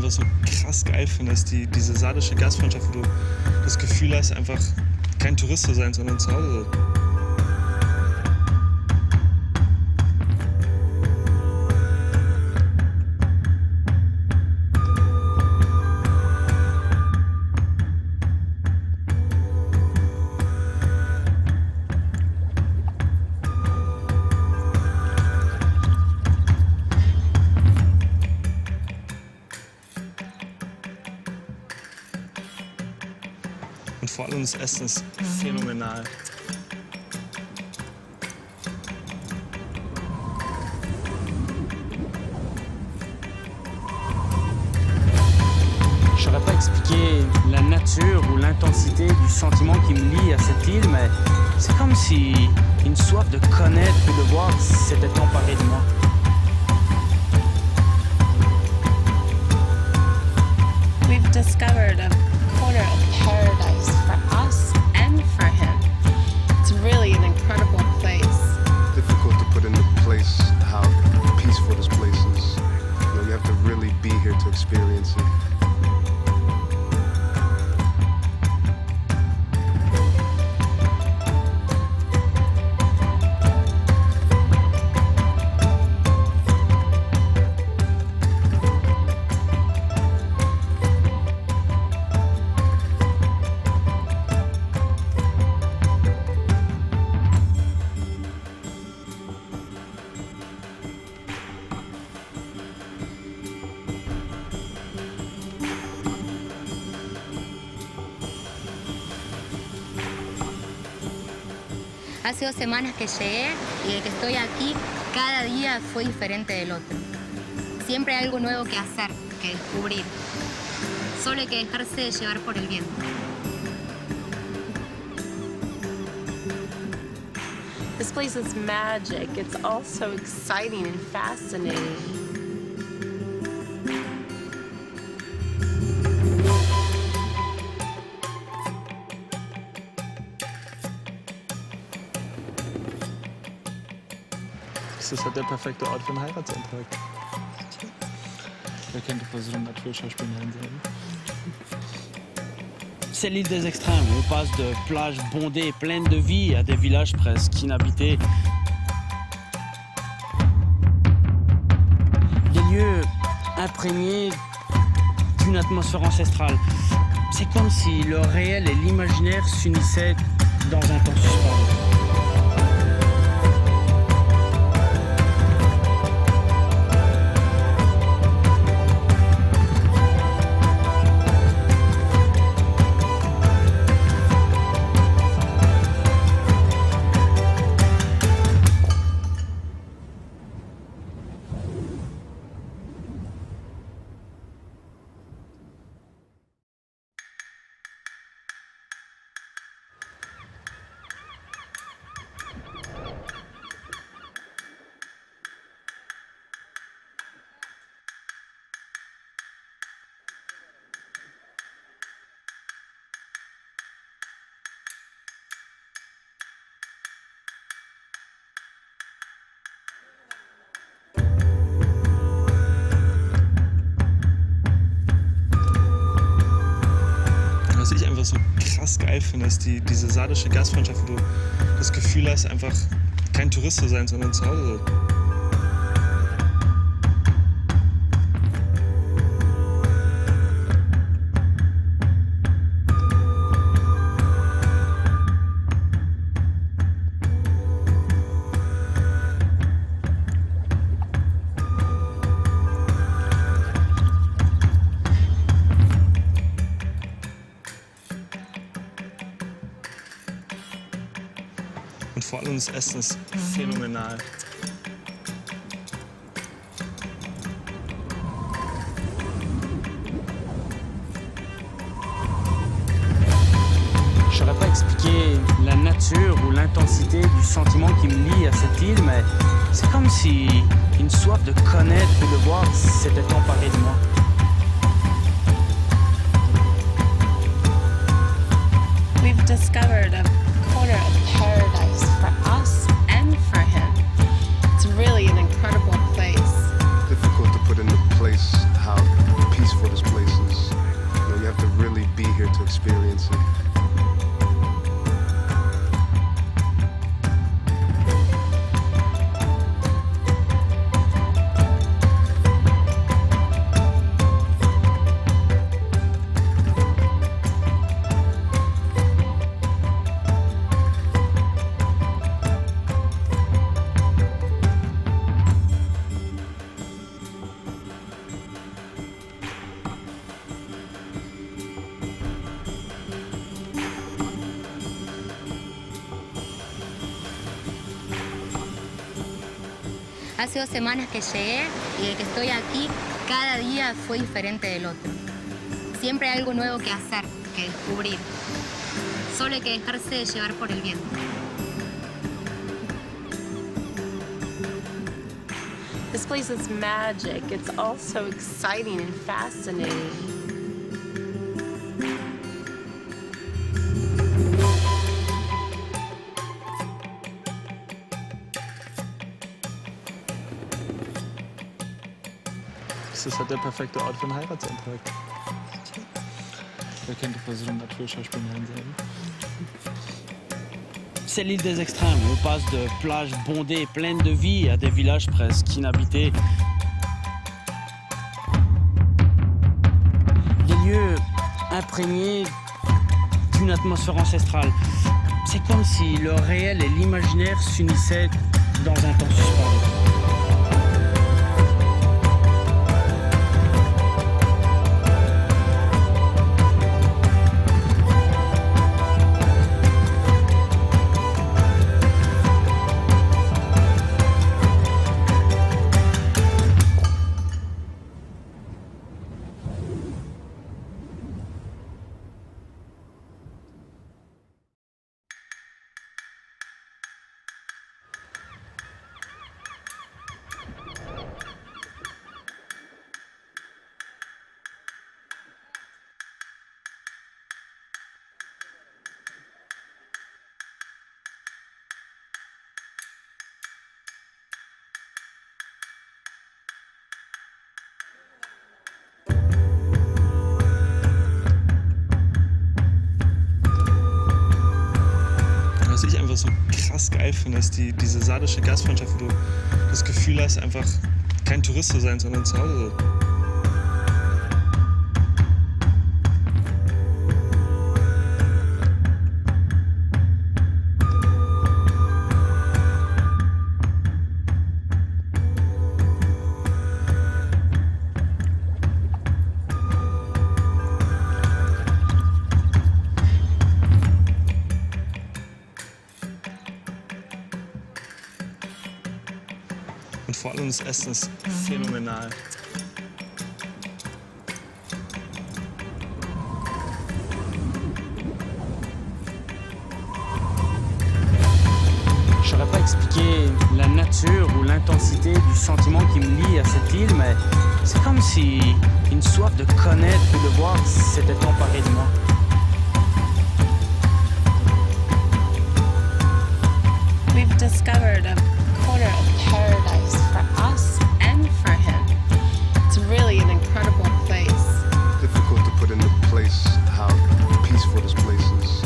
einfach so krass geil finde, ist diese sardische Gastfreundschaft, wo du das Gefühl hast, einfach kein Tourist zu sein, sondern zu Hause. Und vor allem das Essen ist phänomenal. Je saurais pas expliquer la nature ou l'intensité du sentiment qui me lie à cette île, mais c'est comme si une soif de connaître et de voir s'était emparée de moi. We've discovered a corner of paradise for us and for him. It's really an incredible place. Difficult to put into place how peaceful this place is. You know, you have to really be here to experience it. Hace 2 semanas que llegué y desde que estoy aquí, cada día fue diferente del otro. Siempre hay algo nuevo que hacer, que descubrir. Solo hay que dejarse llevar por el viento. This place is magic. It's also exciting and fascinating. Das ist halt der perfekte Ort für einen Heiratsantrag. Wer könnte vor so einem Naturschauspiel Nein sagen? C'est l'île des extrêmes. On passe de plages bondées, pleines de vie, à des villages presque inhabités. Des lieux imprégnés d'une atmosphère ancestrale. C'est comme si le réel et l'imaginaire s'unissaient dans un temps suspendu. Was ich einfach so krass geil finde, ist diese sardische Gastfreundschaft, wo du das Gefühl hast, einfach kein Tourist zu sein, sondern zu Hause. Und vor allem das Essen ist phänomenal. Je saurais pas expliquer la nature ou l'intensité du sentiment qui me lie à cette île, mais c'est comme si une soif de connaître et de voir s'était emparée de moi. We've discovered a corner of paradise for us and for him. It's really an incredible place. Difficult to put into place how peaceful this to experience it. Hace 2 semanas que llegué y de que estoy aquí, cada día fue diferente del otro. Siempre hay algo nuevo que hacer, que descubrir. Solo hay que dejarse llevar por el viento. This place is magic. It's all so exciting and fascinating. Das ist halt der perfekte Ort für einen Heiratsantrag. Wer könnte bei so einem Naturschauspiel Nein sagen? C'est l'île des extrêmes. On passe de plages bondées, pleines de vie, à des villages presque inhabités. Des lieux imprégnés d'une atmosphère ancestrale. C'est comme si le réel et l'imaginaire s'unissaient dans un temps suspendu. Was ich einfach so krass geil finde, ist diese sardische Gastfreundschaft, wo du das Gefühl hast, einfach kein Tourist zu sein, sondern zu Hause. Und vor allem das Essen ist phänomenal. Je saurais pas expliquer la nature ou l'intensité du sentiment qui me lie à cette île, mais c'est comme si une soif de connaître ou de voir s'était emparée de moi. We've discovered a corner of paradise for us and for him. It's really an incredible place. Difficult to put into place how peaceful this place is.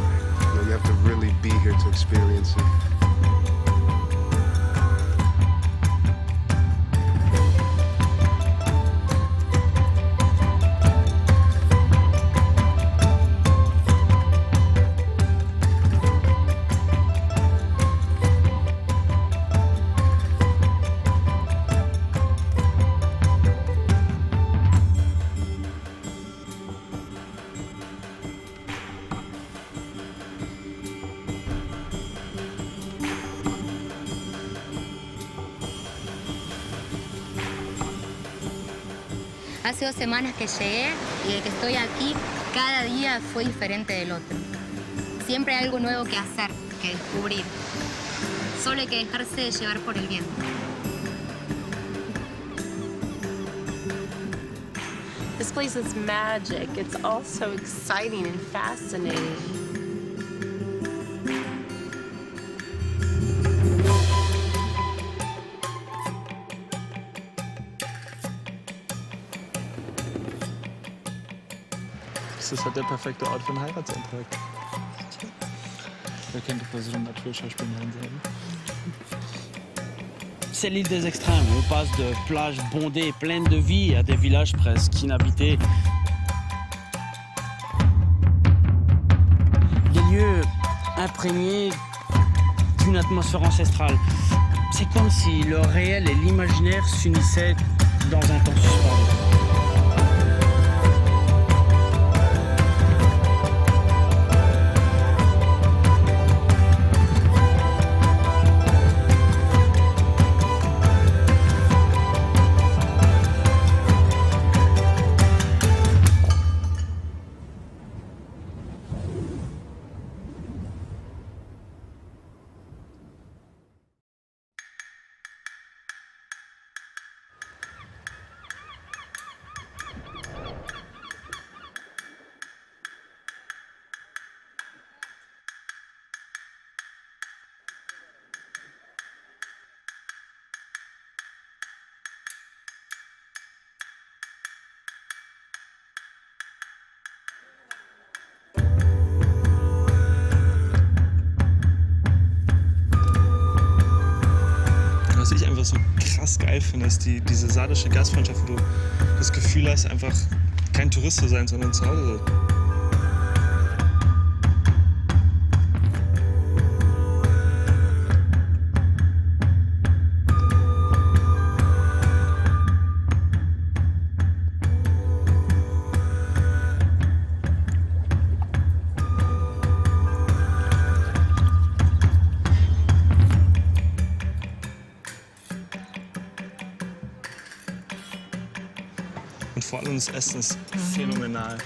You have to really be here to experience it. Hace 2 semanas que llegué y de que estoy aquí, cada día fue diferente del otro. Siempre hay algo nuevo que hacer, que descubrir. Solo hay que dejarse llevar por el viento. This place is magic. It's all so exciting and fascinating. Max ist halt der perfekte Ort für einen Heiratsantrag. Wer könnte bei so einem Naturschauspiel Nein sagen? C'est l'île des extrêmes. On passe de plages bondées, pleines de vie, à des villages presque inhabités. Des lieux imprégnés d'une atmosphère ancestrale. C'est comme si le réel et l'imaginaire s'unissaient dans un temps suspendu. Was ich einfach so krass geil finde, ist diese sardische Gastfreundschaft, wo du das Gefühl hast, einfach kein Tourist zu sein, sondern zu Hause. Und vor allem das Essen ist phänomenal.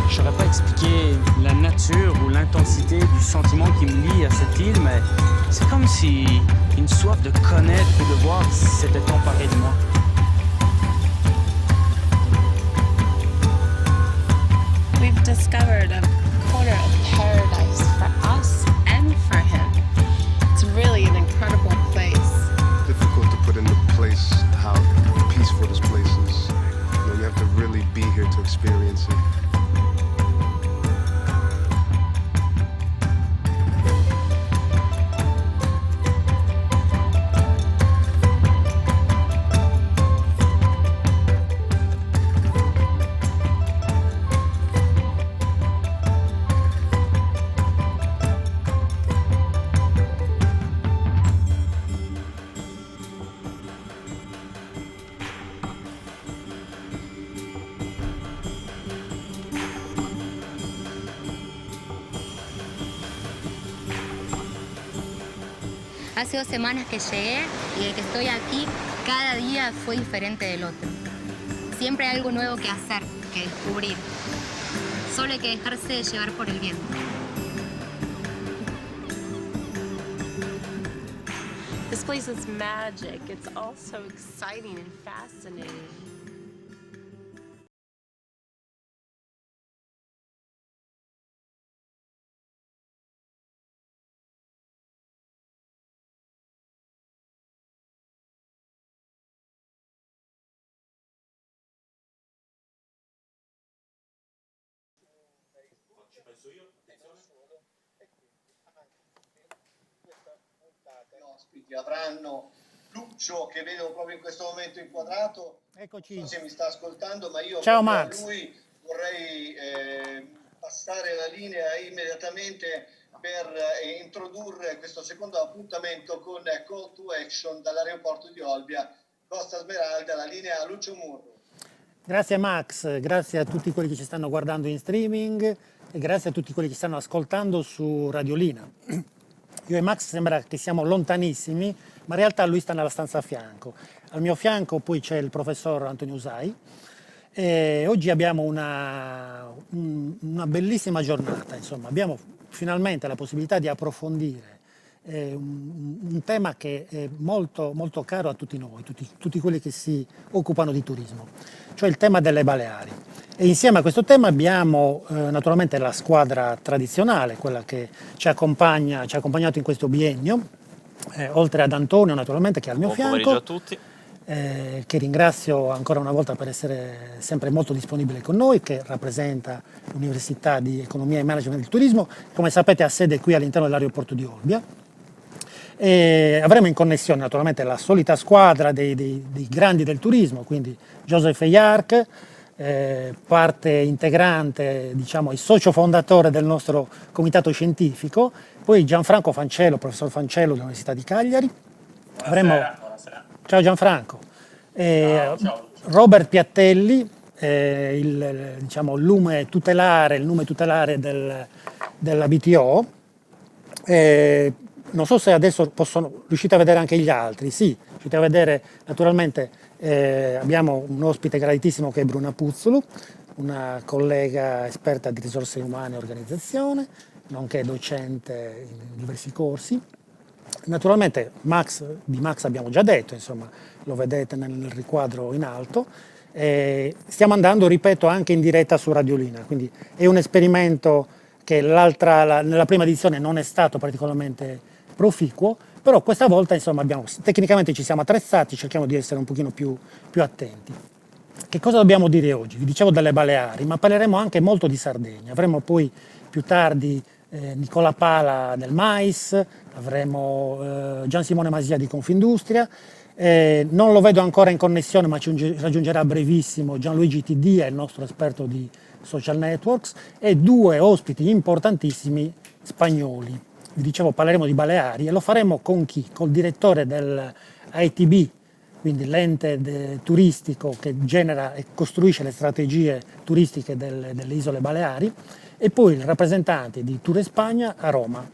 Je saurais pas expliquer la nature ou l'intensité du sentiment qui me lie à cette île, mais c'est comme si une soif de connaître et de voir s'était emparée de moi. We've discovered a corner of paradise for us and for him. It's really an incredible place. Difficult to put into place how peaceful this place is. You know, you have to really be here to experience it. Hace 2 semanas que llegué y desde que estoy aquí, cada día fue diferente del otro. Siempre hay algo nuevo que hacer, que descubrir. Solo hay que dejarse llevar por el viento. This place is magic. It's all so exciting and fascinating. I ospiti avranno Lucio, che vedo proprio in questo momento inquadrato. Eccoci. Non so se mi sta ascoltando, ma io Ciao, proprio Max. a lui vorrei passare la linea immediatamente per introdurre questo secondo appuntamento con Call to Action dall'aeroporto di Olbia, Costa Smeralda, la linea a Lucio Murru. Grazie Max, grazie a tutti quelli che ci stanno guardando in streaming e grazie a tutti quelli che stanno ascoltando su Radiolina. Io e Max sembra che siamo lontanissimi, ma in realtà lui sta nella stanza a fianco. Al mio fianco poi c'è il professor Antonio Usai e oggi abbiamo una bellissima giornata, insomma, abbiamo finalmente la possibilità di approfondire un tema che è molto, molto caro a tutti noi, tutti quelli che si occupano di turismo, cioè il tema delle Baleari. E insieme a questo tema abbiamo naturalmente la squadra tradizionale, quella che ci ha accompagnato in questo biennio, oltre ad Antonio naturalmente che è al mio Buon fianco. pomeriggio a tutti. Che ringrazio ancora una volta per essere sempre molto disponibile con noi, che rappresenta l'Università di Economia e Management del Turismo, come sapete ha sede qui all'interno dell'aeroporto di Olbia. E avremo in connessione naturalmente la solita squadra dei grandi del turismo, quindi Joseph Eyark, parte integrante, diciamo, e socio fondatore del nostro comitato scientifico, poi Gianfranco Fancello, professor Fancello dell'Università di Cagliari. Buonasera. Ciao Gianfranco. Ciao. Robert Piattelli, diciamo, il nume tutelare della BTO. Non so se adesso riuscite a vedere anche gli altri. Sì, riuscite a vedere naturalmente, abbiamo un ospite graditissimo che è Bruna Puzzulu, una collega esperta di risorse umane e organizzazione, nonché docente in diversi corsi. Naturalmente di Max abbiamo già detto, insomma, lo vedete nel riquadro in alto. Stiamo andando, ripeto, anche in diretta su Radiolina, quindi è un esperimento che nella prima edizione non è stato particolarmente proficuo, però questa volta insomma tecnicamente ci siamo attrezzati, cerchiamo di essere un pochino più attenti. Che cosa dobbiamo dire oggi? Vi dicevo delle Baleari, ma parleremo anche molto di Sardegna. Avremo poi più tardi Nicola Pala del Mais, avremo Gian Simone Masia di Confindustria, non lo vedo ancora in connessione ma ci raggiungerà a brevissimo Gianluigi Tiddia, il nostro esperto di social networks, e due ospiti importantissimi spagnoli. Vi dicevo, parleremo di Baleari e lo faremo con chi? Col direttore dell'ITB, quindi l'ente turistico che genera e costruisce le strategie turistiche delle isole Baleari, e poi il rappresentante di Tour Spagna a Roma.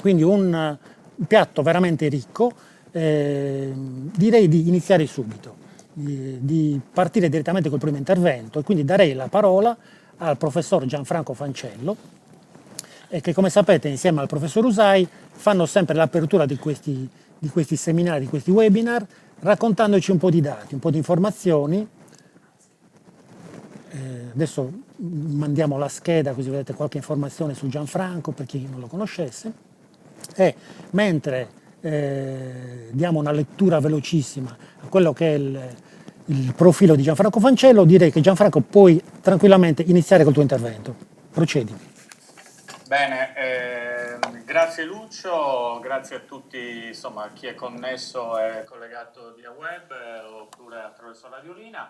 Quindi un piatto veramente ricco. Direi di iniziare subito, di partire direttamente col primo intervento, e quindi darei la parola al professor Gianfranco Fancello, che come sapete insieme al professor Usai fanno sempre l'apertura di questi seminari, di questi webinar, raccontandoci un po' di dati, un po' di informazioni. Adesso mandiamo la scheda così vedete qualche informazione su Gianfranco per chi non lo conoscesse, e mentre diamo una lettura velocissima a quello che è il profilo di Gianfranco Fancello, direi che Gianfranco puoi tranquillamente iniziare col tuo intervento. Procedi. Bene, grazie Lucio, grazie a tutti, insomma, chi è connesso e collegato via web oppure attraverso Radiolina.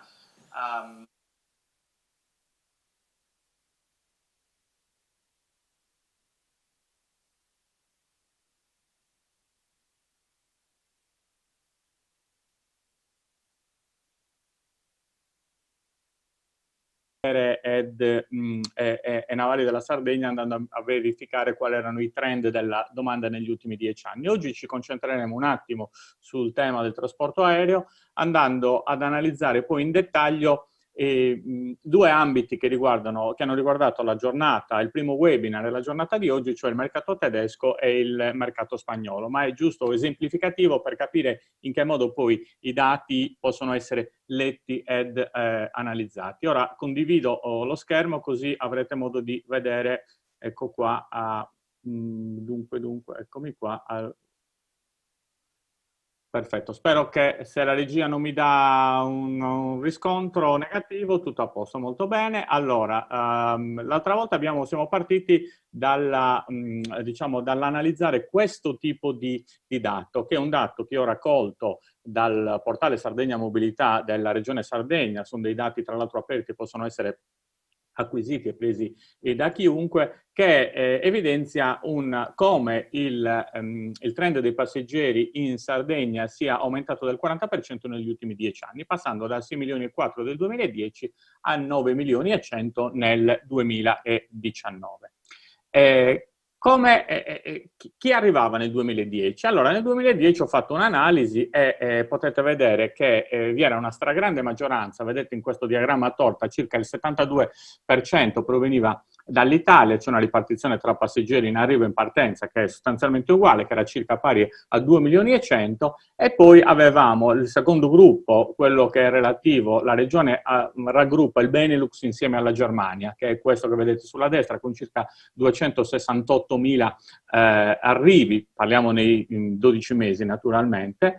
E Navali della Sardegna, andando a verificare quali erano i trend della domanda negli ultimi 10 anni. Oggi ci concentreremo un attimo sul tema del trasporto aereo, andando ad analizzare poi in dettaglio due ambiti che hanno riguardato la giornata, il primo webinar e la giornata di oggi, cioè il mercato tedesco e il mercato spagnolo, ma è giusto esemplificativo per capire in che modo poi i dati possono essere letti ed analizzati. Ora condivido lo schermo così avrete modo di vedere, ecco qua, dunque, eccomi qua. Perfetto, spero che se la regia non mi dà un riscontro negativo, tutto a posto, molto bene. Allora, l'altra volta siamo partiti dall'analizzare questo tipo di dato, che è un dato che ho raccolto dal portale Sardegna Mobilità della Regione Sardegna. Sono dei dati tra l'altro aperti, possono essere acquisiti e presi da chiunque, che evidenzia come il trend dei passeggeri in Sardegna sia aumentato del 40% negli ultimi 10 anni, passando da 6 milioni e 4 del 2010 a 9 milioni e 100 nel 2019. Chi arrivava nel 2010? Allora, nel 2010 ho fatto un'analisi e potete vedere che vi era una stragrande maggioranza, vedete in questo diagramma a torta, circa il 72% proveniva dall'Italia, c'è una ripartizione tra passeggeri in arrivo e in partenza che è sostanzialmente uguale, che era circa pari a 2.100.000, e poi avevamo il secondo gruppo, quello che è relativo, la regione raggruppa il Benelux insieme alla Germania, che è questo che vedete sulla destra, con circa 268.000 arrivi, parliamo nei 12 mesi naturalmente,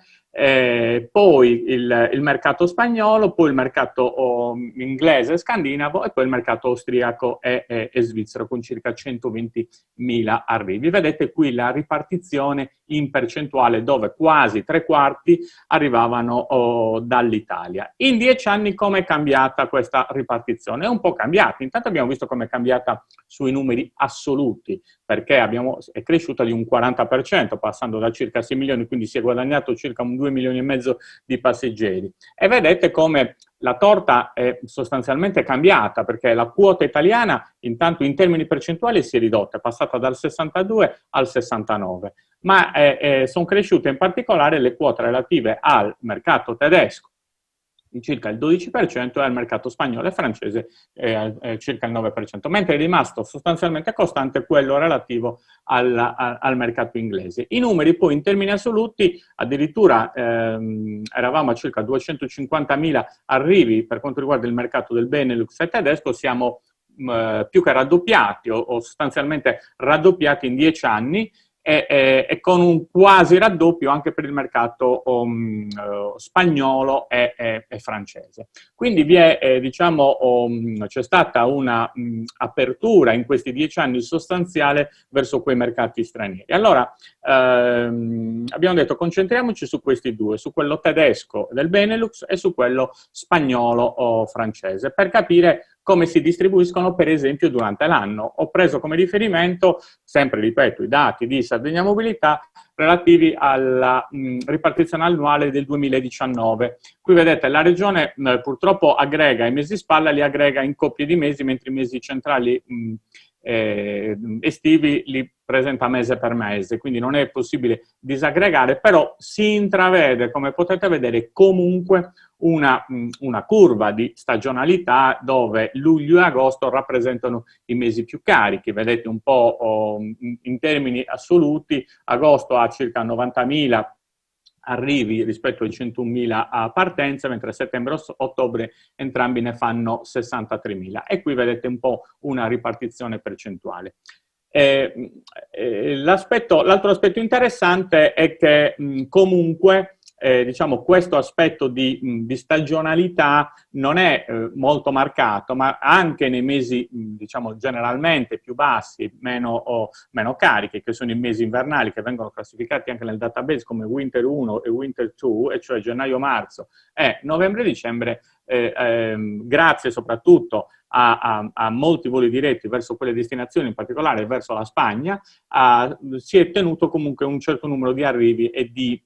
poi il mercato spagnolo, poi il mercato inglese e scandinavo, e poi il mercato austriaco e svizzero con circa 120.000 arrivi. Vedete qui la ripartizione in percentuale, dove quasi 3/4 arrivavano dall'Italia. In 10 anni come è cambiata questa ripartizione? È un po' cambiata. Intanto abbiamo visto come è cambiata sui numeri assoluti, perché è cresciuta di un 40%, passando da circa 6 milioni, quindi si è guadagnato circa un 2,5 milioni di passeggeri. E vedete come la torta è sostanzialmente cambiata, perché la quota italiana intanto in termini percentuali si è ridotta, è passata dal 62 al 69, ma sono cresciute in particolare le quote relative al mercato tedesco, di circa il 12%, e al mercato spagnolo e francese circa il 9%, mentre è rimasto sostanzialmente costante quello relativo al mercato inglese. I numeri poi in termini assoluti, addirittura eravamo a circa 250.000 arrivi per quanto riguarda il mercato del Benelux e tedesco, siamo più che raddoppiati o sostanzialmente raddoppiati in 10 anni, e con un quasi raddoppio anche per il mercato spagnolo e francese. Quindi vi è, c'è stata una apertura in questi 10 anni sostanziale verso quei mercati stranieri. Allora, abbiamo detto concentriamoci su questi due, su quello tedesco del Benelux e su quello spagnolo o francese, per capire come si distribuiscono per esempio durante l'anno. Ho preso come riferimento, sempre ripeto, i dati di Sardegna Mobilità relativi alla ripartizione annuale del 2019. Qui vedete la regione purtroppo aggrega i mesi spalla, li aggrega in coppie di mesi, mentre i mesi centrali estivi li presenta mese per mese, quindi non è possibile disaggregare, però si intravede, come potete vedere, comunque una curva di stagionalità dove luglio e agosto rappresentano i mesi più carichi. Vedete un po' in termini assoluti, agosto ha circa 90.000 arrivi rispetto ai 101.000 partenze, mentre settembre e ottobre entrambi ne fanno 63.000. E qui vedete un po' una ripartizione percentuale. L'altro aspetto interessante è che comunque questo aspetto di stagionalità non è molto marcato, ma anche nei mesi generalmente più bassi, meno carichi, che sono i mesi invernali, che vengono classificati anche nel database come Winter 1 e Winter 2, e cioè gennaio-marzo e novembre-dicembre, grazie soprattutto a molti voli diretti verso quelle destinazioni, in particolare verso la Spagna, si è tenuto comunque un certo numero di arrivi e di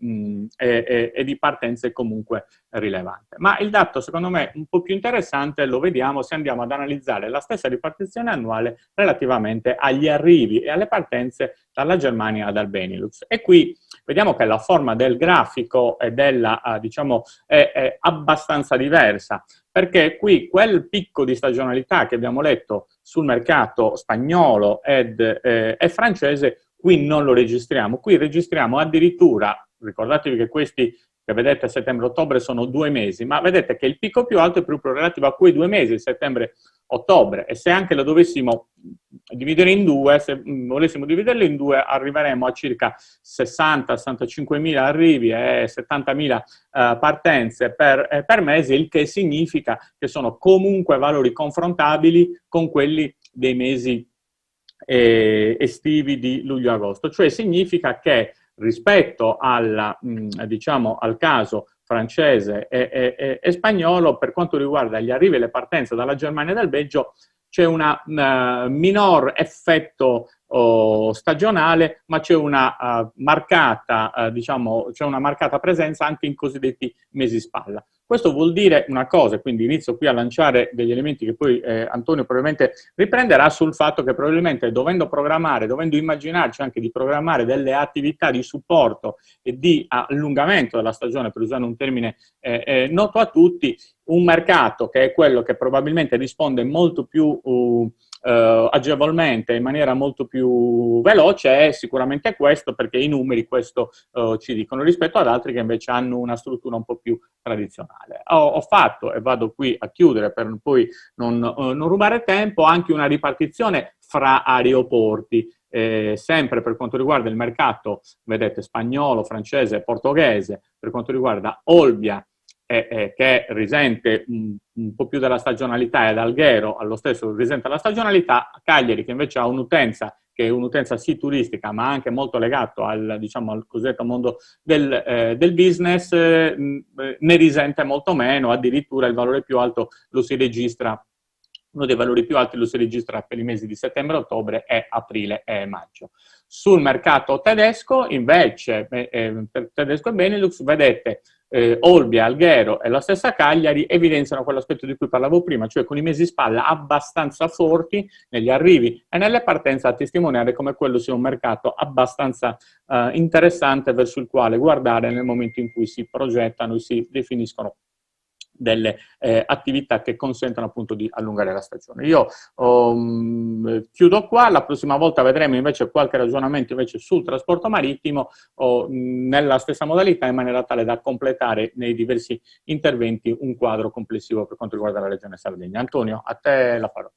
partenze comunque rilevante. Ma il dato secondo me un po' più interessante lo vediamo se andiamo ad analizzare la stessa ripartizione annuale relativamente agli arrivi e alle partenze dalla Germania dal Benelux. E qui vediamo che la forma del grafico è abbastanza diversa, perché qui quel picco di stagionalità che abbiamo letto sul mercato spagnolo e francese, qui non lo registriamo. Qui registriamo addirittura, ricordatevi che questi che vedete settembre-ottobre sono 2 mesi, ma vedete che il picco più alto è proprio relativo a quei 2 mesi, settembre-ottobre, e se anche lo dovessimo dividere in due, se volessimo dividerlo in due, arriveremo a circa 60-65.000 arrivi e 70.000 partenze per mese, il che significa che sono comunque valori confrontabili con quelli dei mesi estivi di luglio-agosto. Cioè significa che rispetto al caso francese e spagnolo, per quanto riguarda gli arrivi e le partenze dalla Germania e dal Belgio, c'è un minor effetto stagionale, ma c'è una marcata presenza anche in cosiddetti mesi spalla. Questo vuol dire una cosa, quindi inizio qui a lanciare degli elementi che poi Antonio probabilmente riprenderà, sul fatto che probabilmente dovendo immaginarci anche di programmare delle attività di supporto e di allungamento della stagione, per usare un termine noto a tutti, un mercato che è quello che probabilmente risponde molto più agevolmente in maniera molto più veloce è sicuramente questo, perché i numeri questo ci dicono, rispetto ad altri che invece hanno una struttura un po' più tradizionale. Ho fatto, e vado qui a chiudere per poi non rubare tempo, anche una ripartizione fra aeroporti, sempre per quanto riguarda il mercato, vedete, spagnolo, francese, portoghese, per quanto riguarda Olbia, che risente un po' più della stagionalità, ed Alghero allo stesso risente della stagionalità, Cagliari che invece ha un'utenza che è un'utenza sì turistica, ma anche molto legato al, diciamo, al cosiddetto mondo del business, ne risente molto meno, addirittura il valore più alto lo si registra, uno dei valori più alti lo si registra per i mesi di settembre, ottobre e aprile e maggio. Sul mercato tedesco, invece, per tedesco e Benelux, vedete, Olbia, Alghero e la stessa Cagliari evidenziano quell'aspetto di cui parlavo prima, cioè con i mesi spalla abbastanza forti negli arrivi e nelle partenze, a testimoniare come quello sia un mercato abbastanza interessante verso il quale guardare nel momento in cui si progettano e si definiscono delle attività che consentono appunto di allungare la stagione. Io chiudo qua, la prossima volta vedremo invece qualche ragionamento invece sul trasporto marittimo nella stessa modalità, in maniera tale da completare nei diversi interventi un quadro complessivo per quanto riguarda la Regione Sardegna. Antonio, a te la parola.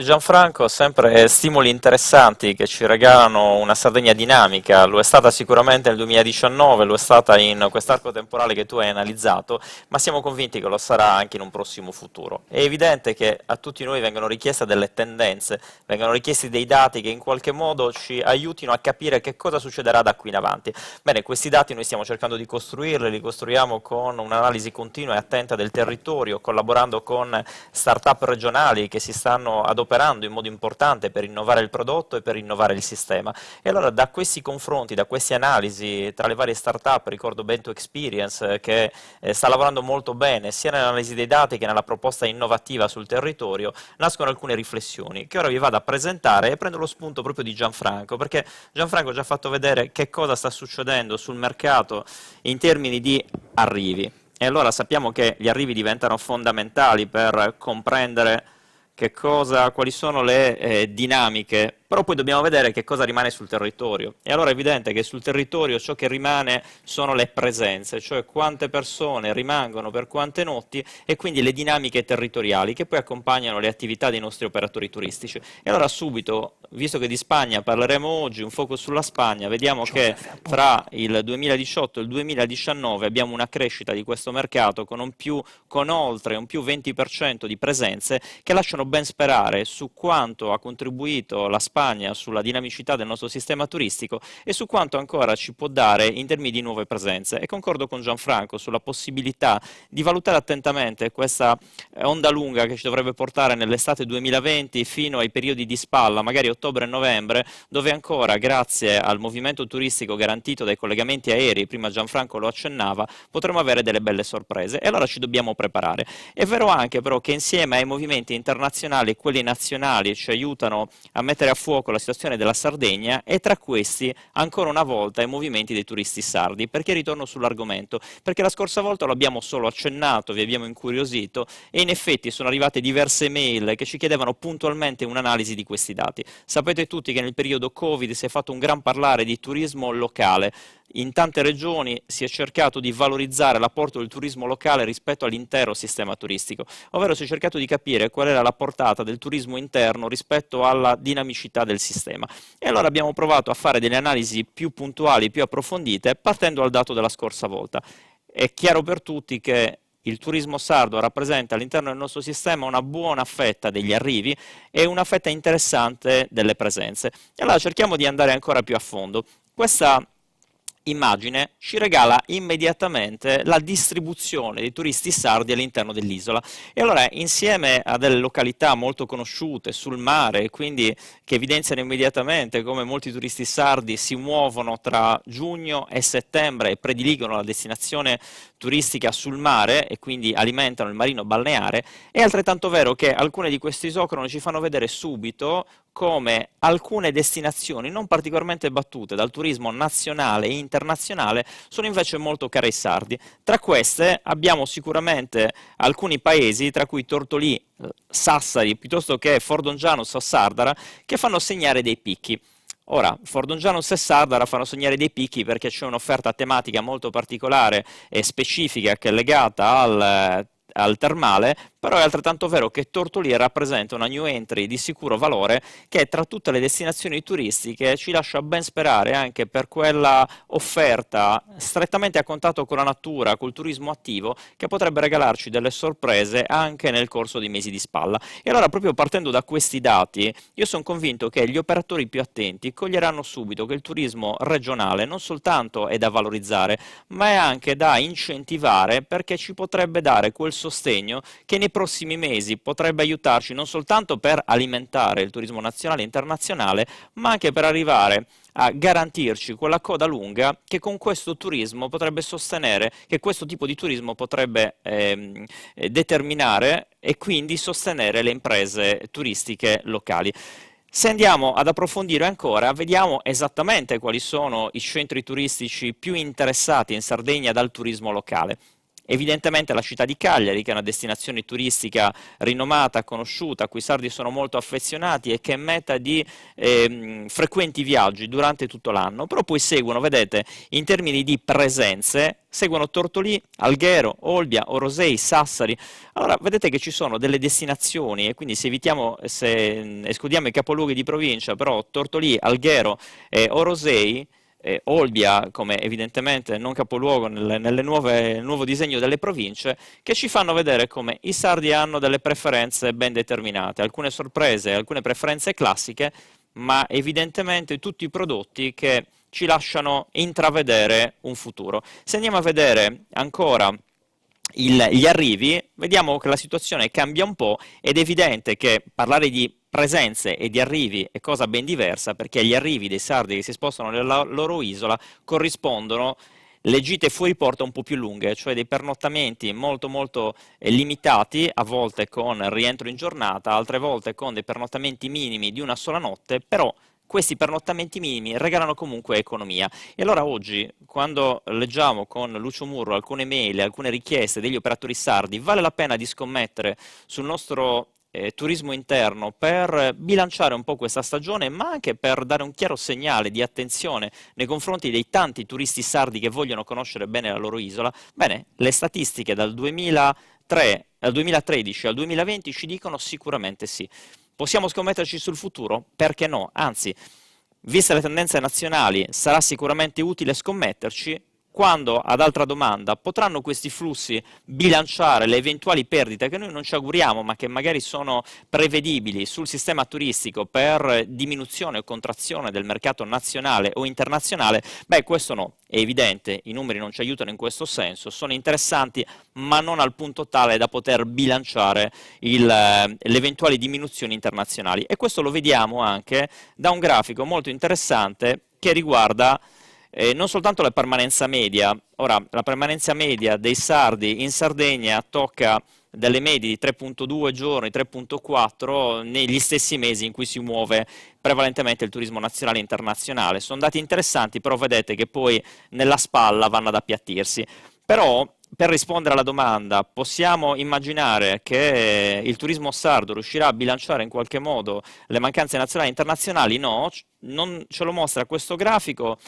Gianfranco, sempre stimoli interessanti che ci regalano una Sardegna dinamica, lo è stata sicuramente nel 2019, lo è stata in quest'arco temporale che tu hai analizzato, ma siamo convinti che lo sarà anche in un prossimo futuro. È evidente che a tutti noi vengono richieste delle tendenze, vengono richiesti dei dati che in qualche modo ci aiutino a capire che cosa succederà da qui in avanti. Bene, questi dati noi stiamo cercando di costruirli, li costruiamo con un'analisi continua e attenta del territorio, collaborando con start-up regionali che si stanno adoperando in modo importante per innovare il prodotto e per innovare il sistema. E allora da questi confronti, da queste analisi tra le varie start-up, ricordo Bento Experience che sta lavorando molto bene sia nell'analisi dei dati che nella proposta innovativa sul territorio, nascono alcune riflessioni che ora vi vado a presentare e prendo lo spunto proprio di Gianfranco, perché Gianfranco ci ha fatto vedere che cosa sta succedendo sul mercato in termini di arrivi. E allora sappiamo che gli arrivi diventano fondamentali per comprendere quali sono le dinamiche, però poi dobbiamo vedere che cosa rimane sul territorio. E allora è evidente che sul territorio ciò che rimane sono le presenze, cioè quante persone rimangono per quante notti e quindi le dinamiche territoriali che poi accompagnano le attività dei nostri operatori turistici. E allora subito, visto che di Spagna parleremo oggi, un focus sulla Spagna, vediamo che tra il 2018 e il 2019 abbiamo una crescita di questo mercato con oltre un più 20% di presenze che lasciano ben sperare su quanto ha contribuito la Spagna sulla dinamicità del nostro sistema turistico e su quanto ancora ci può dare in termini di nuove presenze. E concordo con Gianfranco sulla possibilità di valutare attentamente questa onda lunga che ci dovrebbe portare nell'estate 2020 fino ai periodi di spalla, magari ottobre e novembre, dove ancora, grazie al movimento turistico garantito dai collegamenti aerei, prima Gianfranco lo accennava, potremo avere delle belle sorprese. E allora ci dobbiamo preparare. È vero anche però che insieme ai movimenti internazionali e quelli nazionali ci aiutano a mettere a fuoco la situazione della Sardegna, e tra questi ancora una volta i movimenti dei turisti sardi. Perché ritorno sull'argomento? Perché la scorsa volta lo abbiamo solo accennato, vi abbiamo incuriosito e in effetti sono arrivate diverse mail che ci chiedevano puntualmente un'analisi di questi dati. Sapete tutti che nel periodo Covid si è fatto un gran parlare di turismo locale. In tante regioni si è cercato di valorizzare l'apporto del turismo locale rispetto all'intero sistema turistico, ovvero si è cercato di capire qual era la portata del turismo interno rispetto alla dinamicità del sistema. E allora abbiamo provato a fare delle analisi più puntuali, più approfondite, partendo dal dato della scorsa volta. È chiaro per tutti che il turismo sardo rappresenta all'interno del nostro sistema una buona fetta degli arrivi e una fetta interessante delle presenze. E allora cerchiamo di andare ancora più a fondo. Questa immagine ci regala immediatamente la distribuzione dei turisti sardi all'interno dell'isola. E allora, insieme a delle località molto conosciute sul mare, quindi che evidenziano immediatamente come molti turisti sardi si muovono tra giugno e settembre e prediligono la destinazione turistica sul mare e quindi alimentano il marino balneare, è altrettanto vero che alcune di queste isocrono ci fanno vedere subito come alcune destinazioni non particolarmente battute dal turismo nazionale e internazionale sono invece molto care ai sardi. Tra queste abbiamo sicuramente alcuni paesi, tra cui Tortolì, Sassari, piuttosto che Fordongianus o Sardara, che fanno segnare dei picchi. Ora, Fordongianus e Sardara fanno segnare dei picchi perché c'è un'offerta tematica molto particolare e specifica che è legata al termale, però è altrettanto vero che Tortolì rappresenta una new entry di sicuro valore che tra tutte le destinazioni turistiche ci lascia ben sperare anche per quella offerta strettamente a contatto con la natura, col turismo attivo, che potrebbe regalarci delle sorprese anche nel corso dei mesi di spalla. E allora, proprio partendo da questi dati, io sono convinto che gli operatori più attenti coglieranno subito che il turismo regionale non soltanto è da valorizzare, ma è anche da incentivare, perché ci potrebbe dare quel sostegno che nei prossimi mesi potrebbe aiutarci non soltanto per alimentare il turismo nazionale e internazionale, ma anche per arrivare a garantirci quella coda lunga che con questo turismo potrebbe sostenere, che questo tipo di turismo potrebbe determinare e quindi sostenere le imprese turistiche locali. Se andiamo ad approfondire ancora, vediamo esattamente quali sono i centri turistici più interessati in Sardegna dal turismo locale. Evidentemente la città di Cagliari, che è una destinazione turistica rinomata, conosciuta, a cui i sardi sono molto affezionati e che è meta di frequenti viaggi durante tutto l'anno, però poi seguono, vedete, in termini di presenze, seguono Tortolì, Alghero, Olbia, Orosei, Sassari. Allora, vedete che ci sono delle destinazioni, e quindi se escludiamo i capoluoghi di provincia, però Tortolì, Alghero e Orosei, Olbia come evidentemente non capoluogo nel nuovo disegno delle province, che ci fanno vedere come i sardi hanno delle preferenze ben determinate, alcune sorprese, alcune preferenze classiche, ma evidentemente tutti i prodotti che ci lasciano intravedere un futuro. Se andiamo a vedere ancora gli arrivi, vediamo che la situazione cambia un po' ed è evidente che parlare di presenze e di arrivi è cosa ben diversa, perché agli arrivi dei sardi che si spostano nella loro isola corrispondono le gite fuori porta un po' più lunghe, cioè dei pernottamenti molto limitati, a volte con rientro in giornata, altre volte con dei pernottamenti minimi di una sola notte, però questi pernottamenti minimi regalano comunque economia. E allora oggi, quando leggiamo con Lucio Murro alcune mail, alcune richieste degli operatori sardi, vale la pena di scommettere sul nostro turismo interno per bilanciare un po' questa stagione, ma anche per dare un chiaro segnale di attenzione nei confronti dei tanti turisti sardi che vogliono conoscere bene la loro isola. Bene, le statistiche dal 2013 al 2020 ci dicono sicuramente sì. Possiamo scommetterci sul futuro? Perché no? Anzi, viste le tendenze nazionali, sarà sicuramente utile scommetterci. Quando, ad altra domanda, potranno questi flussi bilanciare le eventuali perdite che noi non ci auguriamo, ma che magari sono prevedibili sul sistema turistico per diminuzione o contrazione del mercato nazionale o internazionale? Beh, questo no, è evidente, i numeri non ci aiutano in questo senso, sono interessanti, ma non al punto tale da poter bilanciare le eventuali diminuzioni internazionali. E questo lo vediamo anche da un grafico molto interessante che riguarda non soltanto la permanenza media. Ora, la permanenza media dei sardi in Sardegna tocca delle medie di 3,2 giorni, 3,4 negli stessi mesi in cui si muove prevalentemente il turismo nazionale e internazionale. Sono dati interessanti, però vedete che poi nella spalla vanno ad appiattirsi. Però, per rispondere alla domanda, possiamo immaginare che il turismo sardo riuscirà a bilanciare in qualche modo le mancanze nazionali e internazionali? No, non ce lo mostra questo grafico,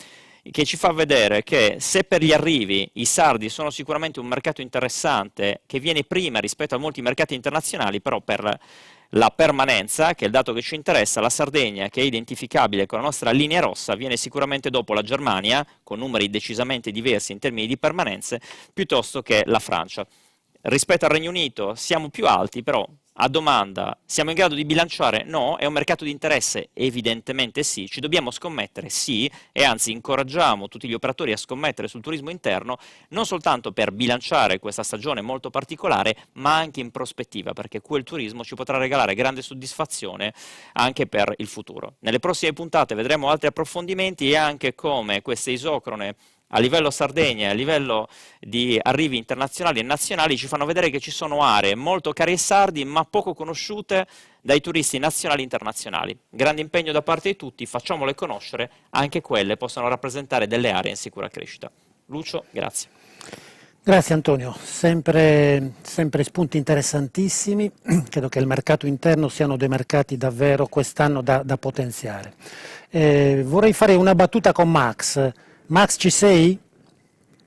che ci fa vedere che se per gli arrivi i sardi sono sicuramente un mercato interessante che viene prima rispetto a molti mercati internazionali, però per la permanenza, che è il dato che ci interessa, la Sardegna, che è identificabile con la nostra linea rossa, viene sicuramente dopo la Germania, con numeri decisamente diversi in termini di permanenze, piuttosto che la Francia. Rispetto al Regno Unito siamo più alti, però a domanda, siamo in grado di bilanciare? No. È un mercato di interesse? Evidentemente sì. Ci dobbiamo scommettere? Sì, e anzi incoraggiamo tutti gli operatori a scommettere sul turismo interno, non soltanto per bilanciare questa stagione molto particolare, ma anche in prospettiva, perché quel turismo ci potrà regalare grande soddisfazione anche per il futuro. Nelle prossime puntate vedremo altri approfondimenti e anche come queste isocrone a livello Sardegna e a livello di arrivi internazionali e nazionali ci fanno vedere che ci sono aree molto care ai sardi ma poco conosciute dai turisti nazionali e internazionali. Grande impegno da parte di tutti, facciamole conoscere, anche quelle possono rappresentare delle aree in sicura crescita. Lucio, grazie. Grazie Antonio, sempre spunti interessantissimi, credo che il mercato interno siano dei mercati davvero quest'anno da potenziare. Vorrei fare una battuta con Max. Max, ci sei?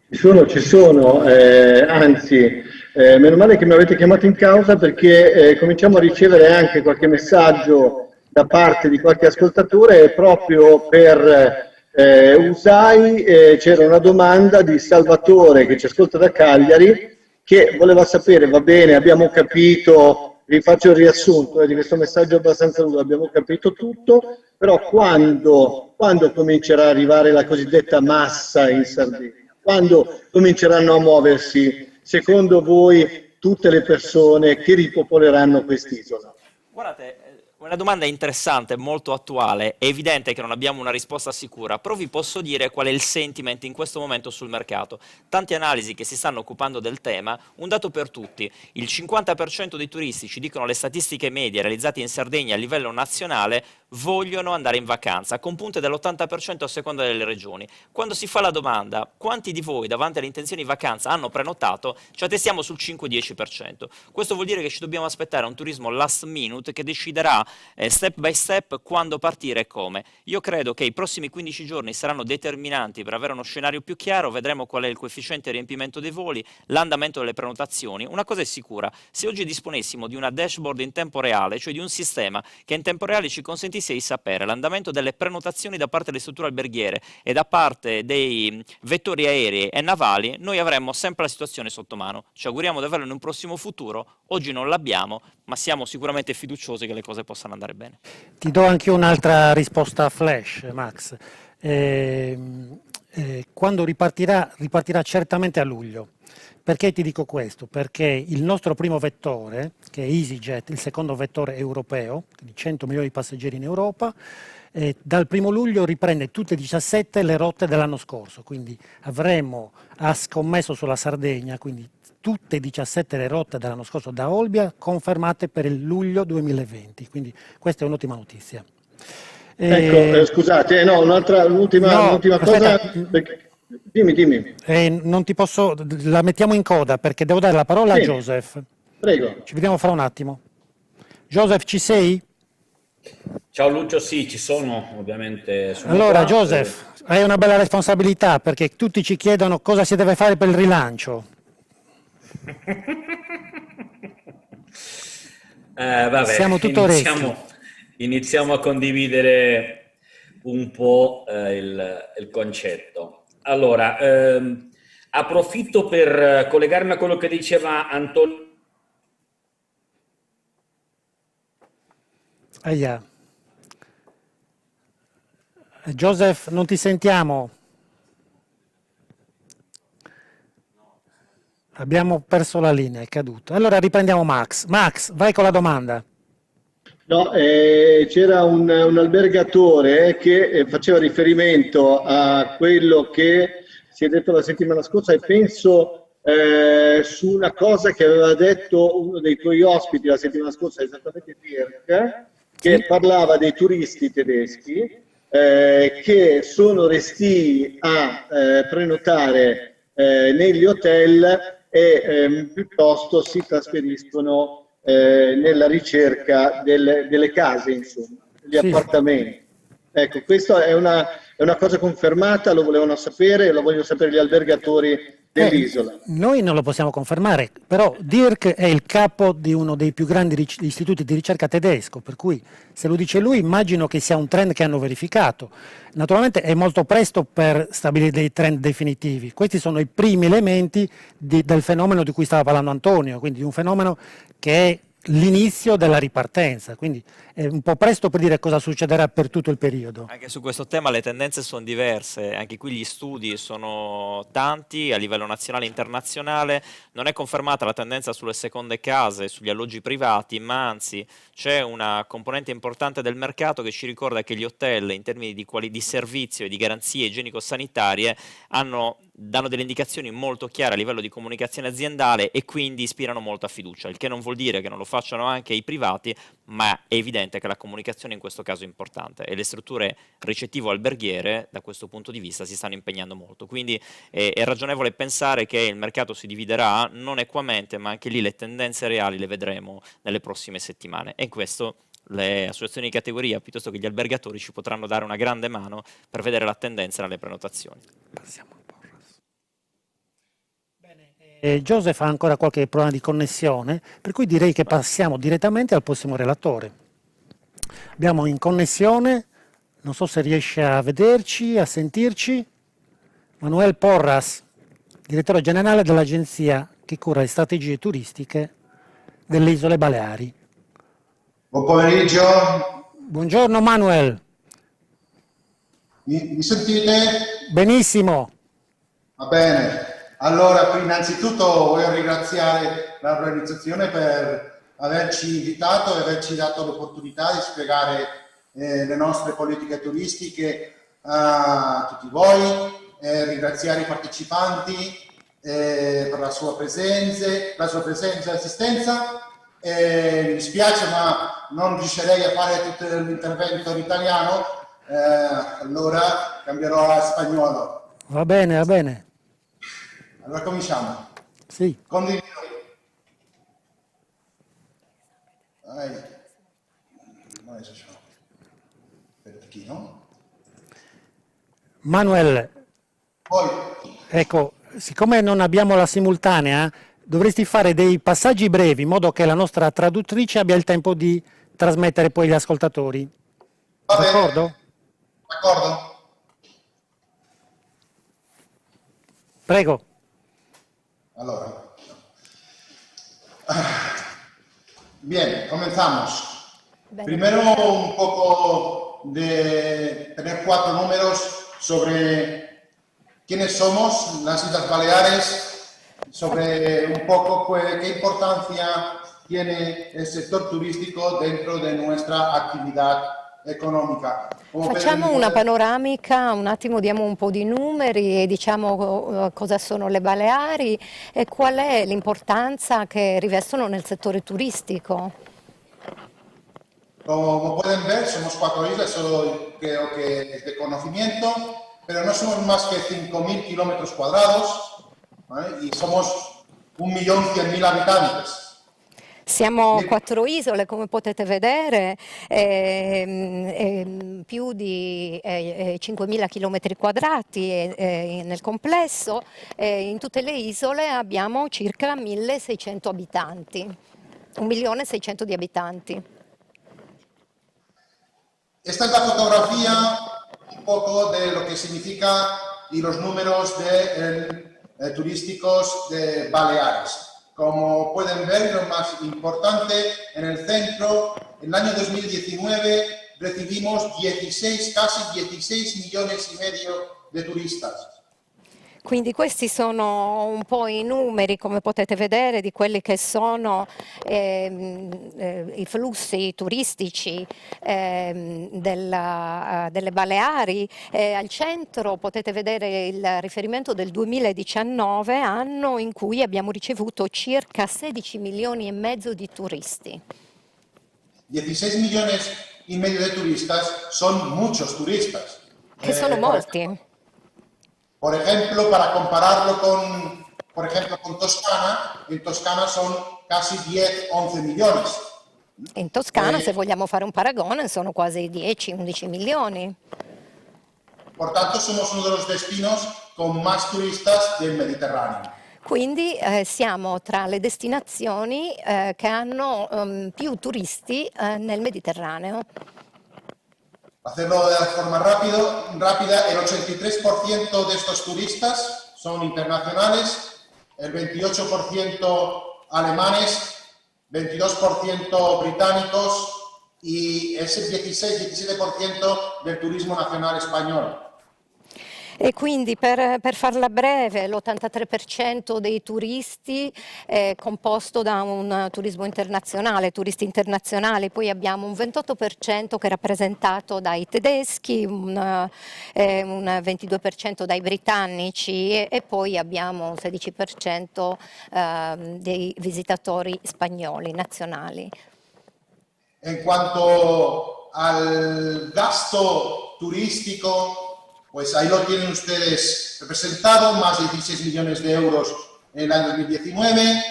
Ci sono, anzi, meno male che mi avete chiamato in causa perché cominciamo a ricevere anche qualche messaggio da parte di qualche ascoltatore proprio per USAI. C'era una domanda di Salvatore che ci ascolta da Cagliari che voleva sapere, va bene, abbiamo capito, vi faccio il riassunto di questo messaggio abbastanza lungo, abbiamo capito tutto, però quando comincerà ad arrivare la cosiddetta massa in Sardegna? Quando cominceranno a muoversi, secondo voi, tutte le persone che ripopoleranno quest'isola? Guardate, una domanda interessante, molto attuale, è evidente che non abbiamo una risposta sicura, però vi posso dire qual è il sentiment in questo momento sul mercato. Tante analisi che si stanno occupando del tema, un dato per tutti, il 50% dei turisti, ci dicono le statistiche medie realizzate in Sardegna a livello nazionale, vogliono andare in vacanza, con punte dell'80% a seconda delle regioni. Quando si fa la domanda, quanti di voi davanti alle intenzioni di vacanza hanno prenotato, ci attestiamo sul 5-10%. Questo vuol dire che ci dobbiamo aspettare un turismo last minute che deciderà step by step quando partire e come. Io credo che i prossimi 15 giorni saranno determinanti per avere uno scenario più chiaro, vedremo qual è il coefficiente di riempimento dei voli, l'andamento delle prenotazioni. Una cosa è sicura, se oggi disponessimo di una dashboard in tempo reale, cioè di un sistema che in tempo reale ci consentisse di sapere l'andamento delle prenotazioni da parte delle strutture alberghiere e da parte dei vettori aerei e navali, noi avremmo sempre la situazione sotto mano. Ci auguriamo di averlo in un prossimo futuro, oggi non l'abbiamo, ma siamo sicuramente fiduciosi che le cose possano andare bene. Ti do anche un'altra risposta flash, Max. Quando ripartirà certamente a luglio. Perché ti dico questo? Perché il nostro primo vettore, che è EasyJet, il secondo vettore europeo, di 100 milioni di passeggeri in Europa, dal 1 luglio riprende tutte e 17 le rotte dell'anno scorso, quindi ha scommesso sulla Sardegna, quindi tutte e 17 le rotte dell'anno scorso da Olbia confermate per il luglio 2020, quindi questa è un'ottima notizia. Ecco, scusate, l'ultima cosa... Perché... Dimmi. Non ti posso, la mettiamo in coda perché devo dare la parola a Joseph. Prego. Ci vediamo fra un attimo. Joseph, ci sei? Ciao Lucio, sì, ci sono, ovviamente. Allora, qua. Joseph, hai una bella responsabilità perché tutti ci chiedono cosa si deve fare per il rilancio. Vabbè, siamo tutto orecchi. Iniziamo a condividere un po' il concetto. Allora, approfitto per collegarmi a quello che diceva Antonio. Ahia. Joseph, non ti sentiamo. Abbiamo perso la linea, è caduto. Allora riprendiamo Max. Max, vai con la domanda. No, c'era un albergatore che faceva riferimento a quello che si è detto la settimana scorsa e penso su una cosa che aveva detto uno dei tuoi ospiti la settimana scorsa, esattamente Dirk, che parlava dei turisti tedeschi che sono restii a prenotare negli hotel e piuttosto si trasferiscono nella ricerca delle case, insomma, degli appartamenti. Ecco, questa è una cosa confermata, lo volevano sapere, lo vogliono sapere gli albergatori dell'isola. Noi non lo possiamo confermare, però Dirk è il capo di uno dei più grandi istituti di ricerca tedesco, per cui se lo dice lui immagino che sia un trend che hanno verificato. Naturalmente è molto presto per stabilire dei trend definitivi, questi sono i primi elementi del fenomeno di cui stava parlando Antonio, quindi un fenomeno che è l'inizio della ripartenza, quindi è un po' presto per dire cosa succederà per tutto il periodo. Anche su questo tema le tendenze sono diverse, anche qui gli studi sono tanti a livello nazionale e internazionale, non è confermata la tendenza sulle seconde case, sugli alloggi privati, ma anzi c'è una componente importante del mercato che ci ricorda che gli hotel in termini di servizio e di garanzie igienico-sanitarie danno delle indicazioni molto chiare a livello di comunicazione aziendale e quindi ispirano molta fiducia, il che non vuol dire che non lo facciano anche i privati, ma è evidente che la comunicazione in questo caso è importante e le strutture ricettivo-alberghiere da questo punto di vista si stanno impegnando molto, quindi è ragionevole pensare che il mercato si dividerà non equamente, ma anche lì le tendenze reali le vedremo nelle prossime settimane e in questo le associazioni di categoria piuttosto che gli albergatori ci potranno dare una grande mano per vedere la tendenza nelle prenotazioni. Passiamo un po'. Joseph ha ancora qualche problema di connessione, per cui direi che passiamo direttamente al prossimo relatore. Abbiamo in connessione, non so se riesce a vederci, a sentirci, Manuel Porras, direttore generale dell'agenzia che cura le strategie turistiche delle Isole Baleari. Buon pomeriggio. Buongiorno Manuel. Mi sentite? Benissimo. Va bene. Allora, innanzitutto voglio ringraziare l'organizzazione per averci invitato e averci dato l'opportunità di spiegare le nostre politiche turistiche a tutti voi, ringraziare i partecipanti per la sua presenza e assistenza. Mi dispiace ma non riuscirei a fare tutto l'intervento in italiano, allora cambierò a spagnolo. Va bene, va bene. Allora cominciamo. Sì. Condivido. Manuel, Poi. ecco, siccome non abbiamo la simultanea, dovresti fare dei passaggi brevi in modo che la nostra traduttrice abbia il tempo di trasmettere poi agli ascoltatori. D'accordo? D'accordo. Prego. Allora. Bien, comenzamos. Primero un poco de tener 4 números sobre quiénes somos, las Islas Baleares, sobre un poco qué importancia tiene el sector turístico dentro de nuestra actividad economica. Facciamo una panoramica, un attimo diamo un po' di numeri e diciamo cosa sono le Baleari e qual è l'importanza che rivestono nel settore turistico. Como pueden ver, somos 4 islas, solo creo que es de conocimiento, pero no somos más que 5.000 kilómetros cuadrados, ¿vale? Y somos 1.100.000 habitantes. Siamo 4 isole, come potete vedere, più di 5.000 km quadrati nel complesso. In tutte le isole abbiamo circa 1.600 abitanti, 1.600.000 di abitanti. Esta es la fotografía un poco de lo que significa y los números turísticos de Baleares. Como pueden ver, lo más importante, en el centro, en el año 2019 recibimos casi 16 millones y medio de turistas. Quindi questi sono un po' i numeri, come potete vedere, di quelli che sono i flussi turistici delle Baleari. Al centro potete vedere il riferimento del 2019, anno in cui abbiamo ricevuto circa 16 milioni e mezzo di turisti. 16 millones y medio de turistas son muchos turistas. Che sono molti. Por ejemplo, para compararlo con Toscana, en Toscana son casi 10-11 millones. In Toscana, se vogliamo fare un paragone, sono quasi 10-11 milioni. Por tanto, somos uno de los destinos con más turistas del Mediterráneo. Quindi siamo tra le destinazioni che hanno più turisti nel Mediterraneo. Hacerlo de forma rápida, el 83% de estos turistas son internacionales, el 28% alemanes, 22% británicos y es el 16-17% del turismo nacional español. E quindi per farla breve, l'83% dei turisti è composto da un turismo internazionale, turisti internazionali, poi abbiamo un 28% che è rappresentato dai tedeschi, un 22% dai britannici e poi abbiamo un 16% dei visitatori spagnoli nazionali. En cuanto al gasto turístico, pues ahí lo tienen ustedes representado, más de 16 millones de euros en el año 2019,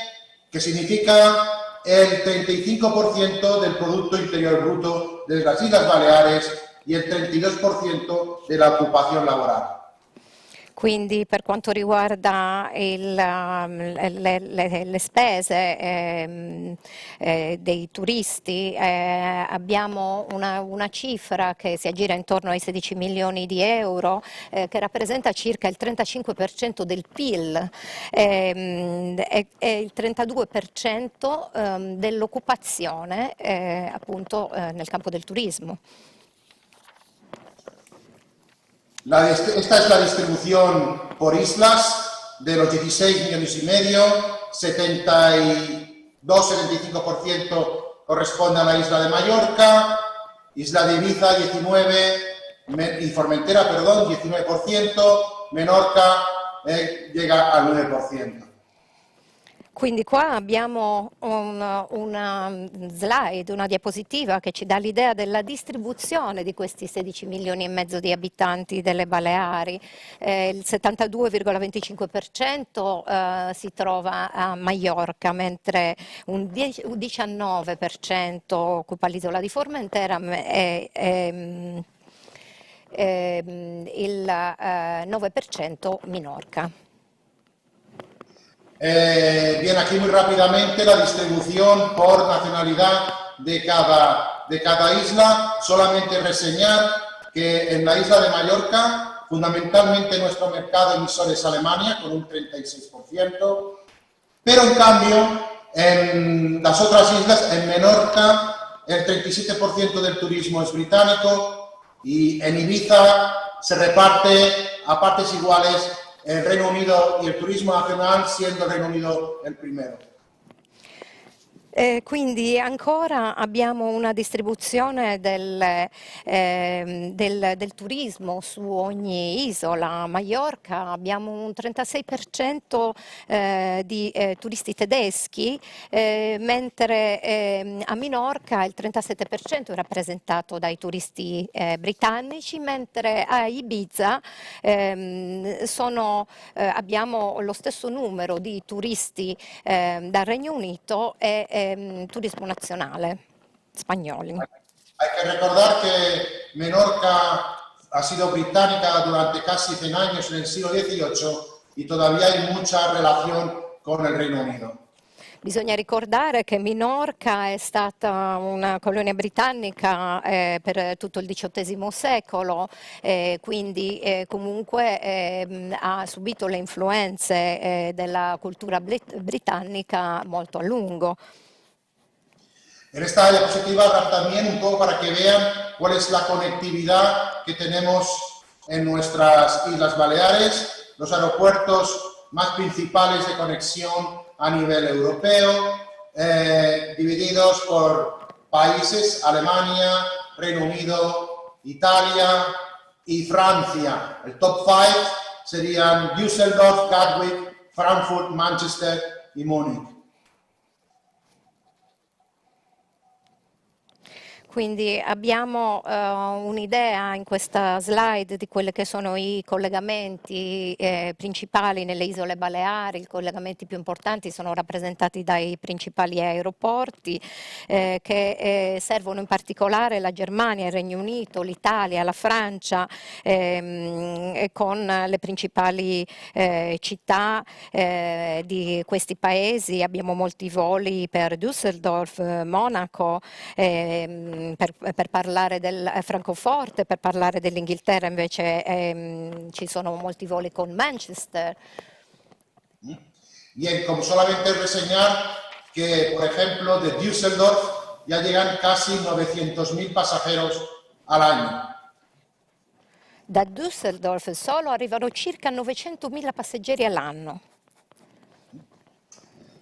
que significa el 35% del Producto Interior Bruto de las Islas Baleares y el 32% de la ocupación laboral. Quindi per quanto riguarda le spese dei turisti abbiamo una cifra che si aggira intorno ai 16 milioni di euro che rappresenta circa il 35% del PIL e il 32% dell'occupazione appunto nel campo del turismo. Esta es la distribución por islas de los 16 millones y medio, 72-75% corresponde a la isla de Mallorca, isla de Ibiza 19% y Formentera, perdón, 19%, Menorca llega al 9%. Quindi qua abbiamo una slide, una diapositiva che ci dà l'idea della distribuzione di questi 16 milioni e mezzo di abitanti delle Baleari. Il 72,25% si trova a Maiorca, mentre un 19% occupa l'isola di Formentera e il 9% Minorca. Bien, aquí muy rápidamente la distribución por nacionalidad de cada isla. Solamente reseñar que en la isla de Mallorca, fundamentalmente nuestro mercado emisor es Alemania, con un 36%, pero en cambio en las otras islas, en Menorca, el 37% del turismo es británico y en Ibiza se reparte a partes iguales el Reino Unido y el turismo nacional, siendo el Reino Unido el primero. Quindi ancora abbiamo una distribuzione del turismo su ogni isola. A Maiorca abbiamo un 36% di turisti tedeschi, mentre a Minorca il 37% è rappresentato dai turisti britannici, mentre a Ibiza abbiamo lo stesso numero di turisti dal Regno Unito e turismo nazionale spagnoli. Hay que recordar que Menorca ha sido británica durante casi 100 años en el siglo XVIII y todavía hay mucha relación con el Reino Unido. Bisogna ricordare che Minorca è stata una colonia britannica per tutto il XVIII secolo, quindi comunque ha subito le influenze della cultura britannica molto a lungo. En esta diapositiva también un poco para que vean cuál es la conectividad que tenemos en nuestras Islas Baleares, los aeropuertos más principales de conexión a nivel europeo, divididos por países: Alemania, Reino Unido, Italia y Francia. El top 5 serían Düsseldorf, Gatwick, Frankfurt, Manchester y Múnich. Quindi abbiamo un'idea in questa slide di quelli che sono i collegamenti principali nelle isole Baleari. I collegamenti più importanti sono rappresentati dai principali aeroporti che servono in particolare la Germania, il Regno Unito, l'Italia, la Francia, con le principali città di questi paesi. Abbiamo molti voli per Düsseldorf, Monaco, per parlare del Francoforte, per parlare dell'Inghilterra invece ci sono molti voli con Manchester. Bien, como solamente reseñar que, por ejemplo, de Düsseldorf ya llegan casi 900.000 pasajeros al año. Da Düsseldorf solo arrivano circa 900.000 passeggeri all'anno.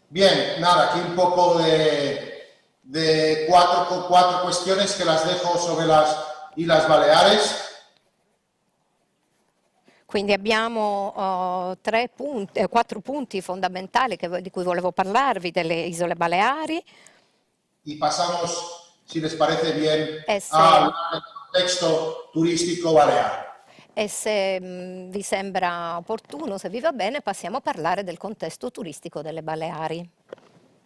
Bien, nada, aquí un poco de cuatro cuestiones que las dejo sobre las Islas Baleares. Quindi abbiamo 4 punti fondamentali di cui volevo parlarvi, delle Isole Baleari. Y pasamos, si les parece bien, al contexto turístico balear. E se vi sembra opportuno, se vi va bene, passiamo a parlare del contesto turistico delle Baleari.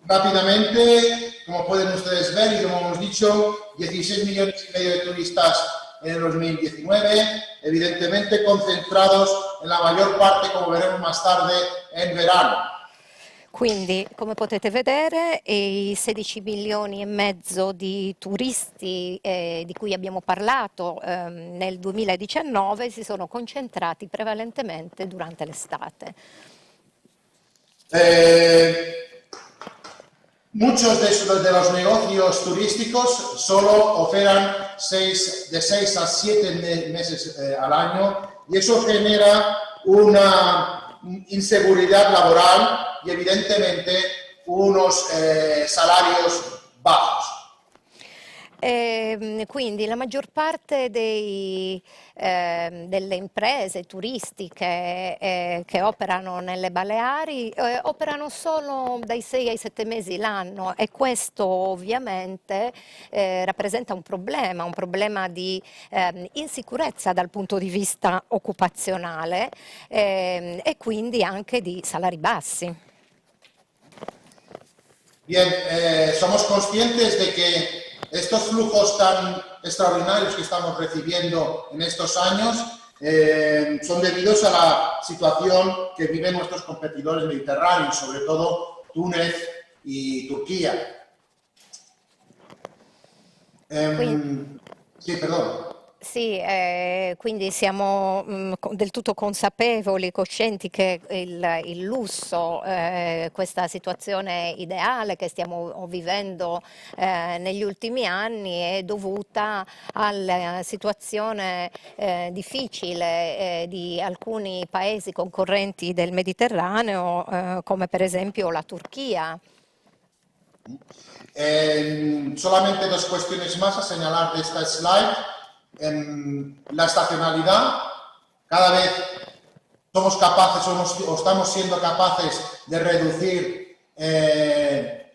Rápidamente, como pueden ustedes ver y como hemos dicho, 16,5 millones de turistas en el 2019, evidentemente concentrados en la mayor parte, como veremos más tarde, en verano. Quindi, come potete vedere, i 16 milioni e mezzo di turisti di cui abbiamo parlato nel 2019 si sono concentrati prevalentemente durante l'estate. Muchos de los negocios turísticos solo operan de 6 a 7 meses al año y eso genera una inseguridad laboral y evidentemente unos salarios bajos. Quindi la maggior parte delle imprese turistiche che operano nelle Baleari operano solo dai 6 ai 7 mesi l'anno e questo ovviamente rappresenta un problema di insicurezza dal punto di vista occupazionale e quindi anche di salari bassi. Bien, somos conscientes de que estos flujos tan extraordinarios que estamos recibiendo en estos años son debidos a la situación que viven nuestros competidores mediterráneos, sobre todo Túnez y Turquía. Sí, perdón. Sì, quindi siamo del tutto consapevoli, coscienti che il lusso, questa situazione ideale che stiamo vivendo negli ultimi anni è dovuta alla situazione difficile di alcuni paesi concorrenti del Mediterraneo, come per esempio la Turchia. Solamente 2 cuestiones más a señalar de esta slide. La estacionalidad, cada vez somos capaces o estamos siendo capaces de reducir, de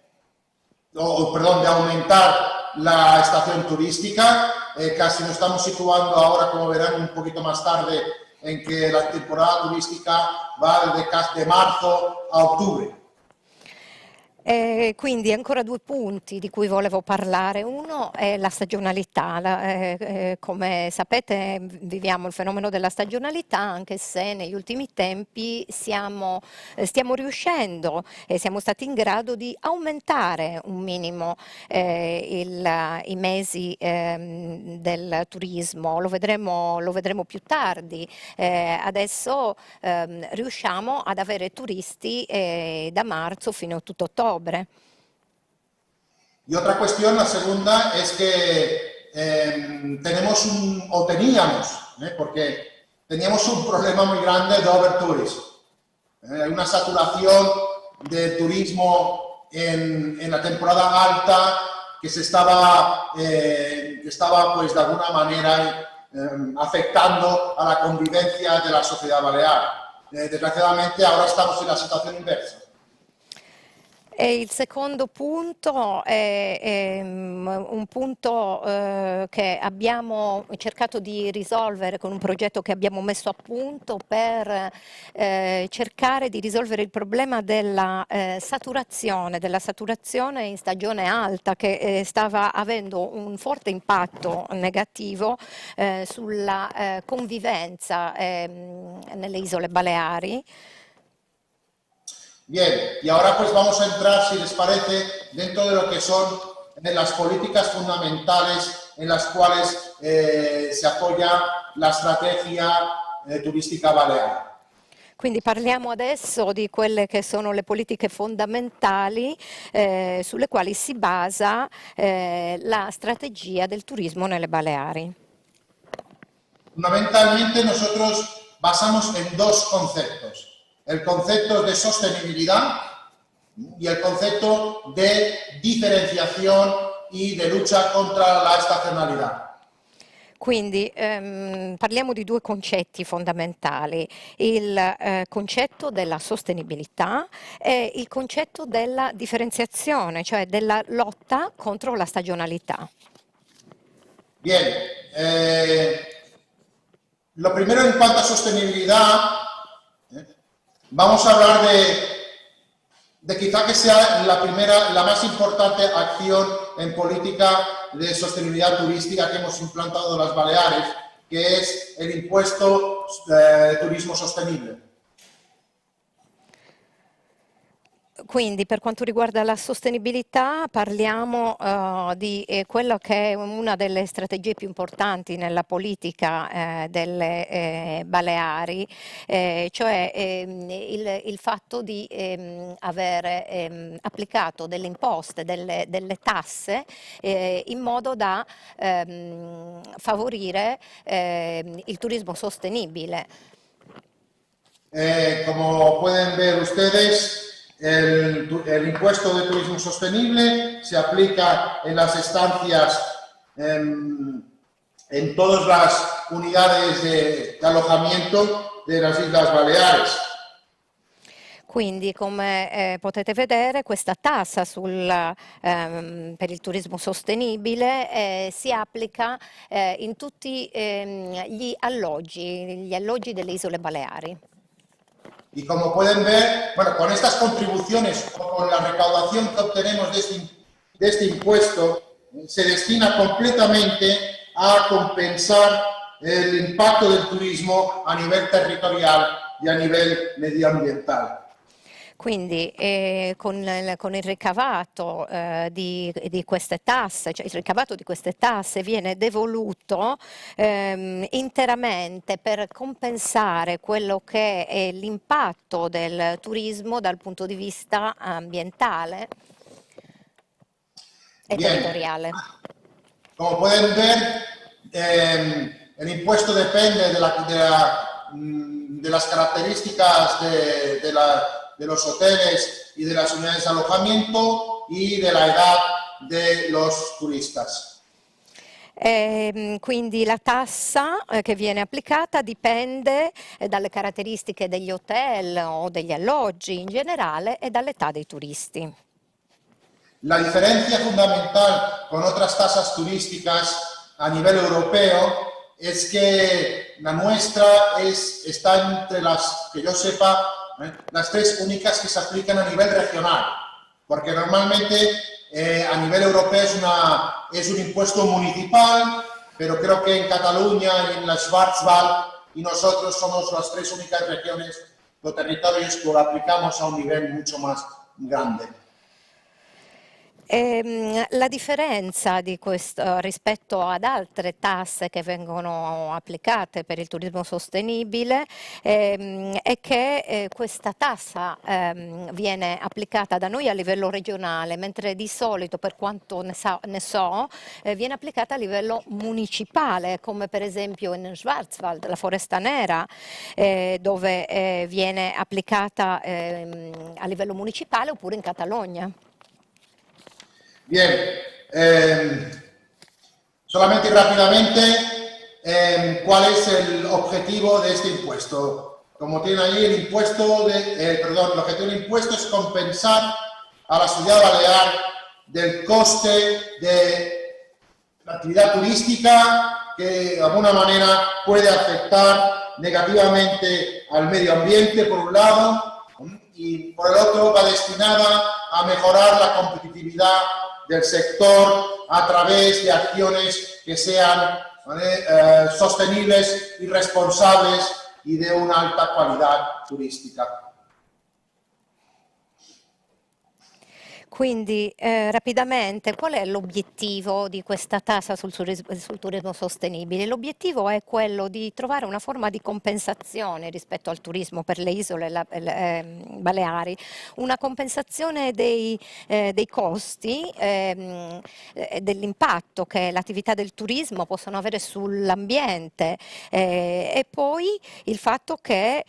aumentar la estación turística. Casi nos estamos situando ahora, como verán un poquito más tarde, en que la temporada turística va de marzo a octubre. Quindi ancora 2 punti di cui volevo parlare. Uno è la stagionalità. Come sapete viviamo il fenomeno della stagionalità, anche se negli ultimi tempi stiamo riuscendo e siamo stati in grado di aumentare un minimo i mesi del turismo. Lo vedremo più tardi. Adesso riusciamo ad avere turisti da marzo fino a tutto ottobre. Y otra cuestión, la segunda, es que teníamos, porque teníamos un problema muy grande de overtourism. Hay una saturación de turismo en la temporada alta que estaba pues de alguna manera afectando a la convivencia de la sociedad balear. Desgraciadamente ahora estamos en la situación inversa. E il secondo punto è un punto che abbiamo cercato di risolvere con un progetto che abbiamo messo a punto per cercare di risolvere il problema della saturazione in stagione alta che stava avendo un forte impatto negativo sulla convivenza nelle Isole Baleari. Bien, y ahora pues vamos a entrar, si les parece, dentro de lo que son las políticas fundamentales en las cuales se apoya la estrategia turística balear. Quindi parliamo adesso di quelle che sono le politiche fondamentali sulle quali si basa la strategia del turismo nelle Baleari. Fundamentalmente nosotros basamos en dos conceptos, el concepto de sostenibilidad y el concepto de diferenciación y de lucha contra la estacionalidad. Quindi parliamo di due concetti fondamentali, il concetto della sostenibilità e il concetto della differenziazione, cioè della lotta contro la stagionalità. Bien, lo primero en cuanto a sostenibilidad, vamos a hablar de quizá que sea la más importante acción en política de sostenibilidad turística que hemos implantado en las Baleares, que es el impuesto de turismo sostenible. Quindi per quanto riguarda la sostenibilità parliamo di quello che è una delle strategie più importanti nella politica delle Baleari, cioè il fatto di avere applicato delle imposte, delle tasse in modo da favorire il turismo sostenibile. Como pueden ver ustedes, el impuesto de turismo sostenible se aplica en las estancias, en todas las unidades de alojamiento de las Islas Baleares. Quindi, come potete vedere, questa tassa per il turismo sostenibile si applica in tutti gli alloggi delle Isole Baleari. Y como pueden ver, bueno, con estas contribuciones, con la recaudación que obtenemos de este impuesto, se destina completamente a compensar el impacto del turismo a nivel territorial y a nivel medioambiental. Quindi con il ricavato di queste tasse, cioè il ricavato di queste tasse viene devoluto interamente per compensare quello che è l'impatto del turismo dal punto di vista ambientale e territoriale. Como pueden ver, el impuesto depende de las características de los hoteles y de las unidades de alojamiento y de la edad de los turistas. Quindi la tassa che viene applicata dipende dalle caratteristiche degli hotel o degli alloggi in generale e dall'età dei turisti. La diferencia fundamental con otras tasas turísticas a nivel europeo es que la nuestra está entre las, que yo sepa, las tres únicas que se aplican a nivel regional, porque normalmente a nivel europeo es un impuesto municipal, pero creo que en Cataluña y en la Schwarzwald y nosotros somos las tres únicas regiones o territorios que lo aplicamos a un nivel mucho más grande. La differenza di questo rispetto ad altre tasse che vengono applicate per il turismo sostenibile è che questa tassa viene applicata da noi a livello regionale, mentre di solito, per quanto ne so, viene applicata a livello municipale, come per esempio in Schwarzwald, la Foresta Nera, dove viene applicata a livello municipale, oppure in Catalogna. Bien, solamente rápidamente, ¿cuál es el objetivo de este impuesto? Como tienen ahí, el objetivo del impuesto es compensar a la ciudad balear del coste de la actividad turística que de alguna manera puede afectar negativamente al medio ambiente, por un lado, y por el otro va destinada a mejorar la competitividad del sector a través de acciones que sean sostenibles y responsables y de una alta calidad turística. Quindi rapidamente, qual è l'obiettivo di questa tassa sul turismo sostenibile? L'obiettivo è quello di trovare una forma di compensazione rispetto al turismo per le isole Baleari, una compensazione dei costi, dell'impatto che l'attività del turismo possono avere sull'ambiente e poi il fatto che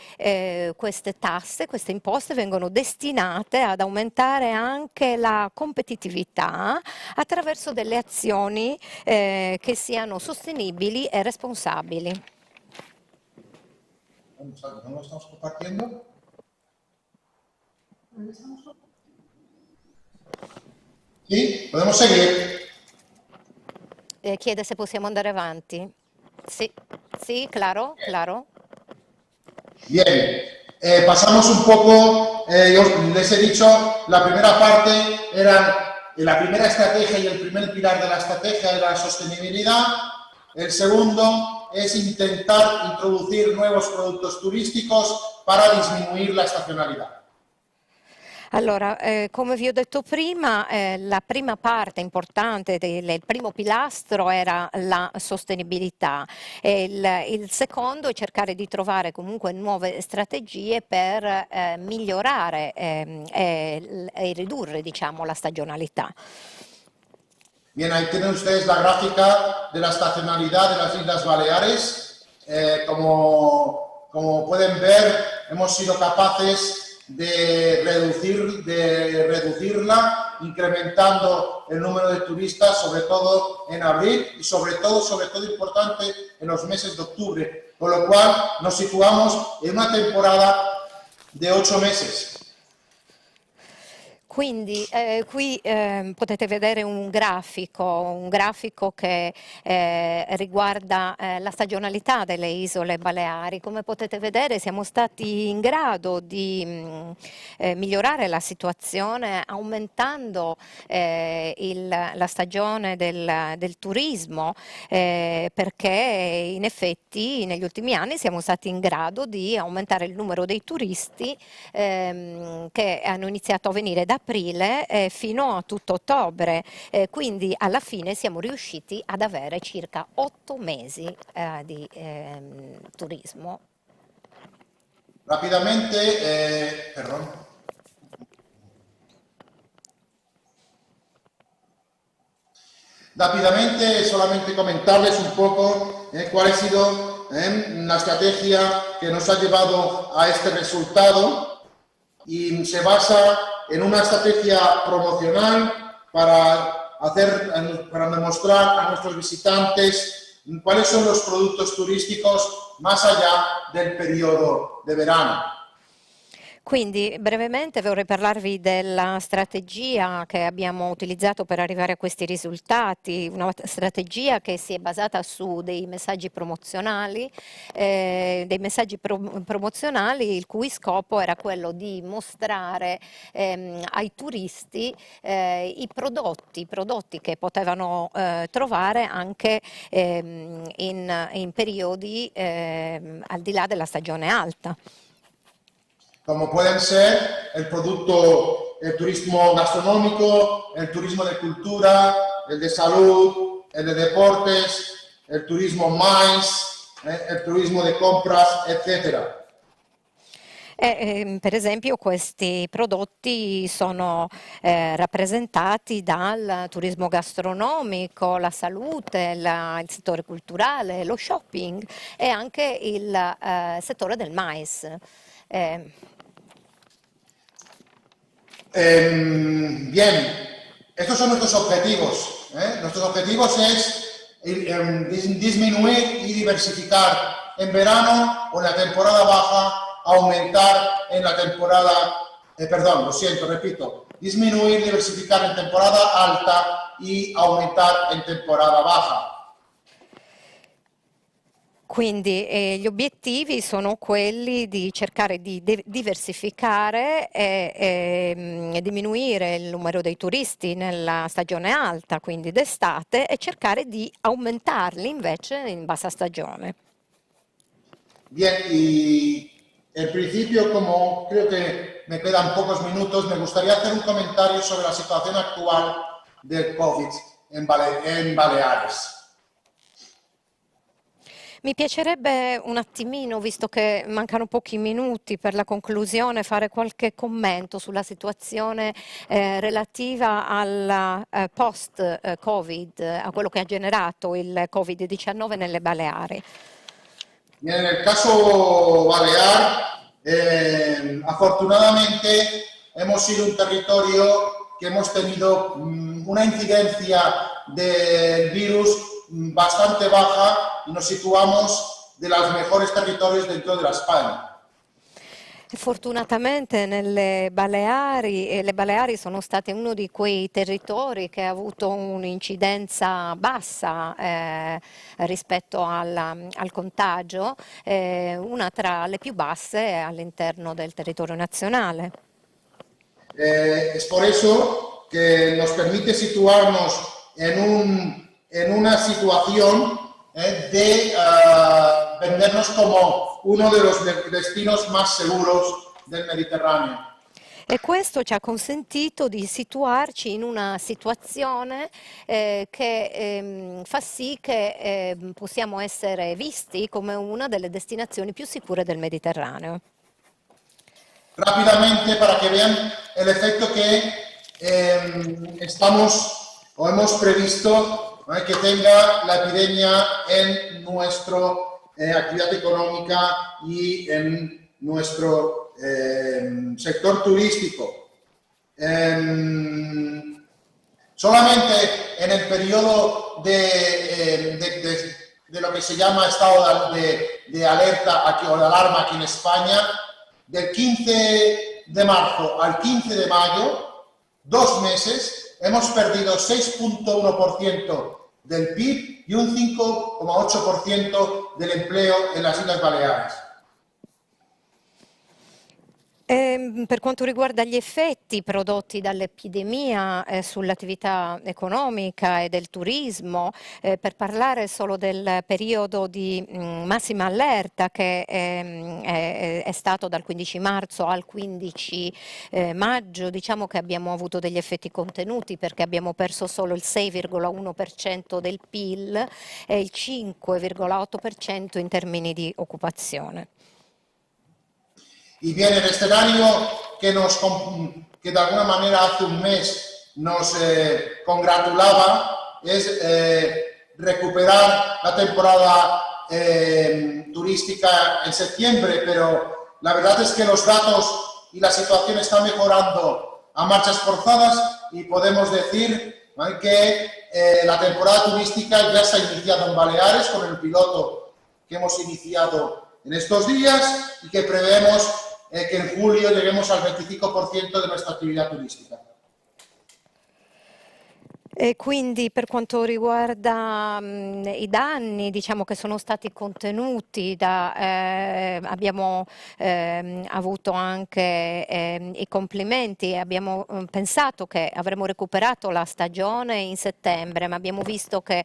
queste tasse, queste imposte vengono destinate ad aumentare anche la competitività attraverso delle azioni che siano sostenibili e responsabili. ¿No lo estamos compartiendo? Sì? Podemos seguir? Chiede se possiamo andare avanti. Sì, sì, claro, claro. Bien, pasamos un poco, yo les he dicho, la primera parte era, la primera estrategia y el primer pilar de la estrategia era la sostenibilidad, el segundo es intentar introducir nuevos productos turísticos para disminuir la estacionalidad. Allora, come vi ho detto prima, la prima parte importante, il primo pilastro era la sostenibilità e il secondo è cercare di trovare comunque nuove strategie per migliorare e ridurre, diciamo, la stagionalità. Bien, ahí tienen ustedes la gráfica de la estacionalidad de las Islas Baleares. Como pueden ver, hemos sido capaces de reducirla, incrementando el número de turistas, sobre todo en abril y sobre todo importante en los meses de octubre, con lo cual nos situamos en una temporada de 8 meses. Quindi qui potete vedere un grafico che riguarda la stagionalità delle isole Baleari. Come potete vedere siamo stati in grado di migliorare la situazione aumentando la stagione del turismo perché in effetti negli ultimi anni siamo stati in grado di aumentare il numero dei turisti che hanno iniziato a venire da aprile fino a tutto ottobre, quindi alla fine siamo riusciti ad avere circa 8 mesi di turismo. Rápidamente, perdón. Rápidamente, solamente comentarles un poco cuál ha sido la estrategia que nos ha llevado a este resultado y se basa en una estrategia promocional para demostrar a nuestros visitantes cuáles son los productos turísticos más allá del periodo de verano. Quindi brevemente vorrei parlarvi della strategia che abbiamo utilizzato per arrivare a questi risultati, una strategia che si è basata su dei messaggi promozionali, il cui scopo era quello di mostrare ai turisti i prodotti che potevano trovare anche in periodi al di là della stagione alta. Como pueden ser el turismo gastronómico, el turismo de cultura, el de salud, el de deportes, el turismo MICE, el turismo de compras, etc. Per esempio questi prodotti sono rappresentati dal turismo gastronomico, la salute, il settore culturale, lo shopping e anche il settore del mais. Bien, estos son nuestros objetivos. Nuestros objetivos es disminuir y diversificar en verano o en la temporada baja, aumentar en la temporada, disminuir, diversificar en temporada alta y aumentar en temporada baja. Quindi gli obiettivi sono quelli di cercare di diversificare e diminuire il numero dei turisti nella stagione alta, quindi d'estate, e cercare di aumentarli invece in bassa stagione. Bien, y en principio, como creo que me quedan pocos minutos, me gustaría hacer un comentario sobre la situación actual del Covid en Baleares. Mi piacerebbe un attimino, visto che mancano pochi minuti per la conclusione, fare qualche commento sulla situazione relativa al post-Covid, a quello che ha generato il Covid-19 nelle Baleari. En el caso balear, afortunadamente hemos sido un territorio que hemos tenido una incidencia del virus bastante baja y nos situamos de los mejores territorios dentro de la España. Fortunatamente le Baleari sono state uno di quei territori che ha avuto un'incidenza bassa rispetto al contagio, una tra le più basse all'interno del territorio nazionale. Es por eso que nos permite situarnos en una situación de vendernos como uno de los destinos más seguros del Mediterraneo. E questo ci ha consentito di situarci in una situazione che fa sì che possiamo essere visti come una delle destinazioni più sicure del Mediterraneo. Rápidamente, para que vean el efecto que hemos previsto que tenga la epidemia en nuestra actividad económica y en nuestro sector turístico. Solamente en el periodo de lo que se llama estado de alerta aquí, o de alarma aquí en España, del 15 de marzo al 15 de mayo, 2 meses, hemos perdido 6.1% del PIB y un 5,8% del empleo en las Islas Baleares. Per quanto riguarda gli effetti prodotti dall'epidemia sull'attività economica e del turismo, per parlare solo del periodo di massima allerta che è stato dal 15 marzo al 15 maggio, diciamo che abbiamo avuto degli effetti contenuti perché abbiamo perso solo il 6,1% del PIL e il 5,8% in termini di occupazione. Y bien, el escenario que de alguna manera hace un mes nos congratulaba es recuperar la temporada turística en septiembre, pero la verdad es que los datos y la situación están mejorando a marchas forzadas y podemos decir que la temporada turística ya se ha iniciado en Baleares con el piloto que hemos iniciado en estos días y que prevemos que en julio lleguemos al 25% de nuestra attività turistica. E quindi per quanto riguarda i danni, diciamo che sono stati contenuti abbiamo avuto anche i complimenti, abbiamo pensato che avremmo recuperato la stagione in settembre, ma abbiamo visto che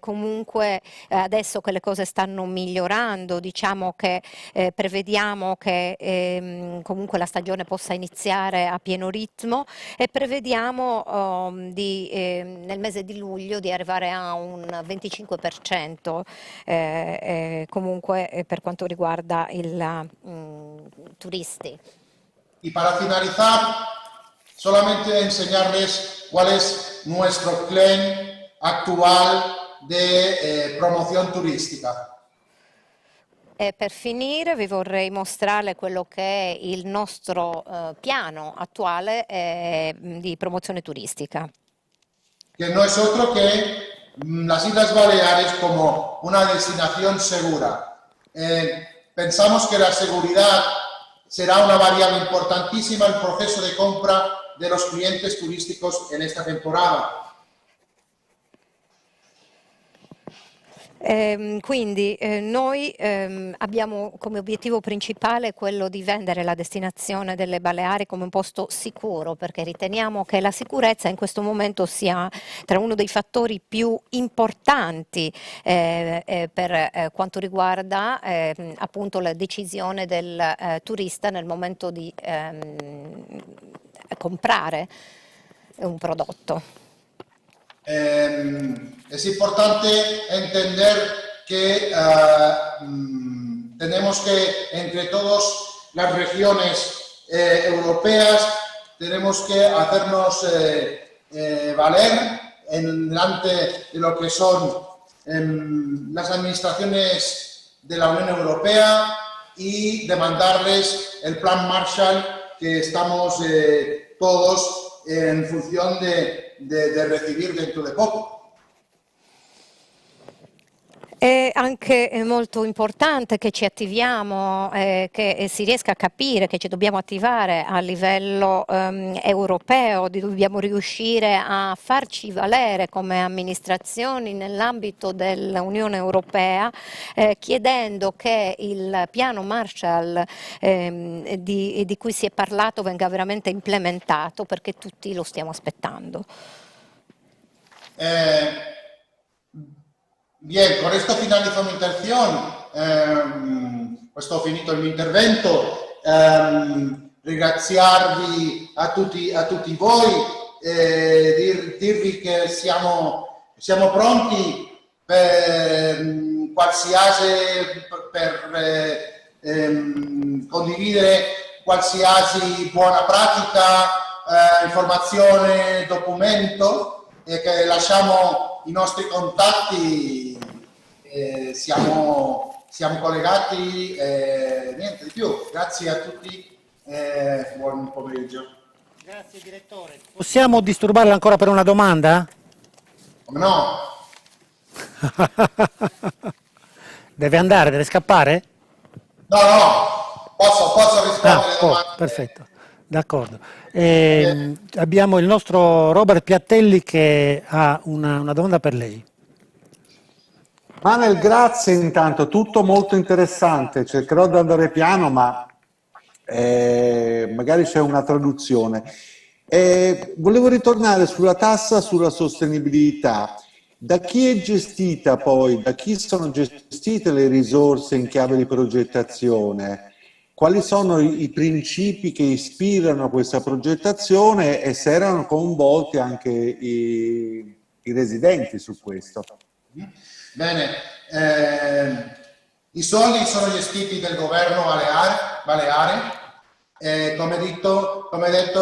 comunque adesso che le cose stanno migliorando, diciamo che prevediamo che comunque la stagione possa iniziare a pieno ritmo e prevediamo nel mese di luglio di arrivare a un 25% comunque per quanto riguarda il turisti. Y para finalizar, solamente enseñarles cuál es nuestro claim actual de promoción turística. E per finire vi vorrei mostrare quello che è il nostro piano attuale di promozione turistica. Que no es otro que las Islas Baleares como una destinación segura. Pensamos que la seguridad será una variable importantísima en el proceso de compra de los clientes turísticos en esta temporada. Quindi noi abbiamo come obiettivo principale quello di vendere la destinazione delle Baleari come un posto sicuro, perché riteniamo che la sicurezza in questo momento sia tra uno dei fattori più importanti per quanto riguarda appunto la decisione del turista nel momento di comprare un prodotto. Es importante entender que tenemos que, entre todas las regiones europeas, tenemos que hacernos valer delante de lo que son las administraciones de la Unión Europea y demandarles el plan Marshall que estamos todos en función de recibir dentro de poco. È anche molto importante che ci attiviamo, che si riesca a capire che ci dobbiamo attivare a livello europeo, dobbiamo riuscire a farci valere come amministrazioni nell'ambito dell'Unione Europea, chiedendo che il piano Marshall di cui si è parlato venga veramente implementato, perché tutti lo stiamo aspettando. Bien, con esto finalizo mi intervención. Questo ho finito il mio intervento. Ringraziarvi a tutti voi, dirvi che siamo pronti per condividere qualsiasi buona pratica, informazione, documento, e che lasciamo i nostri contatti, siamo collegati, niente di più. Grazie a tutti, buon pomeriggio. Grazie direttore. Possiamo disturbarla ancora per una domanda? Come no? Deve andare, deve scappare? No, posso rispondere. Perfetto, d'accordo. Abbiamo il nostro Robert Piattelli che ha una domanda per lei. Manuel, grazie intanto, tutto molto interessante, cercherò di andare piano ma magari c'è una traduzione. Volevo ritornare sulla tassa sulla sostenibilità. Da chi è gestita poi, da chi sono gestite le risorse in chiave di progettazione? Quali sono i principi che ispirano questa progettazione e se erano coinvolti anche i residenti su questo? Bene, i soldi sono gestiti dal governo baleare, come detto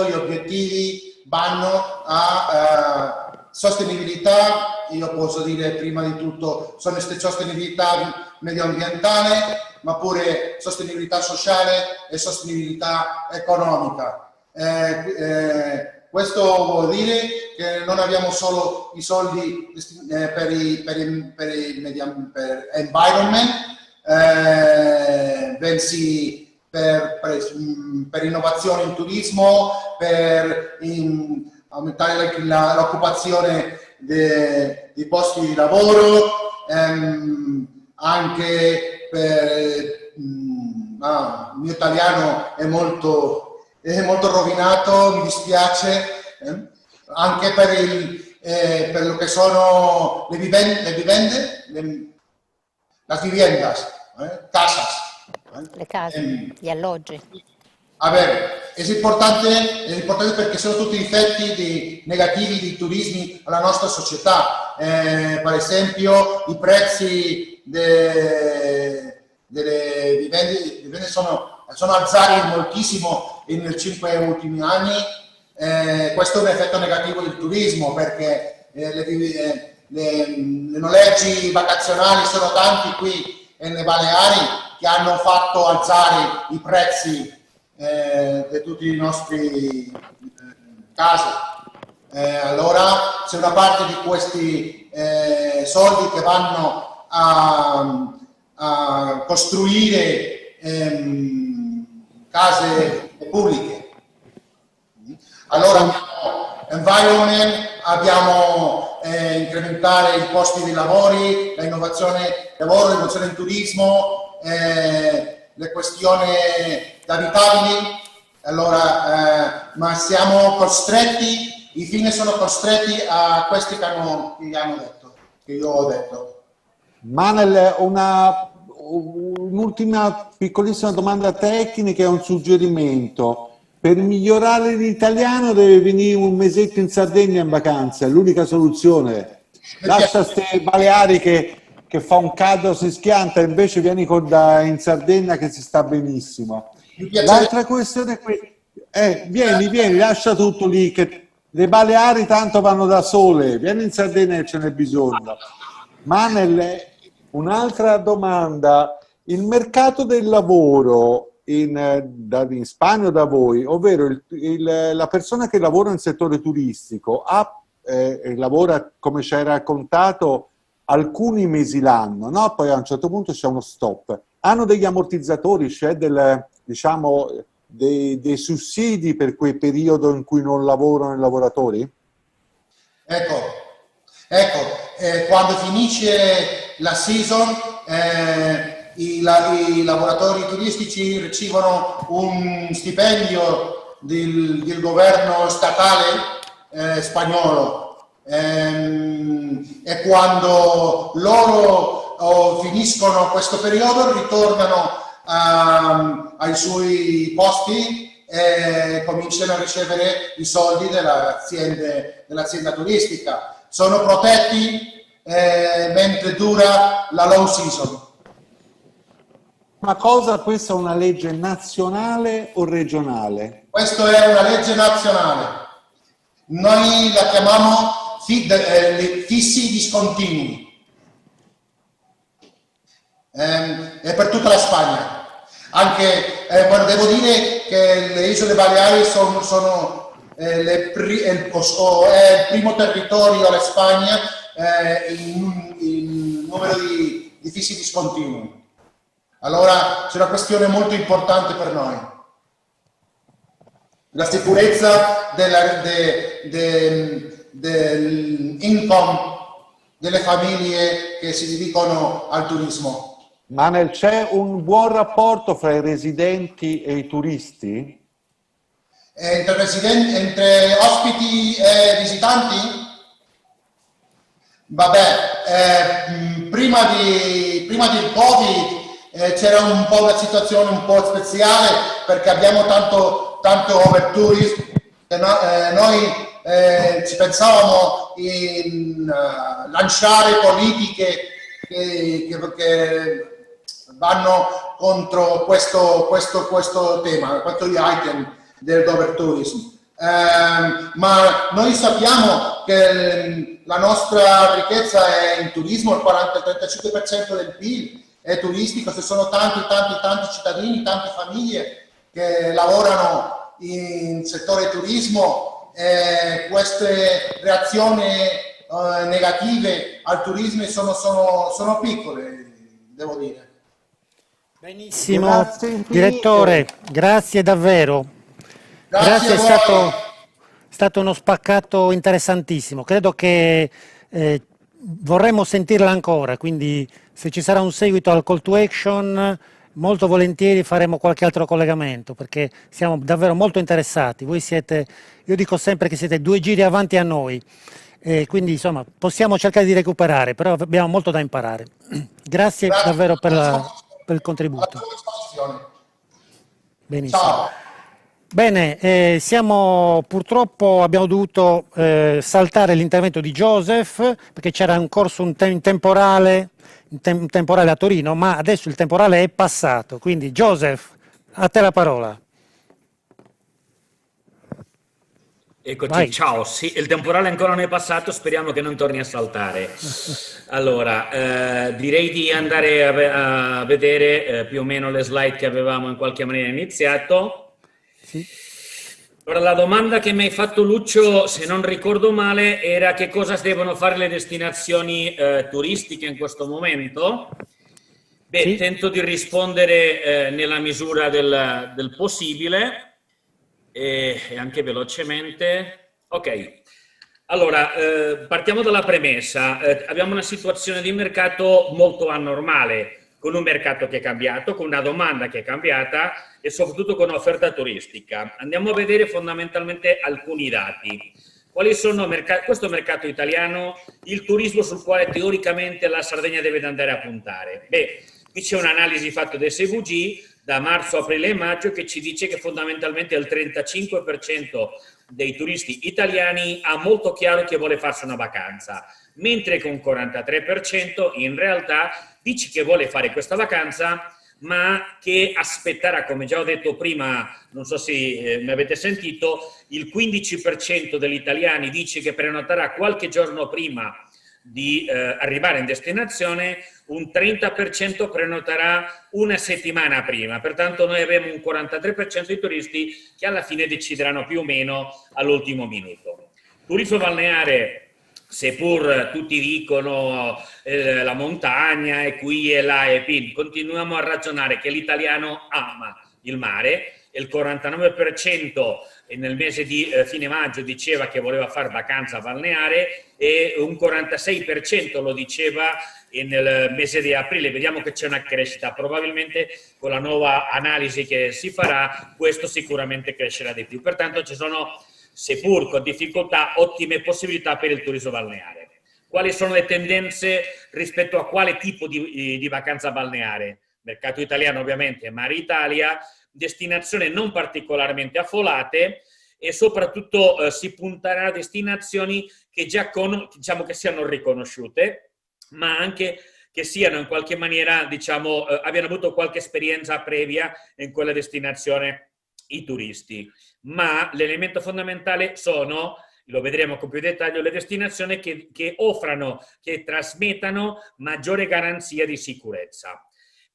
gli obiettivi vanno a sostenibilità, io posso dire prima di tutto sostenibilità medioambientale, ma pure sostenibilità sociale e sostenibilità economica. Questo vuol dire che non abbiamo solo i soldi per environment, bensì per innovazione in turismo, per aumentare l'occupazione dei posti di lavoro, anche per il mio italiano è molto rovinato, mi dispiace, anche per lo che sono le vivende, las viviendas, casas. Le case, gli alloggi. A ver, è importante perché sono tutti effetti negativi di turismi alla nostra società. Per esempio, i prezzi delle vivende sono alzati moltissimo nei 5 ultimi anni. Questo è un effetto negativo del turismo perché le noleggi vacazionali sono tanti qui nelle Baleari che hanno fatto alzare i prezzi di tutti i nostri casi. Allora, se una parte di questi soldi che vanno a costruire case pubbliche, allora abbiamo environment, abbiamo incrementare i posti di lavori, la innovazione lavoro, l'innovazione in turismo, le questioni abitabili. Allora, ma siamo costretti, i fine sono costretti a questi che hanno detto, che io ho detto. Manel, un'ultima piccolissima domanda tecnica e un suggerimento. Per migliorare l'italiano deve venire un mesetto in Sardegna in vacanza, è l'unica soluzione. Lascia queste Baleari che fa un caldo, si schianta, invece vieni in Sardegna che si sta benissimo. L'altra questione è qui. Vieni, lascia tutto lì, che le Baleari tanto vanno da sole, vieni in Sardegna che ce n'è bisogno. Manel, un'altra domanda. Il mercato del lavoro in Spagna o da voi, ovvero la persona che lavora nel settore turistico lavora, come ci hai raccontato, alcuni mesi l'anno, no? Poi a un certo punto c'è uno stop. Hanno degli ammortizzatori, c'è dei sussidi per quel periodo in cui non lavorano i lavoratori? Ecco, quando finisce la season, i lavoratori turistici ricevono un stipendio del governo statale spagnolo, e quando loro finiscono questo periodo ritornano ai suoi posti e cominciano a ricevere i soldi dell'azienda turistica. Sono protetti mentre dura la low season. Ma questa è una legge nazionale o regionale? Questa è una legge nazionale. Noi la chiamiamo fissi discontinui. È per tutta la Spagna. Anche, devo dire che le isole Baleari sono il primo territorio alla Spagna in numero di fissi discontinui. Allora c'è una questione molto importante per noi, la sicurezza dell'income delle famiglie che si dedicano al turismo. Manel, c'è un buon rapporto fra i residenti e i turisti? Entre ospiti e visitanti? Vabbè, prima del Covid c'era un po' una situazione un po' speciale perché abbiamo tanto overtourism che noi ci pensavamo in lanciare politiche che vanno contro questo tema, questo item dell'overtourism. Ma noi sappiamo che la nostra ricchezza è in turismo, il 40-35% del PIL è turistico, ci sono tanti cittadini, tante famiglie che lavorano in settore turismo e queste reazioni negative al turismo sono piccole, devo dire. Benissimo, Grazie direttore, grazie davvero. Grazie, è stato uno spaccato interessantissimo. Credo che vorremmo sentirla ancora, quindi se ci sarà un seguito al call to action, molto volentieri faremo qualche altro collegamento, perché siamo davvero molto interessati. Voi siete, io dico sempre che siete 2 giri avanti a noi, quindi insomma possiamo cercare di recuperare, però abbiamo molto da imparare. Grazie davvero per il contributo. Benissimo. Ciao. Bene, purtroppo abbiamo dovuto saltare l'intervento di Joseph perché c'era in corso un temporale a Torino, ma adesso il temporale è passato, quindi Joseph, a te la parola. Eccoci, Vai. ciao. Sì, il temporale ancora non è passato, speriamo che non torni a saltare. Allora, direi di andare a vedere più o meno le slide che avevamo in qualche maniera iniziato. Sì. Ora, la domanda che mi hai fatto Lucio, se non ricordo male, era che cosa devono fare le destinazioni turistiche in questo momento. Beh, Sì. tento di rispondere nella misura del possibile e anche velocemente. Ok, Allora, partiamo dalla premessa. Abbiamo una situazione di mercato molto anormale, con un mercato che è cambiato, con una domanda che è cambiata e soprattutto con un'offerta turistica. Andiamo a vedere fondamentalmente alcuni dati. Quali sono questo mercato italiano, il turismo sul quale teoricamente la Sardegna deve andare a puntare? Beh, qui c'è un'analisi fatta da SVG da marzo, aprile e maggio che ci dice che fondamentalmente il 35% dei turisti italiani ha molto chiaro che vuole farsi una vacanza, mentre con 43% in realtà dice che vuole fare questa vacanza ma che aspetterà, come già ho detto prima, non so se mi avete sentito, il 15% degli italiani dice che prenoterà qualche giorno prima di arrivare in destinazione, un 30% prenoterà una settimana prima, pertanto noi abbiamo un 43% di turisti che alla fine decideranno più o meno all'ultimo minuto. Turismo balneare, seppur tutti dicono la montagna è qui e là e qui, continuiamo a ragionare che l'italiano ama il mare, il 49% nel mese di fine maggio diceva che voleva fare vacanza balneare e un 46% lo diceva nel mese di aprile. Vediamo che c'è una crescita, probabilmente con la nuova analisi che si farà questo sicuramente crescerà di più, pertanto ci sono, seppur con difficoltà, ottime possibilità per il turismo balneare. Quali sono le tendenze rispetto a quale tipo di vacanza balneare? Mercato italiano ovviamente, Mare Italia, destinazioni non particolarmente affollate e soprattutto si punterà a destinazioni che già diciamo che siano riconosciute, ma anche che siano in qualche maniera, diciamo, abbiano avuto qualche esperienza previa in quella destinazione i turisti. Ma l'elemento fondamentale sono, lo vedremo con più dettaglio, le destinazioni che offrano, che trasmettano maggiore garanzia di sicurezza.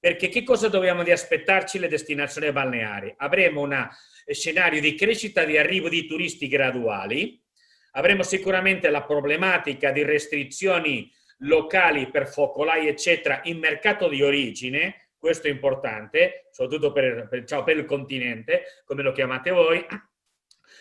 Perché che cosa dobbiamo di aspettarci le destinazioni balneari? Avremo un scenario di crescita di arrivo di turisti graduali, avremo sicuramente la problematica di restrizioni locali per focolai eccetera in mercato di origine, questo è importante, soprattutto per il continente, come lo chiamate voi.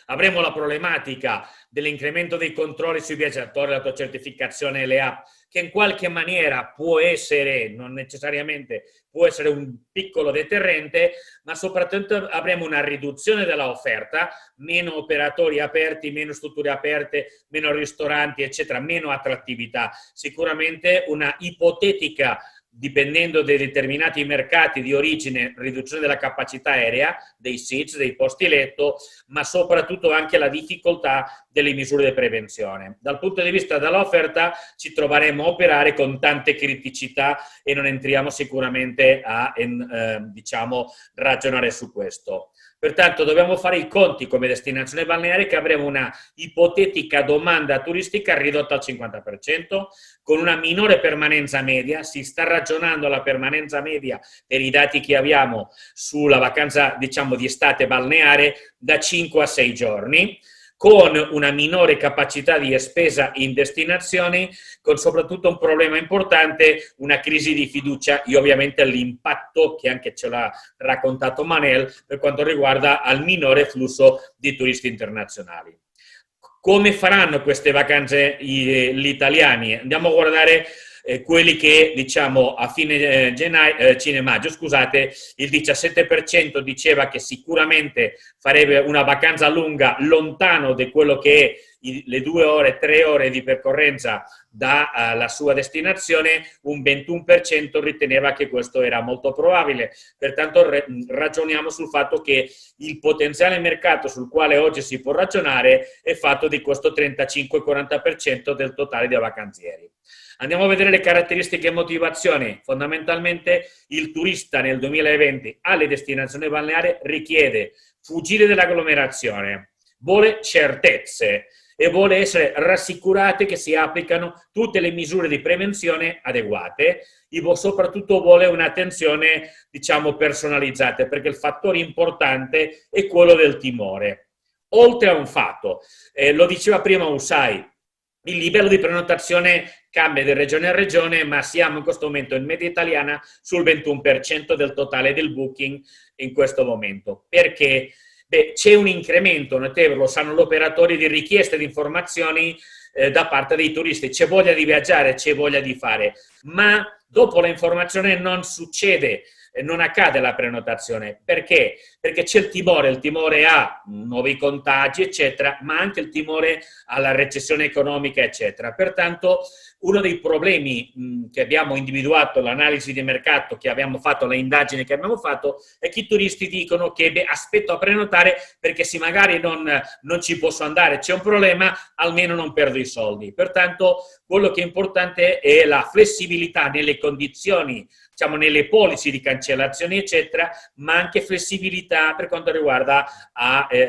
Avremo la problematica dell'incremento dei controlli sui viaggiatori, l'autocertificazione e le app, che in qualche maniera può essere, non necessariamente, può essere un piccolo deterrente, ma soprattutto avremo una riduzione dell'offerta, meno operatori aperti, meno strutture aperte, meno ristoranti, eccetera, meno attrattività. Sicuramente una ipotetica, dipendendo dai determinati mercati di origine, riduzione della capacità aerea, dei seats, dei posti letto, ma soprattutto anche la difficoltà delle misure di prevenzione. Dal punto di vista dell'offerta ci troveremo a operare con tante criticità e non entriamo sicuramente a diciamo, ragionare su questo. Pertanto dobbiamo fare i conti come destinazione balneare che avremo una ipotetica domanda turistica ridotta al 50%, con una minore permanenza media. Si sta ragionando la permanenza media per i dati che abbiamo sulla vacanza, diciamo, di estate balneare da 5 a 6 giorni, con una minore capacità di spesa in destinazioni, con soprattutto un problema importante, una crisi di fiducia e ovviamente l'impatto che anche ce l'ha raccontato Manel per quanto riguarda al minore flusso di turisti internazionali. Come faranno queste vacanze gli italiani? Andiamo a guardare quelli che, diciamo, a fine maggio, scusate, il 17% diceva che sicuramente farebbe una vacanza lunga lontano di quello che è le 2 ore, 3 ore di percorrenza dalla sua destinazione, un 21% riteneva che questo era molto probabile. Pertanto ragioniamo sul fatto che il potenziale mercato sul quale oggi si può ragionare è fatto di questo 35-40% del totale dei vacanzieri. Andiamo a vedere le caratteristiche e motivazioni. Fondamentalmente il turista nel 2020 alle destinazioni balneari richiede fuggire dall'agglomerazione, vuole certezze e vuole essere rassicurate che si applicano tutte le misure di prevenzione adeguate e soprattutto vuole un'attenzione, diciamo, personalizzata, perché il fattore importante è quello del timore. Oltre a un fatto, lo diceva prima Usai, il livello di prenotazione cambia di regione a regione, ma siamo in questo momento in media italiana sul 21% del totale del booking in questo momento. Perché? Beh, c'è un incremento notevole, lo sanno gli operatori, di richieste di informazioni da parte dei turisti. C'è voglia di viaggiare, c'è voglia di fare, ma dopo l'informazione non succede, non accade la prenotazione. Perché? Perché c'è il timore a nuovi contagi, eccetera, ma anche il timore alla recessione economica, eccetera. Pertanto, uno dei problemi che abbiamo individuato, l'analisi di mercato che abbiamo fatto, le indagini che abbiamo fatto, è che i turisti dicono che aspetto a prenotare perché se magari non ci posso andare, c'è un problema, almeno non perdo i soldi. Pertanto, quello che è importante è la flessibilità nelle condizioni, diciamo nelle policy di cancellazioni, eccetera, ma anche flessibilità per quanto riguarda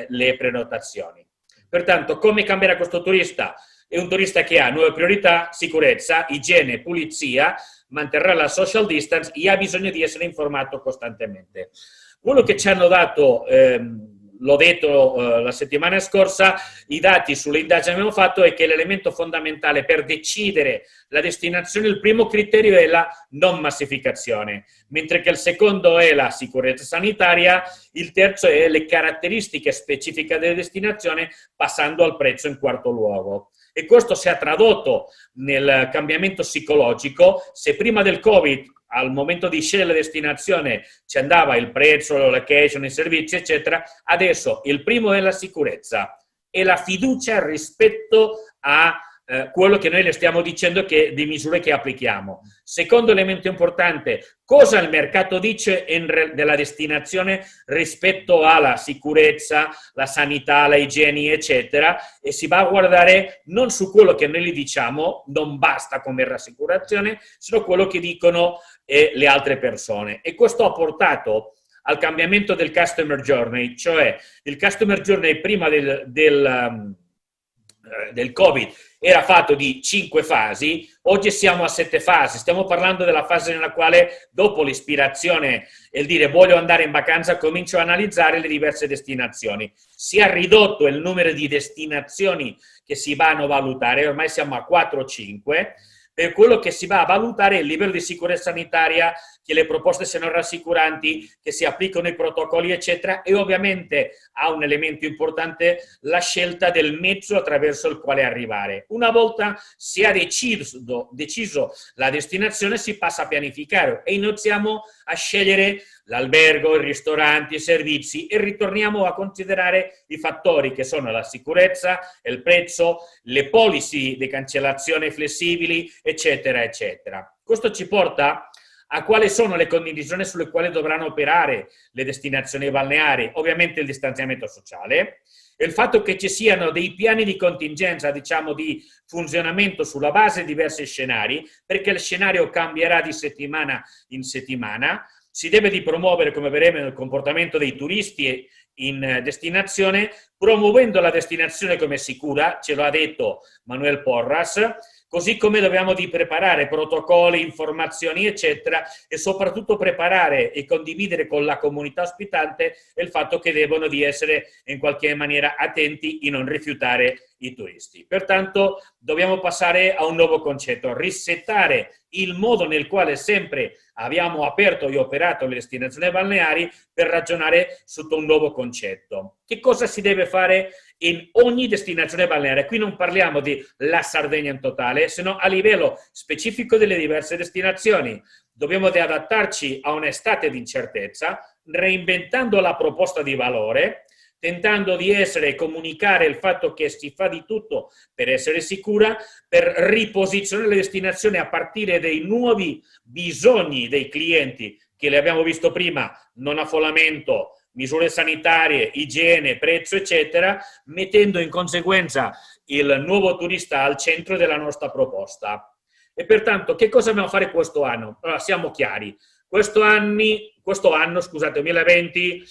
le prenotazioni. Pertanto, come cambierà questo turista? È un turista che ha nuove priorità, sicurezza, igiene, pulizia, manterrà la social distance e ha bisogno di essere informato costantemente. Quello che ci hanno dato, l'ho detto la settimana scorsa, i dati sulle indagini che abbiamo fatto è che l'elemento fondamentale per decidere la destinazione, il primo criterio è la non massificazione, mentre che il secondo è la sicurezza sanitaria, il terzo è le caratteristiche specifiche della destinazione, passando al prezzo in quarto luogo. E questo si è tradotto nel cambiamento psicologico. Se prima del Covid, al momento di scegliere la destinazione, ci andava il prezzo, la location, i servizi, eccetera, adesso il primo è la sicurezza e la fiducia rispetto a quello che noi le stiamo dicendo che di misure che applichiamo. Secondo elemento importante, cosa il mercato dice della destinazione rispetto alla sicurezza, la sanità, la igiene, eccetera, e si va a guardare non su quello che noi gli diciamo, non basta come rassicurazione, sino quello che dicono le altre persone. E questo ha portato al cambiamento del customer journey, cioè il customer journey prima del Covid era fatto di 5 fasi, oggi siamo a 7 fasi, stiamo parlando della fase nella quale dopo l'ispirazione e il dire voglio andare in vacanza comincio a analizzare le diverse destinazioni. Si è ridotto il numero di destinazioni che si vanno a valutare, ormai siamo a 4 o 5, per quello che si va a valutare il livello di sicurezza sanitaria, che le proposte siano rassicuranti, che si applicano i protocolli, eccetera, e ovviamente ha un elemento importante la scelta del mezzo attraverso il quale arrivare. Una volta si è deciso la destinazione, si passa a pianificare e iniziamo a scegliere l'albergo, i ristoranti, i servizi e ritorniamo a considerare i fattori che sono la sicurezza, il prezzo, le policy di cancellazione flessibili, eccetera, eccetera. Questo ci porta a quali sono le condizioni sulle quali dovranno operare le destinazioni balneari, ovviamente il distanziamento sociale, e il fatto che ci siano dei piani di contingenza, diciamo di funzionamento sulla base di diversi scenari, perché il scenario cambierà di settimana in settimana. Si deve di promuovere, come vedremo, il comportamento dei turisti in destinazione, promuovendo la destinazione come sicura, ce lo ha detto Manuel Porras, così come dobbiamo di preparare protocolli, informazioni, eccetera, e soprattutto preparare e condividere con la comunità ospitante il fatto che devono di essere in qualche maniera attenti e non rifiutare i turisti. Pertanto dobbiamo passare a un nuovo concetto, risettare il modo nel quale sempre abbiamo aperto e operato le destinazioni balneari per ragionare sotto un nuovo concetto. Che cosa si deve fare in ogni destinazione balneare? Qui non parliamo di la Sardegna in totale, sino a livello specifico delle diverse destinazioni. Dobbiamo adattarci a un'estate di incertezza, reinventando la proposta di valore, tentando di essere e comunicare il fatto che si fa di tutto per essere sicura, per riposizionare le destinazioni a partire dai nuovi bisogni dei clienti, che li abbiamo visto prima, non affollamento, misure sanitarie, igiene, prezzo, eccetera, mettendo in conseguenza il nuovo turista al centro della nostra proposta. E pertanto, che cosa dobbiamo fare questo anno? Allora, siamo chiari. Questo anno, 2020,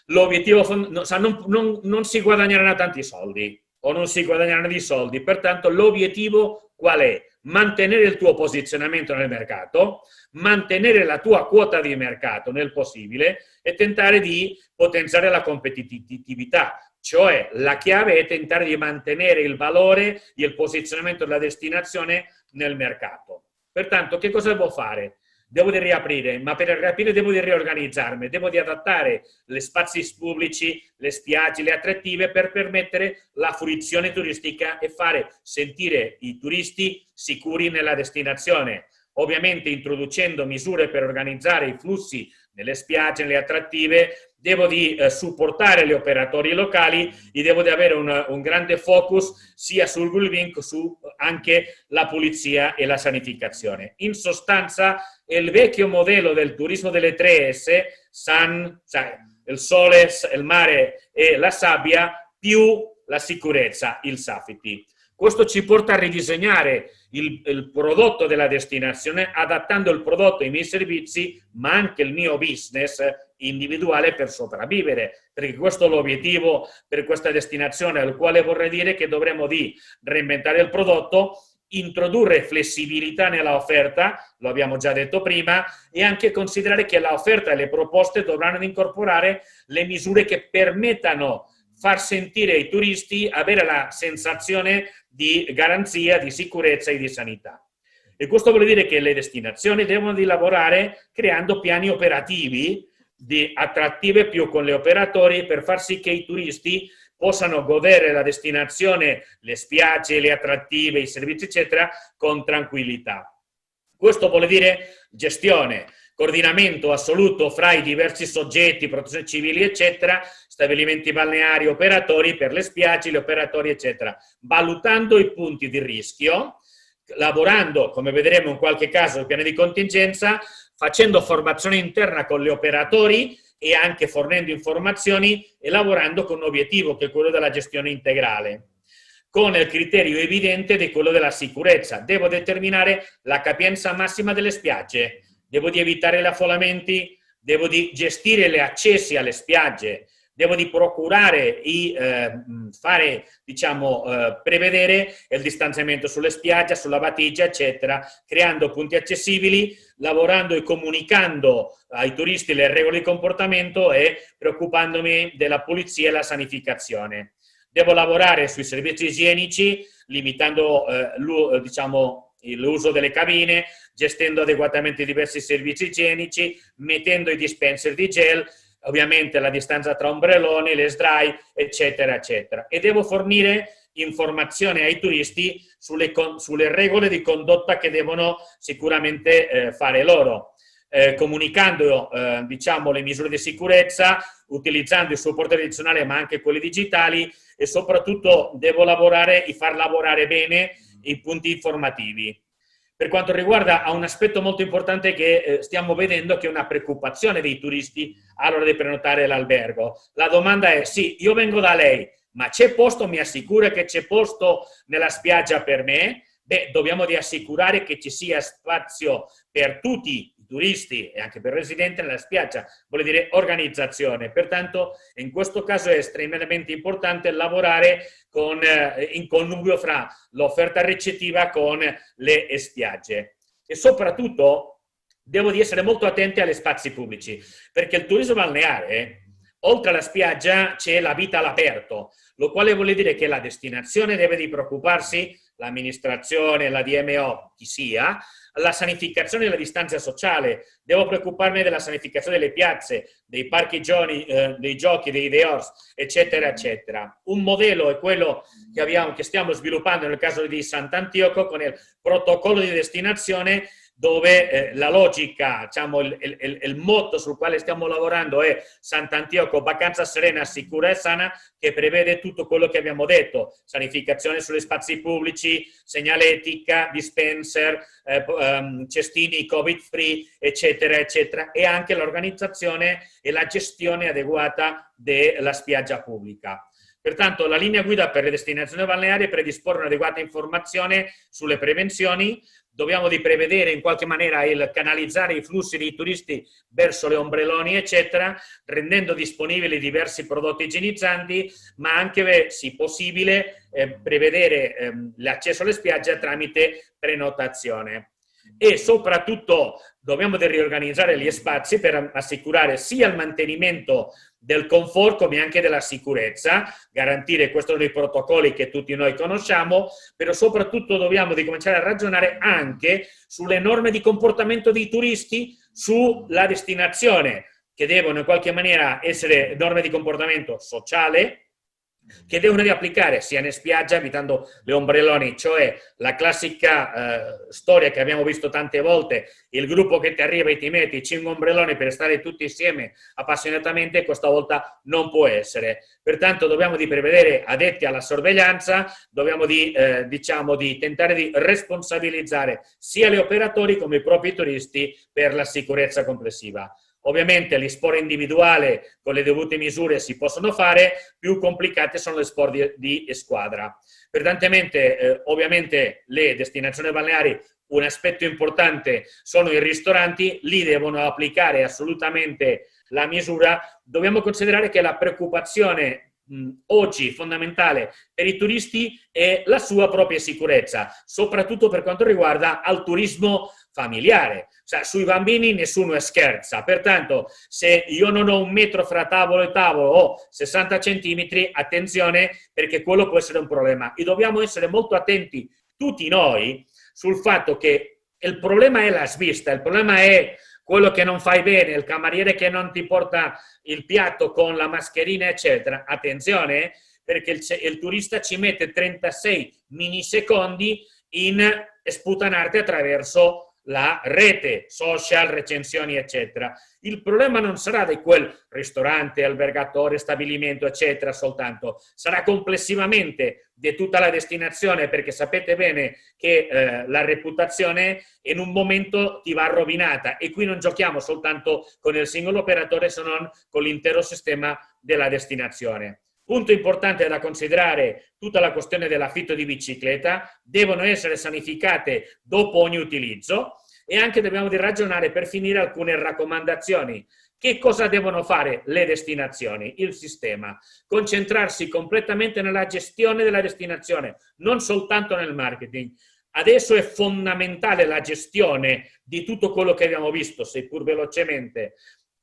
l'obiettivo non si guadagneranno tanti soldi o non si guadagneranno di soldi, pertanto l'obiettivo qual è? Mantenere il tuo posizionamento nel mercato, mantenere la tua quota di mercato nel possibile e tentare di potenziare la competitività, cioè la chiave è tentare di mantenere il valore e il posizionamento della destinazione nel mercato. Pertanto che cosa devo fare? devo di riaprire, ma per riaprire devo di riorganizzarmi, devo di adattare gli spazi pubblici, le spiagge, le attrattive per permettere la fruizione turistica e fare sentire i turisti sicuri nella destinazione. Ovviamente introducendo misure per organizzare i flussi nelle spiagge, nelle attrattive, devo di supportare gli operatori locali e devo di avere un grande focus sia sul Gulbenkian, su anche la pulizia e la sanificazione. In sostanza è il vecchio modello del turismo delle 3S, il sole, il mare e la sabbia, più la sicurezza, il safety. Questo ci porta a ridisegnare il prodotto della destinazione, adattando il prodotto ai miei servizi, ma anche il mio business individuale per sopravvivere, perché questo è l'obiettivo per questa destinazione, al quale vorrei dire che dovremmo di reinventare il prodotto, introdurre flessibilità nella offerta, lo abbiamo già detto prima, e anche considerare che l'offerta e le proposte dovranno incorporare le misure che permettano far sentire ai turisti, avere la sensazione di garanzia, di sicurezza e di sanità. E questo vuol dire che le destinazioni devono di lavorare creando piani operativi di attrattive più con gli operatori per far sì che i turisti possano godere la destinazione, le spiagge, le attrattive, i servizi eccetera con tranquillità. Questo vuol dire gestione, coordinamento assoluto fra i diversi soggetti, protezione civili eccetera, stabilimenti balneari, operatori per le spiagge, gli operatori eccetera, valutando i punti di rischio, lavorando, come vedremo in qualche caso, il piano di contingenza, facendo formazione interna con gli operatori e anche fornendo informazioni e lavorando con un obiettivo che è quello della gestione integrale, con il criterio evidente di quello della sicurezza. Devo determinare la capienza massima delle spiagge, devo di evitare gli affollamenti, devo di gestire gli accessi alle spiagge, devo di procurare prevedere il distanziamento sulle spiagge, sulla battigia, eccetera, creando punti accessibili, lavorando e comunicando ai turisti le regole di comportamento e preoccupandomi della pulizia e la sanificazione. Devo lavorare sui servizi igienici, limitando l'uso delle cabine, gestendo adeguatamente i diversi servizi igienici, mettendo i dispenser di gel, ovviamente la distanza tra ombrelloni, le sdrai, eccetera, eccetera. E devo fornire informazione ai turisti sulle regole di condotta che devono sicuramente fare loro, comunicando le misure di sicurezza, utilizzando il supporto tradizionale ma anche quelli digitali e soprattutto devo lavorare e far lavorare bene i punti informativi. Per quanto riguarda un aspetto molto importante che stiamo vedendo, che è una preoccupazione dei turisti all'ora di prenotare l'albergo. La domanda è: sì, io vengo da lei, ma c'è posto, mi assicura che c'è posto nella spiaggia per me? Beh, dobbiamo di assicurare che ci sia spazio per tutti i turisti e anche per i residenti nella spiaggia, vuol dire organizzazione. Pertanto in questo caso è estremamente importante lavorare in connubio fra l'offerta ricettiva con le spiagge. E soprattutto devo di essere molto attenti agli spazi pubblici, perché il turismo balneare, oltre alla spiaggia, c'è la vita all'aperto, lo quale vuol dire che la destinazione deve di preoccuparsi, l'amministrazione, la DMO, chi sia, la sanificazione della distanza sociale. Devo preoccuparmi della sanificazione delle piazze, dei parchi dei giochi, dei dehors, eccetera, eccetera. Un modello è quello che stiamo sviluppando nel caso di Sant'Antioco con il protocollo di destinazione, dove la logica, il motto sul quale stiamo lavorando è Sant'Antioco, vacanza serena, sicura e sana, che prevede tutto quello che abbiamo detto: sanificazione sugli spazi pubblici, segnaletica, dispenser, cestini covid free, eccetera, eccetera, e anche l'organizzazione e la gestione adeguata della spiaggia pubblica. Pertanto la linea guida per le destinazioni balneari è predisporre un'adeguata informazione sulle prevenzioni. Dobbiamo di prevedere in qualche maniera il canalizzare i flussi dei turisti verso le ombrelloni, eccetera, rendendo disponibili diversi prodotti igienizzanti, ma anche, se possibile, prevedere l'accesso alle spiagge tramite prenotazione. e soprattutto dobbiamo riorganizzare gli spazi per assicurare sia il mantenimento del comfort come anche della sicurezza, garantire questo dei protocolli che tutti noi conosciamo, però soprattutto dobbiamo cominciare a ragionare anche sulle norme di comportamento dei turisti sulla destinazione, che devono in qualche maniera essere norme di comportamento sociale, che devono riapplicare sia in spiaggia evitando le ombrelloni, cioè la classica storia che abbiamo visto tante volte, il gruppo che ti arriva e ti metti 5 ombrelloni per stare tutti insieme appassionatamente, questa volta non può essere. Pertanto dobbiamo prevedere addetti alla sorveglianza, dobbiamo di tentare di responsabilizzare sia gli operatori come i propri turisti per la sicurezza complessiva. Ovviamente gli sport individuali con le dovute misure si possono fare, più complicate sono le sport di squadra. Pertanto, ovviamente le destinazioni balneari, un aspetto importante sono i ristoranti, lì devono applicare assolutamente la misura. Dobbiamo considerare che la preoccupazione oggi fondamentale per i turisti è la sua propria sicurezza, soprattutto per quanto riguarda al turismo familiare. Cioè, sui bambini nessuno scherza, pertanto se io non ho 1 metro fra tavolo e tavolo o 60 centimetri, attenzione, perché quello può essere un problema. E dobbiamo essere molto attenti tutti noi sul fatto che il problema è la svista, il problema è quello che non fai bene, il cameriere che non ti porta il piatto con la mascherina, eccetera. Attenzione, perché il turista ci mette 36 minisecondi in sputanarti attraverso la rete, social, recensioni, eccetera. Il problema non sarà di quel ristorante, albergatore, stabilimento, eccetera, soltanto. Sarà complessivamente di tutta la destinazione, perché sapete bene che la reputazione in un momento ti va rovinata e qui non giochiamo soltanto con il singolo operatore, se non con l'intero sistema della destinazione. Punto importante da considerare, tutta la questione dell'affitto di bicicletta, devono essere sanificate dopo ogni utilizzo e anche dobbiamo ragionare per finire alcune raccomandazioni. Che cosa devono fare le destinazioni, il sistema? Concentrarsi completamente nella gestione della destinazione, non soltanto nel marketing. Adesso è fondamentale la gestione di tutto quello che abbiamo visto, seppur velocemente.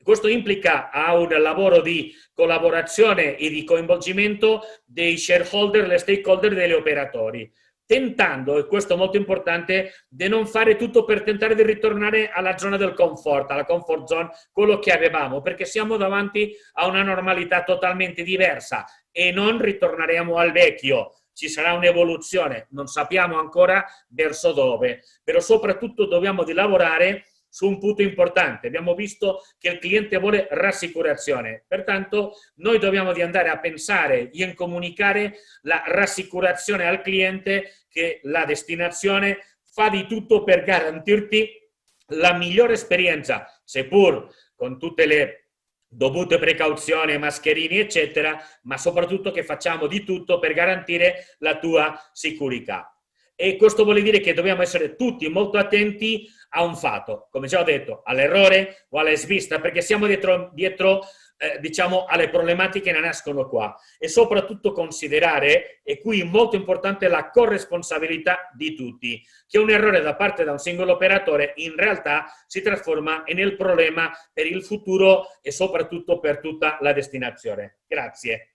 Questo implica un lavoro di collaborazione e di coinvolgimento dei shareholder, le stakeholder degli operatori, tentando, e questo è molto importante, di non fare tutto per tentare di ritornare alla zona del comfort, alla comfort zone, quello che avevamo, perché siamo davanti a una normalità totalmente diversa e non ritorneremo al vecchio. Ci sarà un'evoluzione, non sappiamo ancora verso dove, però soprattutto dobbiamo lavorare su un punto importante. Abbiamo visto che il cliente vuole rassicurazione, pertanto noi dobbiamo andare a pensare e a comunicare la rassicurazione al cliente che la destinazione fa di tutto per garantirti la migliore esperienza, seppur con tutte le dovute precauzioni, mascherini, eccetera, ma soprattutto che facciamo di tutto per garantire la tua sicurezza. E questo vuol dire che dobbiamo essere tutti molto attenti a un fatto, come già ho detto, all'errore o alla svista, perché siamo dietro diciamo, alle problematiche che nascono qua. E soprattutto considerare, e qui molto importante, la corresponsabilità di tutti, che un errore da parte da un singolo operatore in realtà si trasforma nel problema per il futuro e soprattutto per tutta la destinazione. Grazie.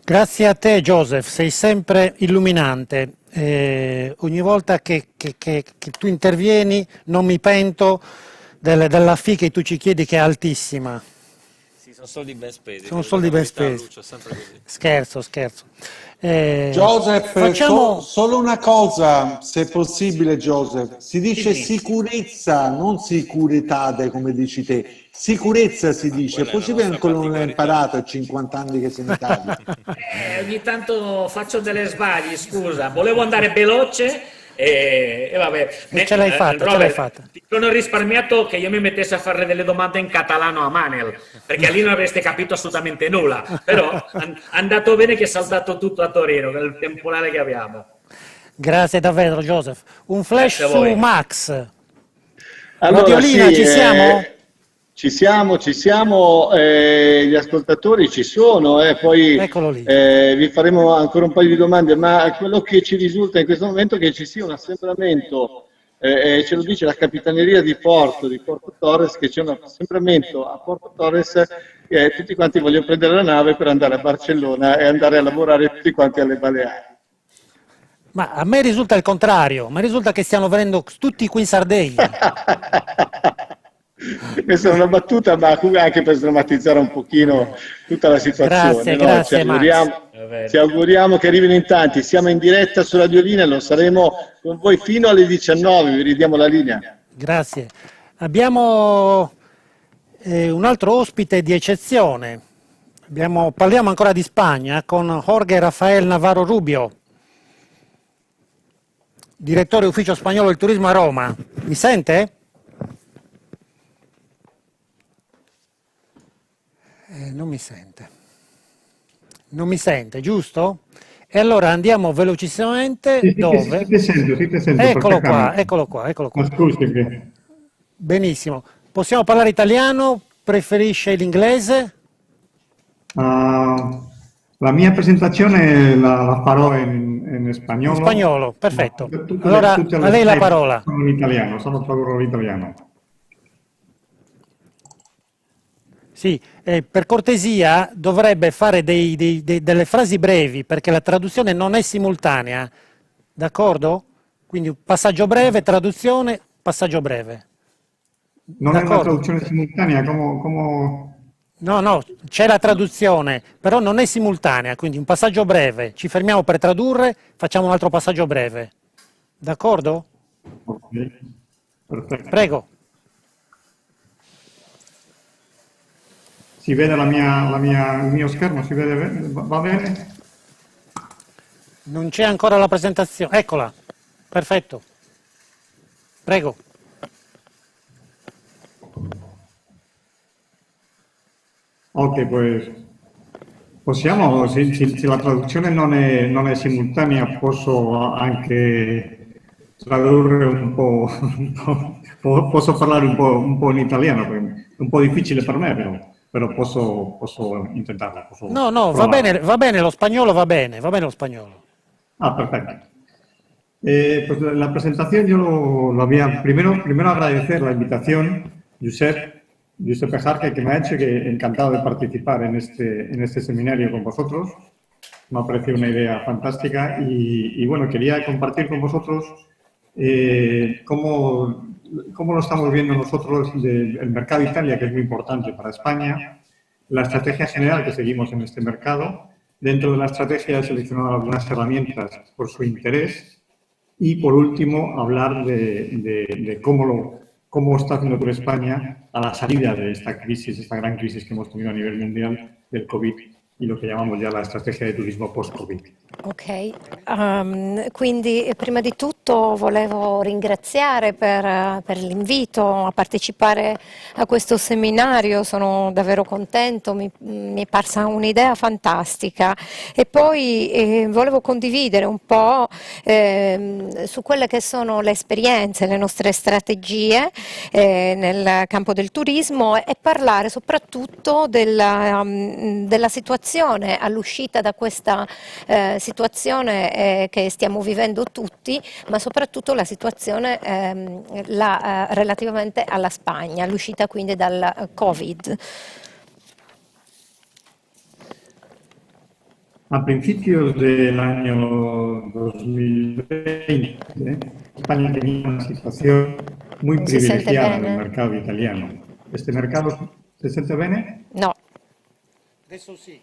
Grazie a te, Joseph, sei sempre illuminante. Ogni volta che tu intervieni non mi pento della fee che tu ci chiedi, che è altissima. Sì, sono soldi ben spesi. Sono soldi ben spesi. Lucio, sempre così. Scherzo. Joseph, facciamo... solo una cosa, se possibile, Joseph. Si dice sicurezza, non sicuritade, come dici te. Sicurezza si dice, possibile ancora non l'hai imparato a 50 anni che sei in Italia. Ogni tanto faccio delle sbagli, scusa, volevo andare veloce e vabbè. Ce l'hai fatta. Ti sono risparmiato che io mi mettessi a fare delle domande in catalano a Manel, perché lì non avreste capito assolutamente nulla, però è andato bene che è saltato tutto a Torino, con il temporale che abbiamo. Grazie davvero, Joseph. Un flash su Max. Allora, Radiolina, sì, ci siamo? Ci siamo, gli ascoltatori ci sono, poi vi faremo ancora un paio di domande, ma quello che ci risulta in questo momento è che ci sia un assembramento ce lo dice la Capitaneria di Porto Torres, che c'è un assembramento a Porto Torres e tutti quanti vogliono prendere la nave per andare a Barcellona e andare a lavorare tutti quanti alle Baleari. Ma a me risulta il contrario, mi risulta che stiano venendo tutti qui in Sardegna. Questa è una battuta, ma anche per sdrammatizzare un pochino tutta la situazione. Grazie, ci auguriamo che arrivino in tanti. Siamo in diretta su Radiolina, lo saremo con voi fino alle 19, vi ridiamo la linea. Grazie. Abbiamo un altro ospite di eccezione. Parliamo ancora di Spagna con Jorge Rafael Navarro Rubio, direttore ufficio spagnolo del turismo a Roma. Mi sente? Non mi sente. Non mi sente, giusto? E allora andiamo velocissimamente. Dove? Ti sento. Eccolo qua. Ma scusi. Benissimo. Possiamo parlare italiano? Preferisce l'inglese? La mia presentazione la farò in spagnolo. In spagnolo, perfetto. Allora, a lei la parola. Sono in italiano, sono tradurro l'italiano. Sì, per cortesia dovrebbe fare delle frasi brevi perché la traduzione non è simultanea, d'accordo? Quindi un passaggio breve, traduzione, passaggio breve. Non è una traduzione simultanea, come... No, c'è la traduzione, però non è simultanea, quindi un passaggio breve, ci fermiamo per tradurre, facciamo un altro passaggio breve. D'accordo? Ok, perfetto. Prego. Si vede il mio schermo? Si vede, va bene? Non c'è ancora la presentazione. Eccola. Perfetto. Prego. Ok, pues possiamo, se la traduzione non è simultanea, posso anche tradurre un po', posso parlare un po' in italiano, perché è un po' difficile per me, però posso intentarlo. No, va bene lo spagnolo, va bene lo spagnolo. Ah, perfecto. Pues la presentación yo lo había, primero agradecer la invitación, Josep Jarque, que me ha hecho, que encantado de participar en este seminario con vosotros. Me ha parecido una idea fantástica y bueno, quería compartir con vosotros cómo lo estamos viendo nosotros el mercado Italia, que es muy importante para España, la estrategia general que seguimos en este mercado. Dentro de la estrategia he seleccionado algunas herramientas por su interés y, por último, hablar de cómo está haciendo por España a la salida de esta crisis, esta gran crisis que hemos tenido a nivel mundial del COVID y lo che chiamiamo già la strategia di turismo post-Covid. Ok, quindi prima di tutto volevo ringraziare per l'invito a partecipare a questo seminario, sono davvero contento, mi è parsa un'idea fantastica e poi volevo condividere un po' su quelle che sono le esperienze, le nostre strategie nel campo del turismo e parlare soprattutto della situazione all'uscita da questa situazione che stiamo vivendo tutti, ma soprattutto la situazione relativamente alla Spagna, l'uscita quindi dal Covid. A principios del año 2020, España tenía una situación muy privilegiada en el mercado italiano. ¿Este mercado se siente bene? No. Adesso sì.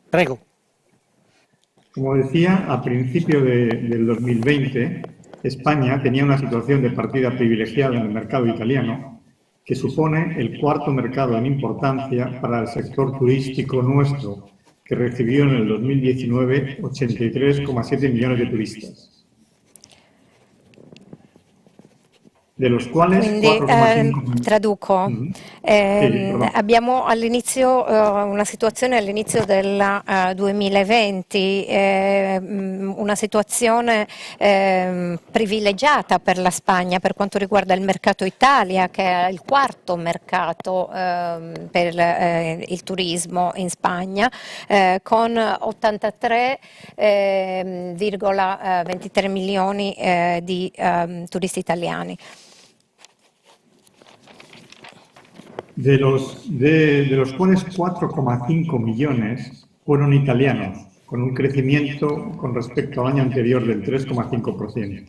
Prego. Como decía, a principio del 2020, España tenía una situación de partida privilegiada en el mercado italiano, que supone el cuarto mercado en importancia para el sector turístico nuestro, que recibió en el 2019 83,7 millones de turistas. de los cuales Quindi 4,5 traduco. Abbiamo all'inizio una situazione all'inizio del 2020, una situazione privilegiata per la Spagna per quanto riguarda il mercato Italia, che è il quarto mercato per il turismo in Spagna, con 83,23 milioni di turisti italiani. de los cuales 4,5 millones fueron italianos, con un crecimiento con respecto al año anterior del 3,5%.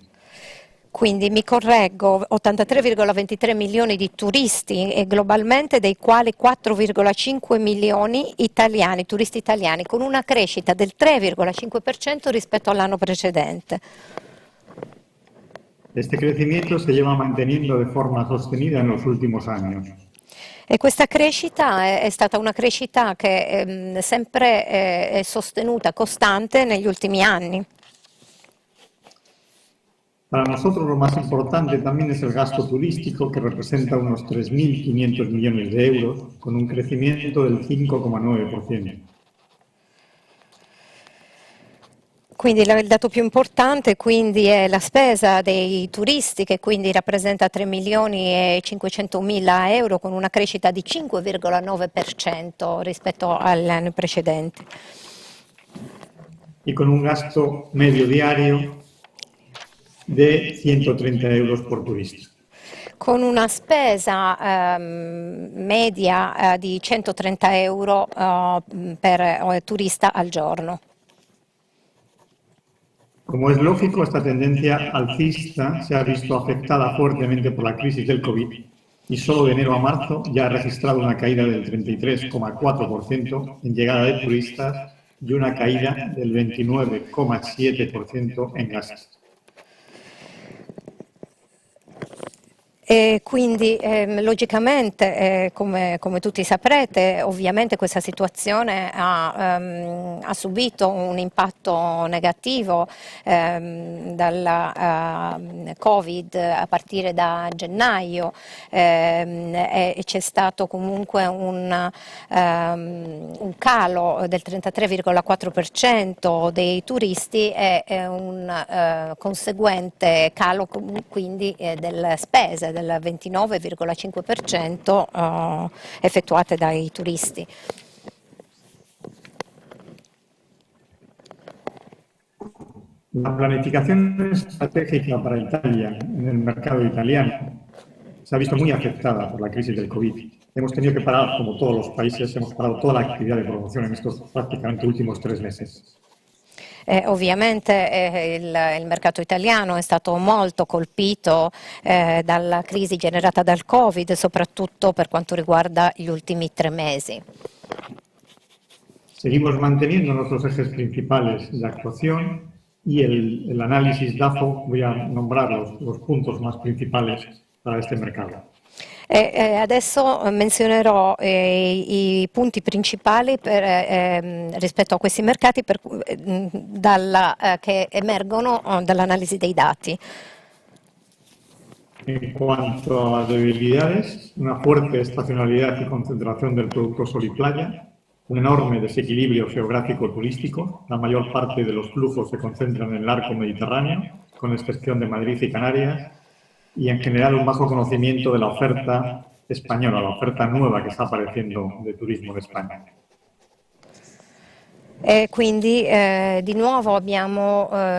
Quindi mi correggo, 83,23 milioni di turisti e globalmente, dei quali 4,5 milioni italiani, turisti italiani, con una crescita del 3,5% rispetto all'anno precedente. Este crecimiento se lleva manteniendo de forma sostenida en los últimos años. E questa crescita è stata una crescita che sempre è sostenuta, costante negli ultimi anni. Para nosotros lo más importante también es el gasto turístico, que representa unos 3.500 millones de euros, con un crecimiento del 5,9%. Quindi il dato più importante quindi è la spesa dei turisti, che quindi rappresenta 3 milioni e 500 mila euro, con una crescita di 5,9% rispetto all'anno precedente. Y con un gasto medio diario de 130 euros por turista. Con una spesa media di 130 euro per turista al giorno. Como es lógico, esta tendencia alcista se ha visto afectada fuertemente por la crisis del COVID y solo de enero a marzo ya ha registrado una caída del 33,4% en llegada de turistas y una caída del 29,7% en gastos. E quindi logicamente, come tutti saprete, ovviamente questa situazione ha subito un impatto negativo dalla Covid a partire da gennaio, e c'è stato comunque un calo del 33,4% dei turisti e un conseguente calo quindi delle spese, del 29,5% effettuate dai turisti. La planificación estratégica para Italia en el mercado italiano se ha visto muy afectada por la crisis del COVID. Hemos tenido que parar, como todos los países, hemos parado toda la actividad de promoción en estos prácticamente últimos 3 meses. Ovviamente il mercato italiano è stato molto colpito dalla crisi generata dal Covid, soprattutto per quanto riguarda gli ultimi 3 mesi. Seguimos manteniendo nuestros ejes principales de actuación y el análisis DAFO, voy a nombrar los puntos más principales para este mercado. Adesso menzionerò i punti principali rispetto a questi mercati che emergono dall'analisi dei dati. En cuanto a debilidades, una fuerte estacionalidad y concentración del producto sol y playa, un enorme desequilibrio geográfico turístico, la mayor parte de los flujos se concentran en el arco mediterráneo, con excepción de Madrid y Canarias, y en general un bajo conocimiento de la oferta española, la oferta nueva que está apareciendo de turismo de España. E quindi di nuovo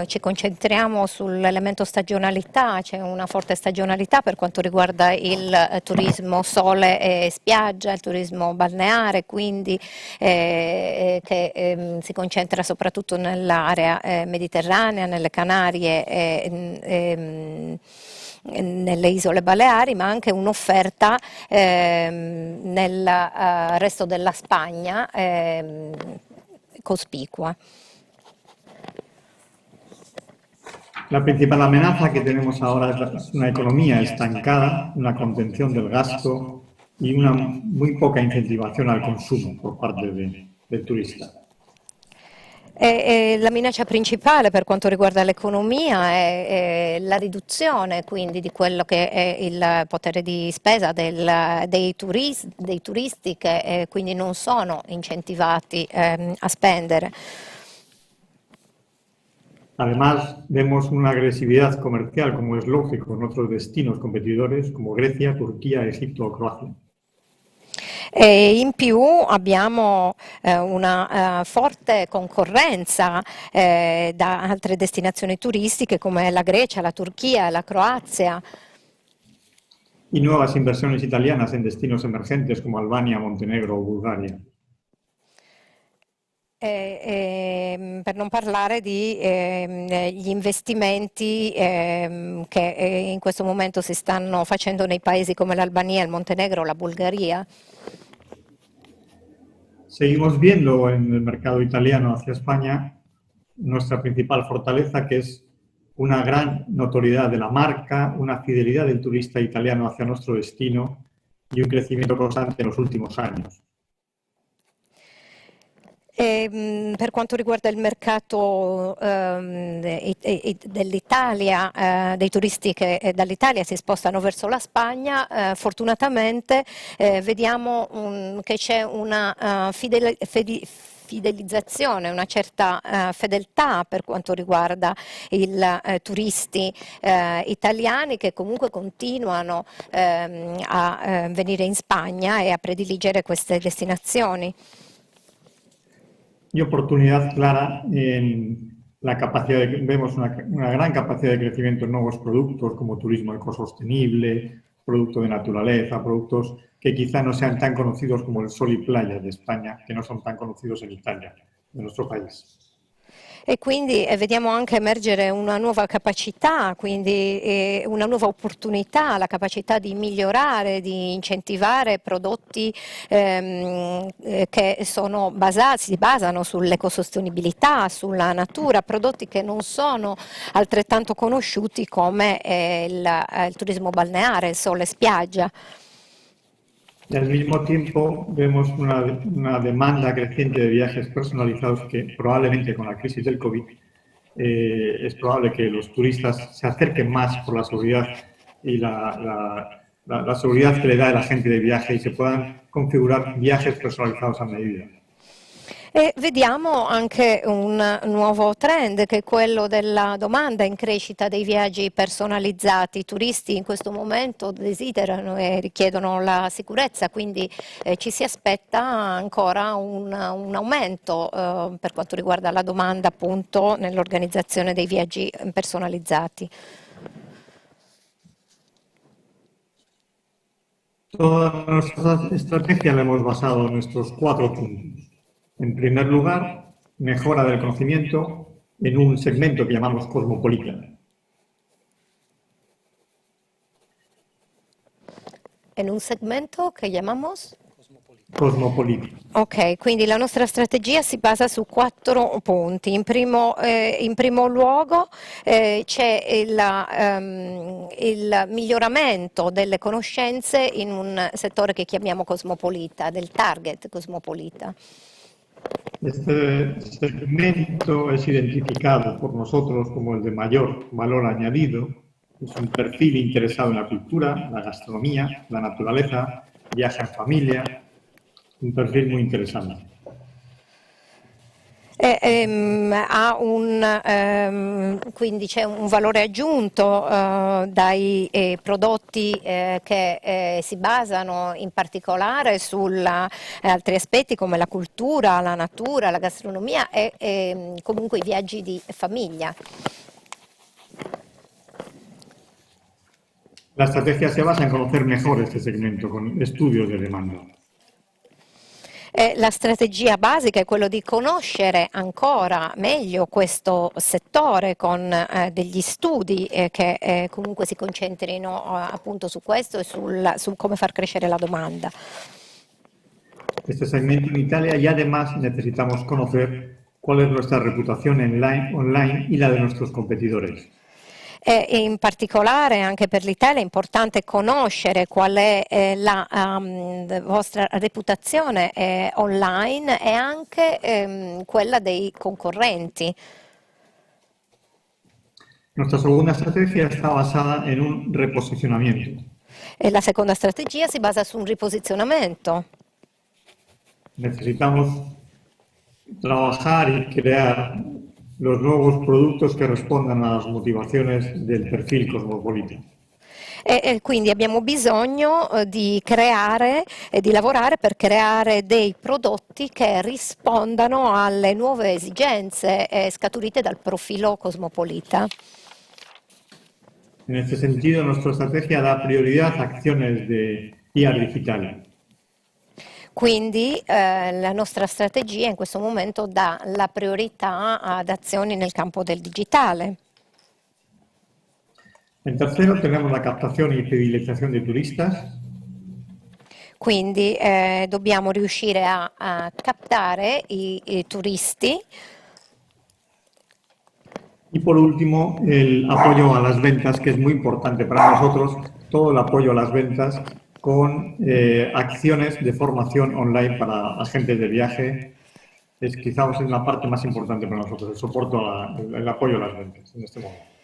ci concentriamo sull'elemento stagionalità, c'è una forte stagionalità per quanto riguarda il turismo sole e spiaggia, il turismo balneare, quindi che si concentra soprattutto nell'area mediterranea, nelle Canarie nelle isole Baleari, ma anche un'offerta nel resto della Spagna cospicua. La principal amenaza que tenemos ahora es una economía estancada, una contención del gasto y una muy poca incentivación al consumo por parte del turista. La minaccia principale per quanto riguarda l'economia è la riduzione quindi di quello che è il potere di spesa dei turisti che quindi non sono incentivati a spendere. Además, vemos una agresividad comercial, como es lógico, en otros destinos competidores como Grecia, Turquía, Egipto o Croacia. E in più abbiamo una forte concorrenza da altre destinazioni turistiche come la Grecia, la Turchia, la Croazia. Y nuevas inversiones italianas en destinos emergentes como Albania, Montenegro o Bulgaria. Per non parlare di gli investimenti che in questo momento si stanno facendo nei paesi come l'Albania, il Montenegro, la Bulgaria. Seguimos viendo en el mercado italiano hacia España nuestra principal fortaleza, que es una gran notoriedad de la marca, una fidelidad del turista italiano hacia nuestro destino y un crecimiento constante en los últimos años. Per quanto riguarda il mercato dell'Italia, dei turisti che dall'Italia si spostano verso la Spagna, fortunatamente vediamo che c'è una fidelizzazione, una certa fedeltà per quanto riguarda i turisti italiani che comunque continuano a venire in Spagna e a prediligere queste destinazioni. Y oportunidad clara en la capacidad vemos una gran capacidad de crecimiento en nuevos productos como turismo ecosostenible, producto de naturaleza, productos que quizá no sean tan conocidos como el sol y playa de España, que no son tan conocidos en Italia, en nuestro país. E quindi vediamo anche emergere una nuova capacità, quindi una nuova opportunità, la capacità di migliorare, di incentivare prodotti che si basano sull'ecosostenibilità, sulla natura, prodotti che non sono altrettanto conosciuti come il turismo balneare, il sole e spiaggia. Y al mismo tiempo vemos una demanda creciente de viajes personalizados que probablemente con la crisis del COVID es probable que los turistas se acerquen más por la seguridad y la seguridad que le da el agente de viaje y se puedan configurar viajes personalizados a medida. E vediamo anche un nuovo trend che è quello della domanda in crescita dei viaggi personalizzati. I turisti in questo momento desiderano e richiedono la sicurezza, quindi ci si aspetta ancora un aumento per quanto riguarda la domanda appunto nell'organizzazione dei viaggi personalizzati. Toda nuestra estrategia la hemos basado en estos 4 puntos. En primer lugar, mejora del conocimiento en un segmento que llamamos cosmopolita. In un segmento che chiamiamo? Cosmopolita. Ok, quindi la nostra strategia si basa su 4 punti. In primo luogo c'è il miglioramento delle conoscenze in un settore che chiamiamo cosmopolita, del target cosmopolita. Este segmento es identificado por nosotros como el de mayor valor añadido. Es un perfil interesado en la cultura, la gastronomía, la naturaleza, viaje en familia. Un perfil muy interesante. Quindi c'è un valore aggiunto dai prodotti che si basano in particolare su altri aspetti come la cultura, la natura, la gastronomia e comunque i viaggi di famiglia. La estrategia se basa en conocer mejor este segmento con estudios de demanda. La strategia basica è quello di conoscere ancora meglio questo settore con degli studi che comunque si concentrino appunto su questo e su come far crescere la domanda. Este segmento en Italia y además necesitamos conocer cuál es nuestra reputación online y la de nuestros competidores. E in particolare anche per l'Italia è importante conoscere qual è la vostra reputazione online e anche quella dei concorrenti. Nuestra segunda estrategia está basada en un reposicionamiento. E la seconda strategia si basa su un riposizionamento. Necesitamos trabajar y crear los nuevos productos que respondan a las motivaciones del perfil cosmopolita. E quindi abbiamo bisogno di creare e di lavorare per creare dei prodotti che rispondano alle nuove esigenze scaturite dal profilo cosmopolita. En este sentido, nuestra estrategia da prioridad a acciones de PR digital. Quindi la nostra strategia in questo momento dà la priorità ad azioni nel campo del digitale. En tercero, tenemos la captación y fidelización de turistas. Quindi dobbiamo riuscire a captare i turisti. Y por último, el apoyo a las ventas, que es muy importante para nosotros, todo el apoyo a las ventas con acciones de formación online para agentes de viaje. Es quizás la parte más importante para nosotros, el soporte, el apoyo a las ventas en este momento.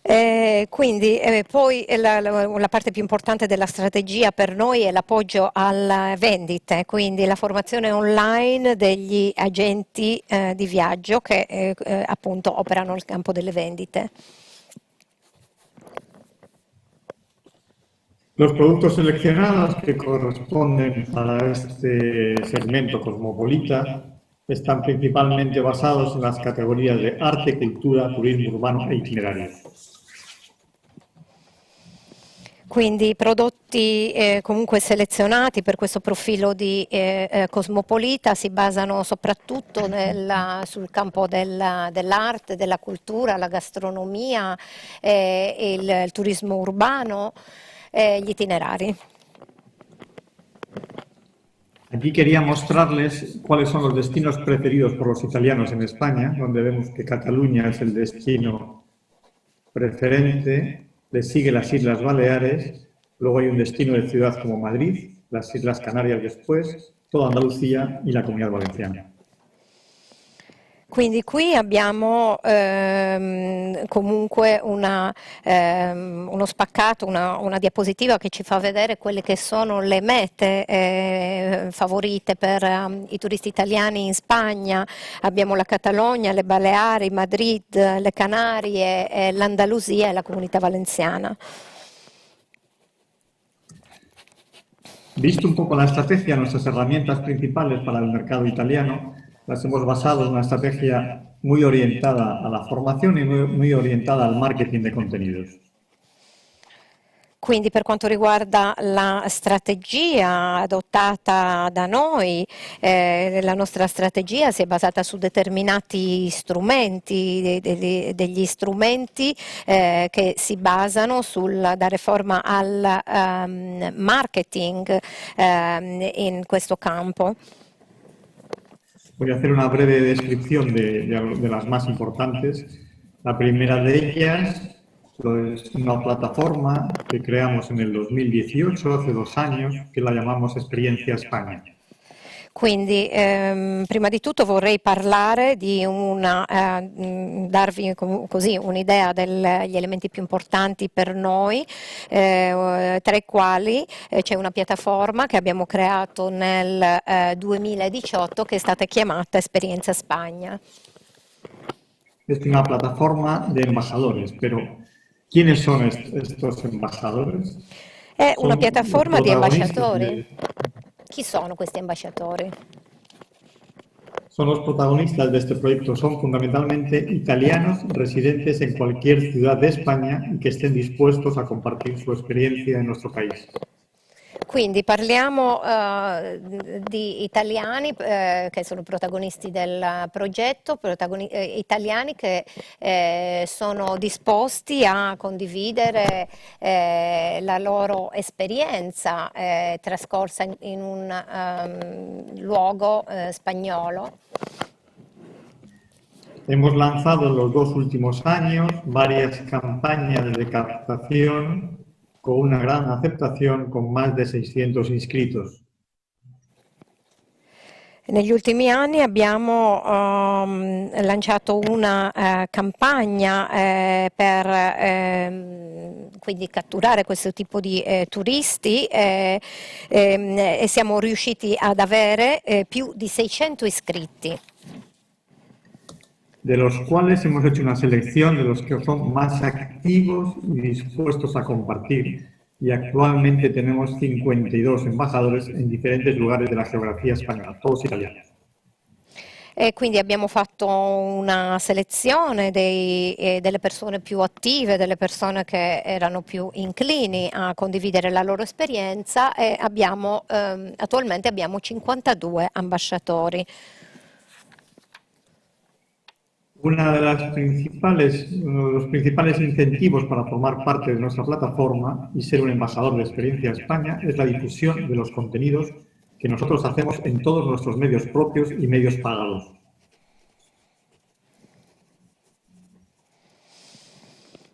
Quindi poi la parte più importante della strategia per noi è l'appoggio alle vendite, quindi la formazione online degli agenti di viaggio che appunto operano nel campo delle vendite. Los productos seleccionados que corresponden a este segmento cosmopolita están principalmente basados en las categorías de arte, cultura, turismo urbano e itinerario. Quindi i prodotti comunque selezionati per questo profilo di cosmopolita si basano soprattutto sul campo dell'arte, della cultura, la gastronomia, il turismo urbano e gli itinerari. Aquí quería mostrarles cuáles son los destinos preferidos por los italianos en España, donde vemos que Cataluña es el destino preferente. Le sigue las Islas Baleares, luego hay un destino de ciudad como Madrid, las Islas Canarias después, toda Andalucía y la Comunidad Valenciana. Quindi qui abbiamo comunque uno spaccato, una diapositiva che ci fa vedere quelle che sono le mete favorite per i turisti italiani in Spagna. Abbiamo la Catalogna, le Baleari, Madrid, le Canarie, l'Andalusia e la Comunità Valenciana. Visto un poco la estrategia, nuestras herramientas principales para el mercado italiano, las hemos basado en una estrategia muy orientada a la formación y muy orientada al marketing de contenidos. Quindi per quanto riguarda la strategia adottata da noi, la nostra strategia si è basata su determinati strumenti, degli strumenti che si basano sul dare forma al marketing in questo campo. Voy a hacer una breve descripción de las más importantes. La primera de ellas es una plataforma que creamos en el 2018, hace 2 años, que la llamamos Experiencia España. Quindi prima di tutto vorrei parlare di darvi così un'idea degli elementi più importanti per noi, tra i quali c'è una piattaforma che abbiamo creato nel 2018 che è stata chiamata Esperienza Spagna. Es una plataforma de embajadores, pero ¿quiénes son estos embajadores? È una piattaforma di ambasciatori. Chi sono questi ambasciatori? Son los protagonistas de este proyecto, son fundamentalmente italianos residentes en cualquier ciudad de España y que estén dispuestos a compartir su experiencia en nuestro país. Quindi parliamo di italiani che sono protagonisti del progetto, italiani che sono disposti a condividere la loro esperienza trascorsa in un luogo spagnolo. Hemos lanzado en los 2 últimos años varias campañas de captación con una gran aceptación, con más de 600 inscritos. Negli ultimi anni abbiamo lanciato una campagna per quindi catturare questo tipo di turisti e siamo riusciti ad avere più di 600 iscritti. De los cuales hemos hecho una selección de los que son más activos y dispuestos a compartir. Y actualmente tenemos 52 embajadores en diferentes lugares de la geografía española, todos italianos. E quindi abbiamo fatto una selezione delle persone più attive, delle persone che erano più inclini a condividere la loro esperienza e attualmente abbiamo 52 ambasciatori. Uno de los principales incentivos para formar parte de nuestra plataforma y ser un embajador de Experiencia España es la difusión de los contenidos que nosotros hacemos en todos nuestros medios propios y medios pagados.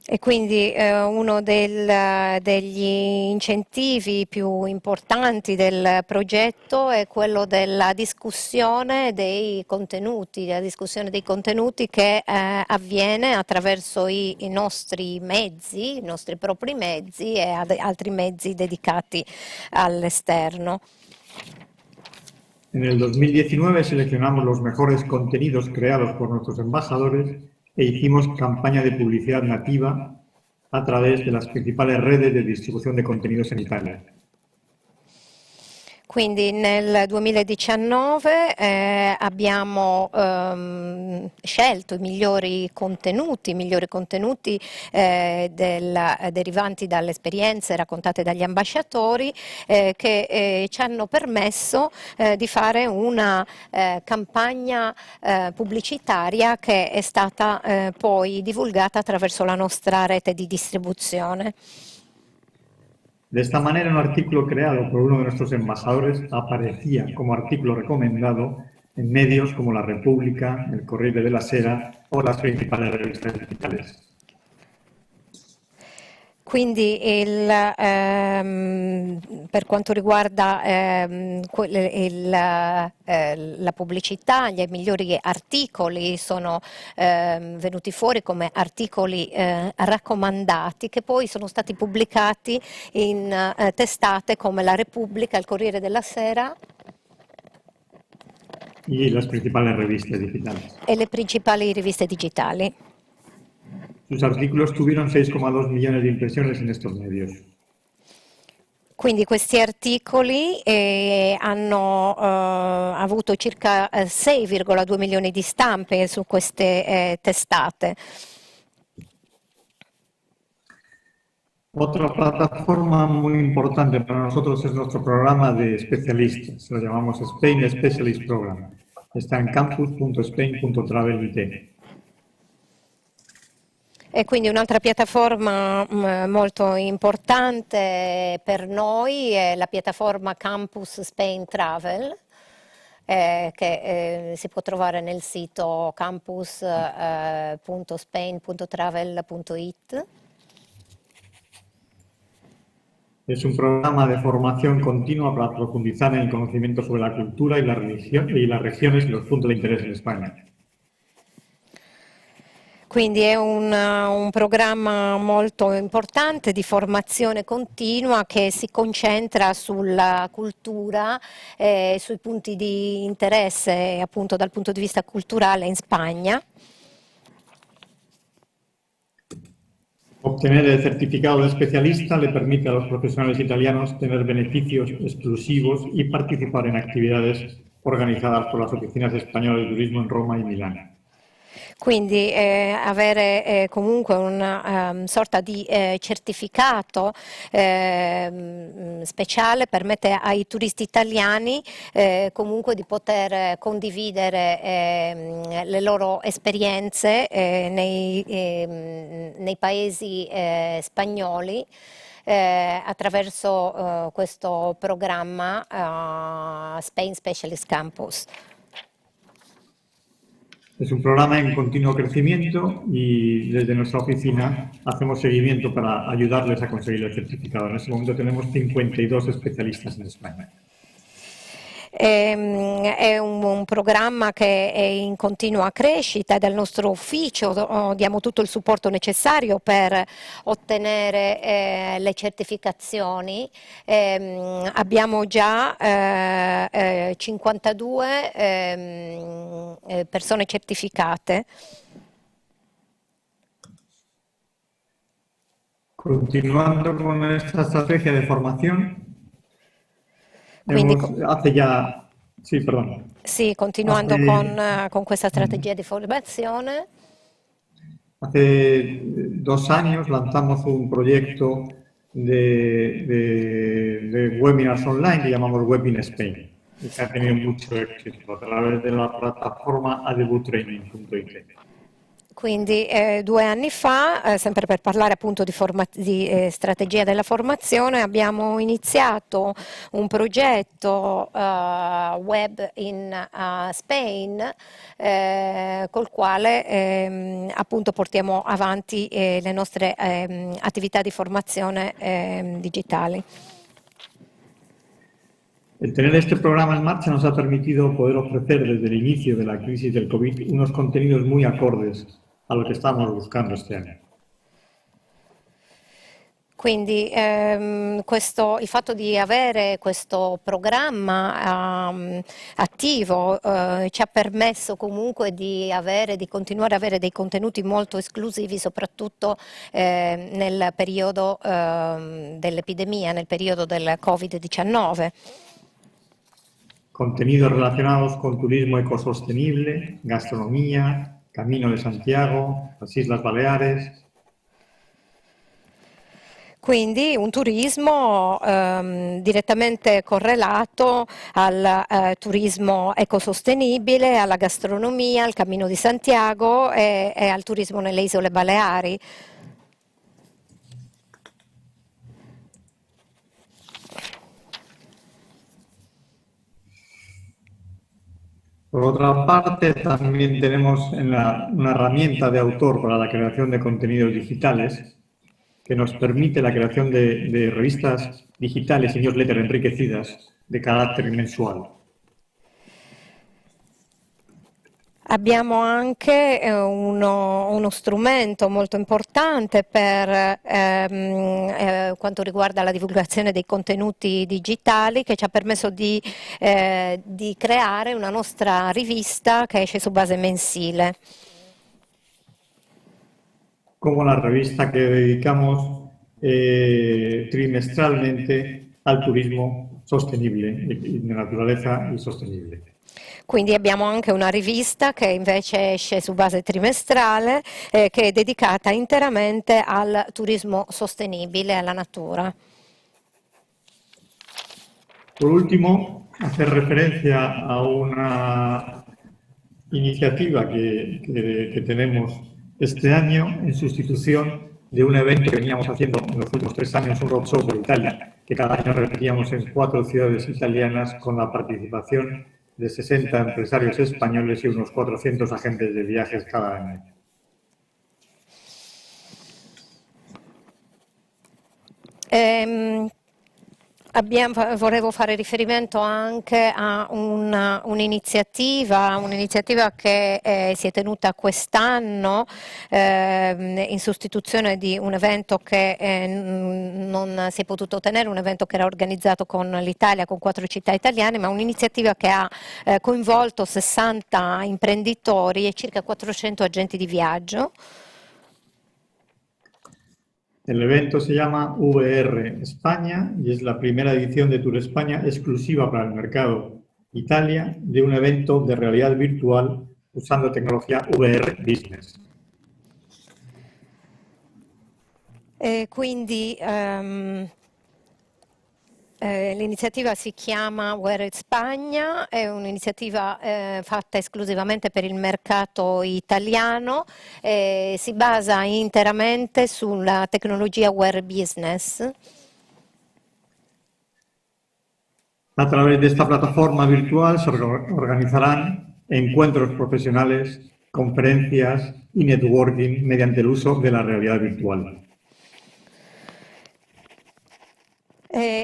E quindi uno degli incentivi più importanti del progetto è quello della discussione dei contenuti, che avviene attraverso i nostri mezzi, i nostri propri mezzi e altri mezzi dedicati all'esterno. En el 2019 seleccionamos los mejores contenidos creados por nuestros embajadores e hicimos campaña de publicidad nativa a través de las principales redes de distribución de contenidos en Italia. Quindi nel 2019 abbiamo scelto i migliori contenuti derivanti dalle esperienze raccontate dagli ambasciatori che ci hanno permesso di fare una campagna pubblicitaria che è stata poi divulgata attraverso la nostra rete di distribuzione. De esta manera, un artículo creado por uno de nuestros embajadores aparecía como artículo recomendado en medios como La Repubblica, El Corriere della Sera o las principales revistas digitales. Quindi per quanto riguarda la pubblicità, gli migliori articoli sono venuti fuori come articoli raccomandati che poi sono stati pubblicati in testate come La Repubblica, Il Corriere della Sera Y las principales revistas digitales. e le principali riviste digitali. Sus artículos tuvieron 6,2 millones de impresiones en estos medios. Quindi questi articoli hanno avuto circa 6,2 milioni di stampe su queste testate. Otra plataforma muy importante para nosotros es nuestro programa de especialistas. Lo llamamos Spain Specialist Program. Está en campus.spain.travel.it. E quindi un'altra piattaforma molto importante per noi è la piattaforma Campus Spain Travel, che si può trovare nel sito campus.spain.travel.it. Es un programa de formación continua para profundizar en el conocimiento sobre la cultura y las regiones y los puntos de interés en España. Quindi è un programma molto importante di formazione continua che si concentra sulla cultura, sui punti di interesse appunto dal punto di vista culturale in Spagna. Obtener el certificado de especialista le permite a los profesionales italianos tener beneficios exclusivos y participar en actividades organizadas por las oficinas españolas de turismo en Roma y Milán. Quindi avere comunque una sorta di certificato speciale permette ai turisti italiani comunque di poter condividere le loro esperienze nei paesi spagnoli attraverso questo programma Spain Specialist Campus. Es un programa en continuo crecimiento y desde nuestra oficina hacemos seguimiento para ayudarles a conseguir el certificado. En este momento tenemos 52 especialistas en España. È un programma che è in continua crescita e dal nostro ufficio diamo tutto il supporto necessario per ottenere le certificazioni. Abbiamo già 52 persone certificate. Continuando con esta estrategia de formación, Quindi, Sì, continuando con questa strategia di formazione. Hace 2 años lanzamos un proyecto de webinars online que llamamos Web in Spain y que ha tenido mucho éxito a través de la plataforma adbutraining.it. Quindi 2 anni fa, sempre per parlare appunto di strategia della formazione, abbiamo iniziato un progetto web in Spain col quale appunto portiamo avanti le nostre attività di formazione digitali. El tener este programa en marcha nos ha permitido poder ofrecer desde el inicio de la crisis del COVID unos contenidos muy acordes a lo que estábamos buscando este año. Quindi il fatto di avere questo programma attivo ci ha permesso comunque di continuare ad avere dei contenuti molto esclusivi, soprattutto nel periodo dell'epidemia, nel periodo del Covid-19. Contenidos relacionados con turismo ecosostenible, gastronomía, Camino de Santiago, las Islas Baleares. Quindi un turismo direttamente correlato al turismo ecosostenibile, alla gastronomia, al Camino di Santiago e al turismo nelle Isole Baleari. Por otra parte, también tenemos una herramienta de autor para la creación de contenidos digitales que nos permite la creación de revistas digitales y newsletters enriquecidas de carácter mensual. Abbiamo anche uno strumento molto importante per quanto riguarda la divulgazione dei contenuti digitali che ci ha permesso di creare una nostra rivista che esce su base mensile. Como la revista que dedicamos trimestralmente al turismo sostenible, de naturaleza y sostenible. Quindi abbiamo anche una rivista che invece esce su base trimestrale che è dedicata interamente al turismo sostenibile, alla natura. Por último, hacer referencia a una iniciativa que tenemos este año en sustitución de un evento que veníamos haciendo en los últimos 3 años, un roadshow por Italia, que cada año repetíamos en 4 ciudades italianas con la participación de 60 empresarios españoles y unos 400 agentes de viajes cada año. Volevo fare riferimento anche a un'iniziativa che si è tenuta quest'anno in sostituzione di un evento che non si è potuto tenere, un evento che era organizzato con l'Italia, con 4 città italiane, ma un'iniziativa che ha coinvolto 60 imprenditori e circa 400 agenti di viaggio. El evento se llama VR España y es la primera edición de Tour España exclusiva para el mercado Italia de un evento de realidad virtual usando tecnología VR Business. Quindi l'iniziativa si chiama VR Spagna, è un'iniziativa fatta esclusivamente per il mercato italiano, si basa interamente sulla tecnologia VR Business. A través de esta plataforma virtual se organizarán encuentros profesionales conferencias y networking mediante el uso de la realidad virtual.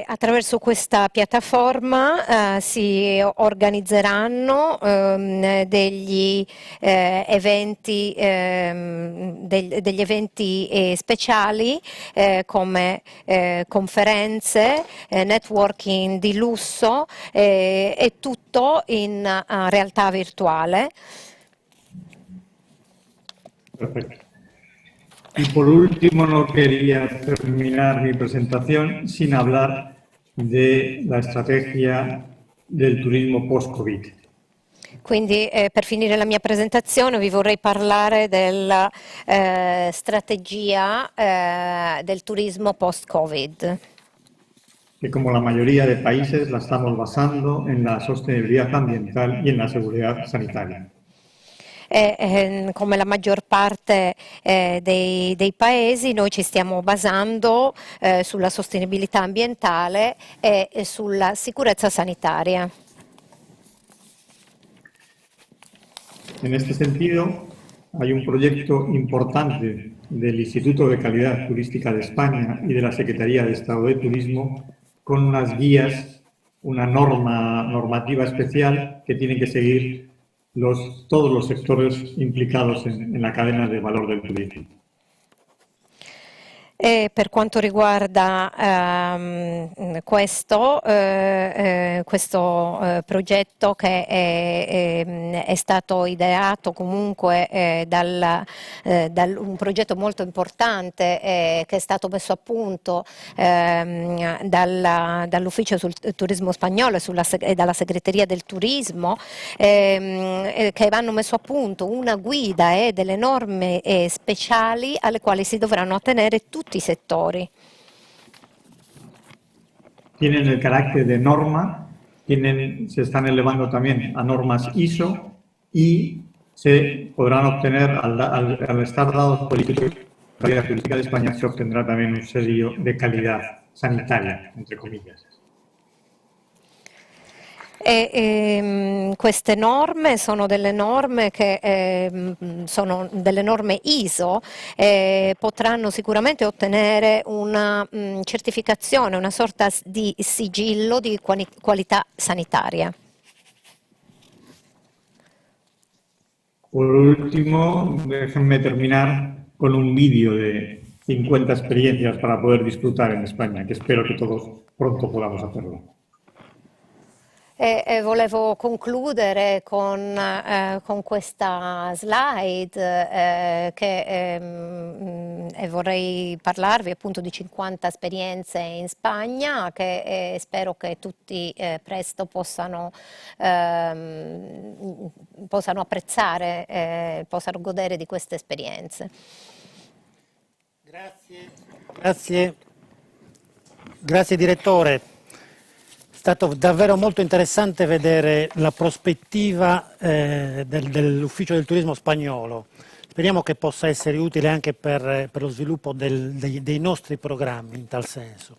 Attraverso questa piattaforma si organizzeranno degli eventi speciali come conferenze, networking di lusso e tutto in realtà virtuale. Perfecto. Y por último, no quería terminar mi presentación sin hablar de la estrategia del turismo post-Covid. Quindi per finire la mia presentazione vi vorrei parlare della strategia del turismo post-Covid. Que como la mayoría de países la estamos basando en la sostenibilidad ambiental y en la seguridad sanitaria. Come la maggior parte dei paesi, noi ci stiamo basando sulla sostenibilità ambientale e sulla sicurezza sanitaria. En este sentido, hay un proyecto importante del Instituto de Calidad Turística de España y de la Secretaría de Estado de Turismo con unas guías, una normativa especial que tienen que seguir todos los sectores implicados en la cadena de valor del turismo. Per quanto riguarda questo progetto che è stato ideato comunque un progetto molto importante che è stato messo a punto dall'Ufficio sul Turismo Spagnolo e dalla Segreteria del Turismo, che hanno messo a punto una guida e delle norme speciali alle quali si dovranno attenere tutti i settori. Tienen el carácter de norma, se están elevando también a normas ISO y se podrán obtener, al estar dados por el Instituto de Calidad Turística de España, se obtendrá también un sello de calidad sanitaria, entre comillas. Queste norme sono delle norme che sono delle norme ISO, potranno sicuramente ottenere una certificazione, una sorta di sigillo di qualità sanitaria. Por último, déjenme terminar con un vídeo de 50 experiencias para poder disfrutar en España, que espero que todos pronto podamos hacerlo. Volevo concludere con questa slide e vorrei parlarvi appunto di 50 esperienze in Spagna che spero che tutti presto possano apprezzare, possano godere di queste esperienze. Grazie direttore. È stato davvero molto interessante vedere la prospettiva dell'Ufficio del Turismo Spagnolo. Speriamo che possa essere utile anche per lo sviluppo dei nostri programmi in tal senso.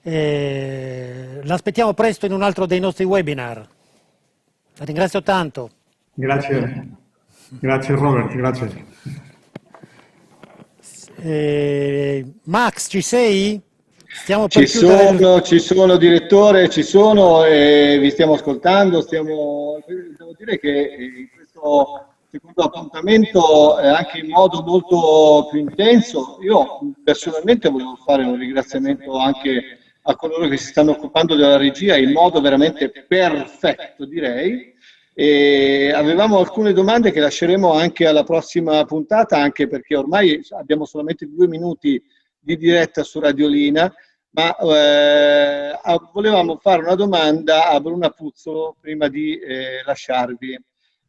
L'aspettiamo presto in un altro dei nostri webinar. La ringrazio tanto. Grazie Robert, grazie. Max, ci sei? Ci sono direttore, vi stiamo ascoltando, devo dire che in questo secondo appuntamento anche in modo molto più intenso, io personalmente volevo fare un ringraziamento anche a coloro che si stanno occupando della regia in modo veramente perfetto, direi. E avevamo alcune domande che lasceremo anche alla prossima puntata, anche perché ormai abbiamo solamente 2 minuti di diretta su Radiolina, ma volevamo fare una domanda a Bruna Puzzolo prima di lasciarvi,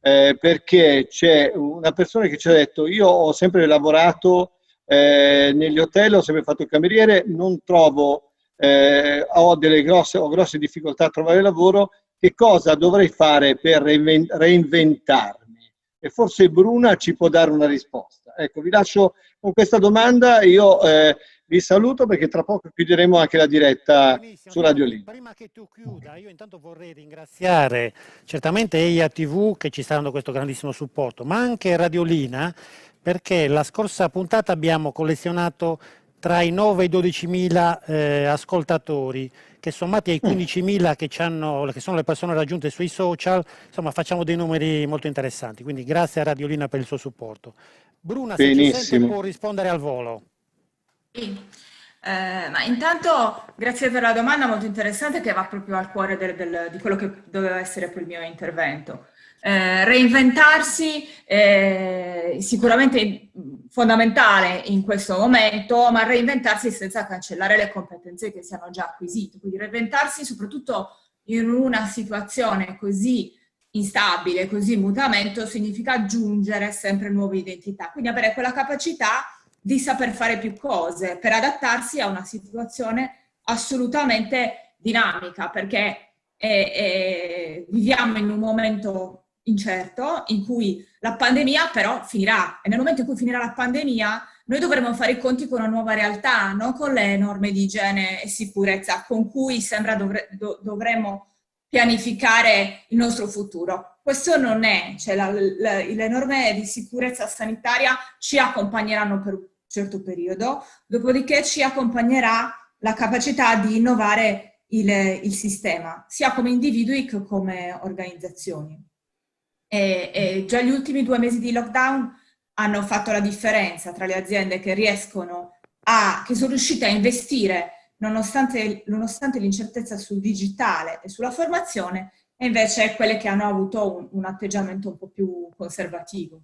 perché c'è una persona che ci ha detto: io ho sempre lavorato negli hotel, ho sempre fatto il cameriere, non trovo, ho grosse difficoltà a trovare lavoro, che cosa dovrei fare per reinventarmi? E forse Bruna ci può dare una risposta. Ecco, vi lascio con questa domanda, io vi vi saluto perché tra poco chiuderemo anche la diretta su Radiolina. Prima che tu chiuda, io intanto vorrei ringraziare certamente EIA TV che ci sta dando questo grandissimo supporto, ma anche Radiolina, perché la scorsa puntata abbiamo collezionato tra i 9 e i 12.000 ascoltatori, che sommati ai 15.000 che sono le persone raggiunte sui social, insomma facciamo dei numeri molto interessanti, quindi grazie a Radiolina per il suo supporto. Bruna, se ci sente può rispondere al volo. Sì. Ma intanto grazie per la domanda molto interessante che va proprio al cuore di quello che doveva essere poi il mio intervento. Reinventarsi è sicuramente fondamentale in questo momento, ma reinventarsi senza cancellare le competenze che si hanno già acquisite. Quindi reinventarsi soprattutto in una situazione così instabile, così in mutamento, significa aggiungere sempre nuove identità. Quindi avere quella capacità di saper fare più cose per adattarsi a una situazione assolutamente dinamica, perché viviamo in un momento incerto in cui la pandemia però finirà, e nel momento in cui finirà la pandemia noi dovremo fare i conti con una nuova realtà, non con le norme di igiene e sicurezza con cui sembra dovremo pianificare il nostro futuro. Questo non è, cioè le norme di sicurezza sanitaria ci accompagneranno per un certo periodo, dopodiché ci accompagnerà la capacità di innovare il sistema, sia come individui che come organizzazioni. E già gli ultimi 2 mesi di lockdown hanno fatto la differenza tra le aziende che che sono riuscite a investire nonostante l'incertezza sul digitale e sulla formazione, e invece quelle che hanno avuto un atteggiamento un po' più conservativo.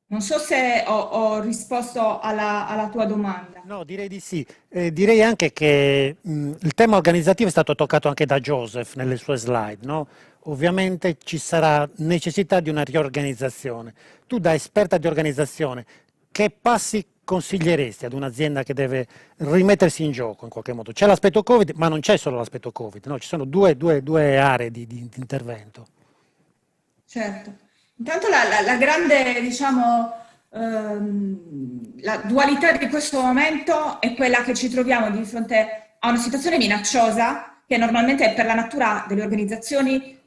Non so se ho risposto alla tua domanda. No, direi di sì. Direi anche che il tema organizzativo è stato toccato anche da Joseph nelle sue slide, no? Ovviamente ci sarà necessità di una riorganizzazione. Tu, da esperta di organizzazione, che passi consiglieresti ad un'azienda che deve rimettersi in gioco in qualche modo? C'è l'aspetto Covid, ma non c'è solo l'aspetto Covid, no? Ci sono due aree di intervento. Certo. Intanto la grande, diciamo, la dualità di questo momento è quella che ci troviamo di fronte a una situazione minacciosa che normalmente per la natura delle organizzazioni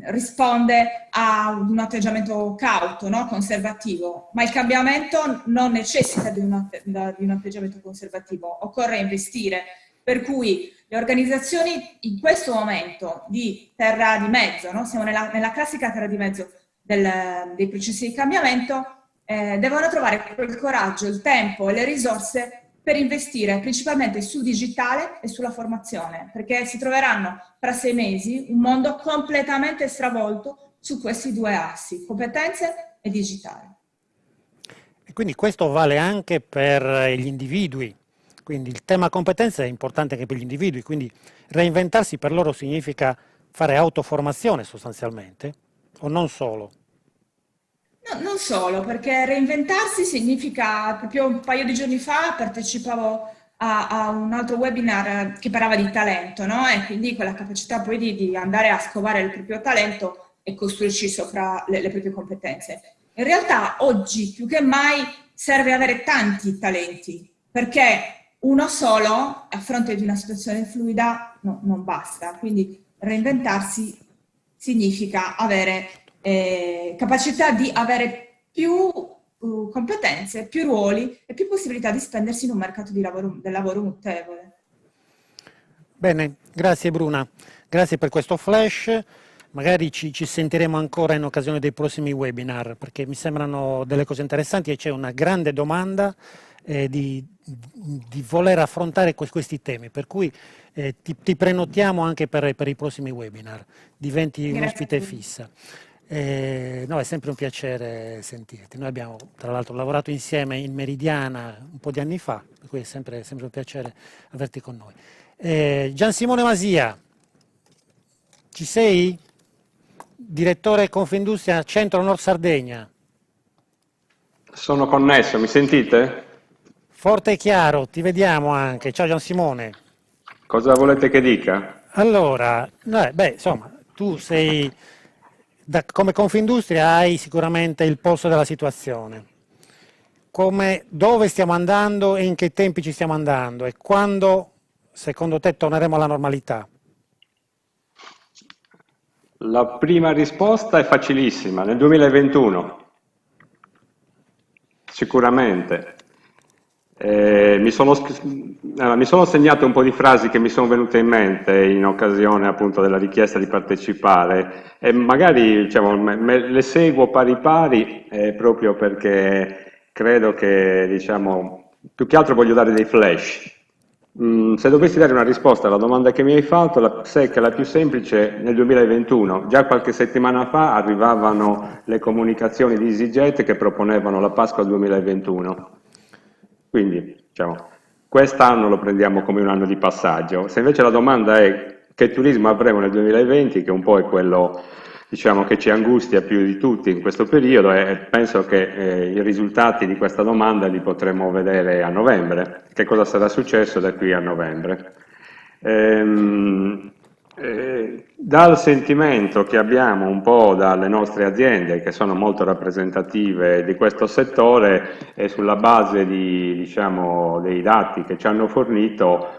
risponde a un atteggiamento cauto, no? Conservativo, ma il cambiamento non necessita di un atteggiamento conservativo, occorre investire, per cui le organizzazioni in questo momento di terra di mezzo, no? Siamo nella classica terra di mezzo dei processi di cambiamento, devono trovare quel coraggio, il tempo e le risorse per investire principalmente sul digitale e sulla formazione, perché si troveranno tra 6 mesi un mondo completamente stravolto su questi 2 assi, competenze e digitale. E quindi questo vale anche per gli individui, quindi il tema competenze è importante anche per gli individui, quindi reinventarsi per loro significa fare autoformazione sostanzialmente, o non solo? No, non solo, perché reinventarsi significa, proprio un paio di giorni fa partecipavo a un altro webinar che parlava di talento, no? E quindi quella capacità poi di andare a scovare il proprio talento e costruirci sopra le proprie competenze. In realtà oggi più che mai serve avere tanti talenti, perché uno solo a fronte di una situazione fluida non basta, quindi reinventarsi significa avere capacità di avere più competenze, più ruoli e più possibilità di spendersi in un mercato del lavoro mutevole. Bene, grazie Bruna, grazie per questo flash, magari ci sentiremo ancora in occasione dei prossimi webinar perché mi sembrano delle cose interessanti e c'è una grande domanda di voler affrontare questi temi, per cui ti prenotiamo anche per i prossimi webinar, diventi un ospite fissa. No, è sempre un piacere sentirti. Noi abbiamo tra l'altro lavorato insieme in Meridiana un po' di anni fa, per cui è sempre un piacere averti con noi. Gian Simone Masia, ci sei? Direttore Confindustria Centro Nord Sardegna. Sono connesso, mi sentite? Forte e chiaro, ti vediamo anche. Ciao Gian Simone. Cosa volete che dica? Allora, insomma, tu sei... come Confindustria hai sicuramente il polso della situazione. dove stiamo andando e in che tempi ci stiamo andando e quando, secondo te, torneremo alla normalità? La prima risposta è facilissima, nel 2021, sicuramente. Mi sono segnato un po' di frasi che mi sono venute in mente in occasione appunto della richiesta di partecipare e magari diciamo, le seguo pari pari proprio perché credo che diciamo, più che altro voglio dare dei flash. Se dovessi dare una risposta alla domanda che mi hai fatto, la secca, la più semplice, nel 2021. Già qualche settimana fa arrivavano le comunicazioni di EasyJet che proponevano la Pasqua 2021. Quindi, diciamo, quest'anno lo prendiamo come un anno di passaggio. Se invece la domanda è che turismo avremo nel 2020, che un po' è quello diciamo, che ci angustia più di tutti in questo periodo, e penso che i risultati di questa domanda li potremo vedere a novembre. Che cosa sarà successo da qui a novembre? Dal sentimento che abbiamo un po' dalle nostre aziende che sono molto rappresentative di questo settore e sulla base diciamo, dei dati che ci hanno fornito,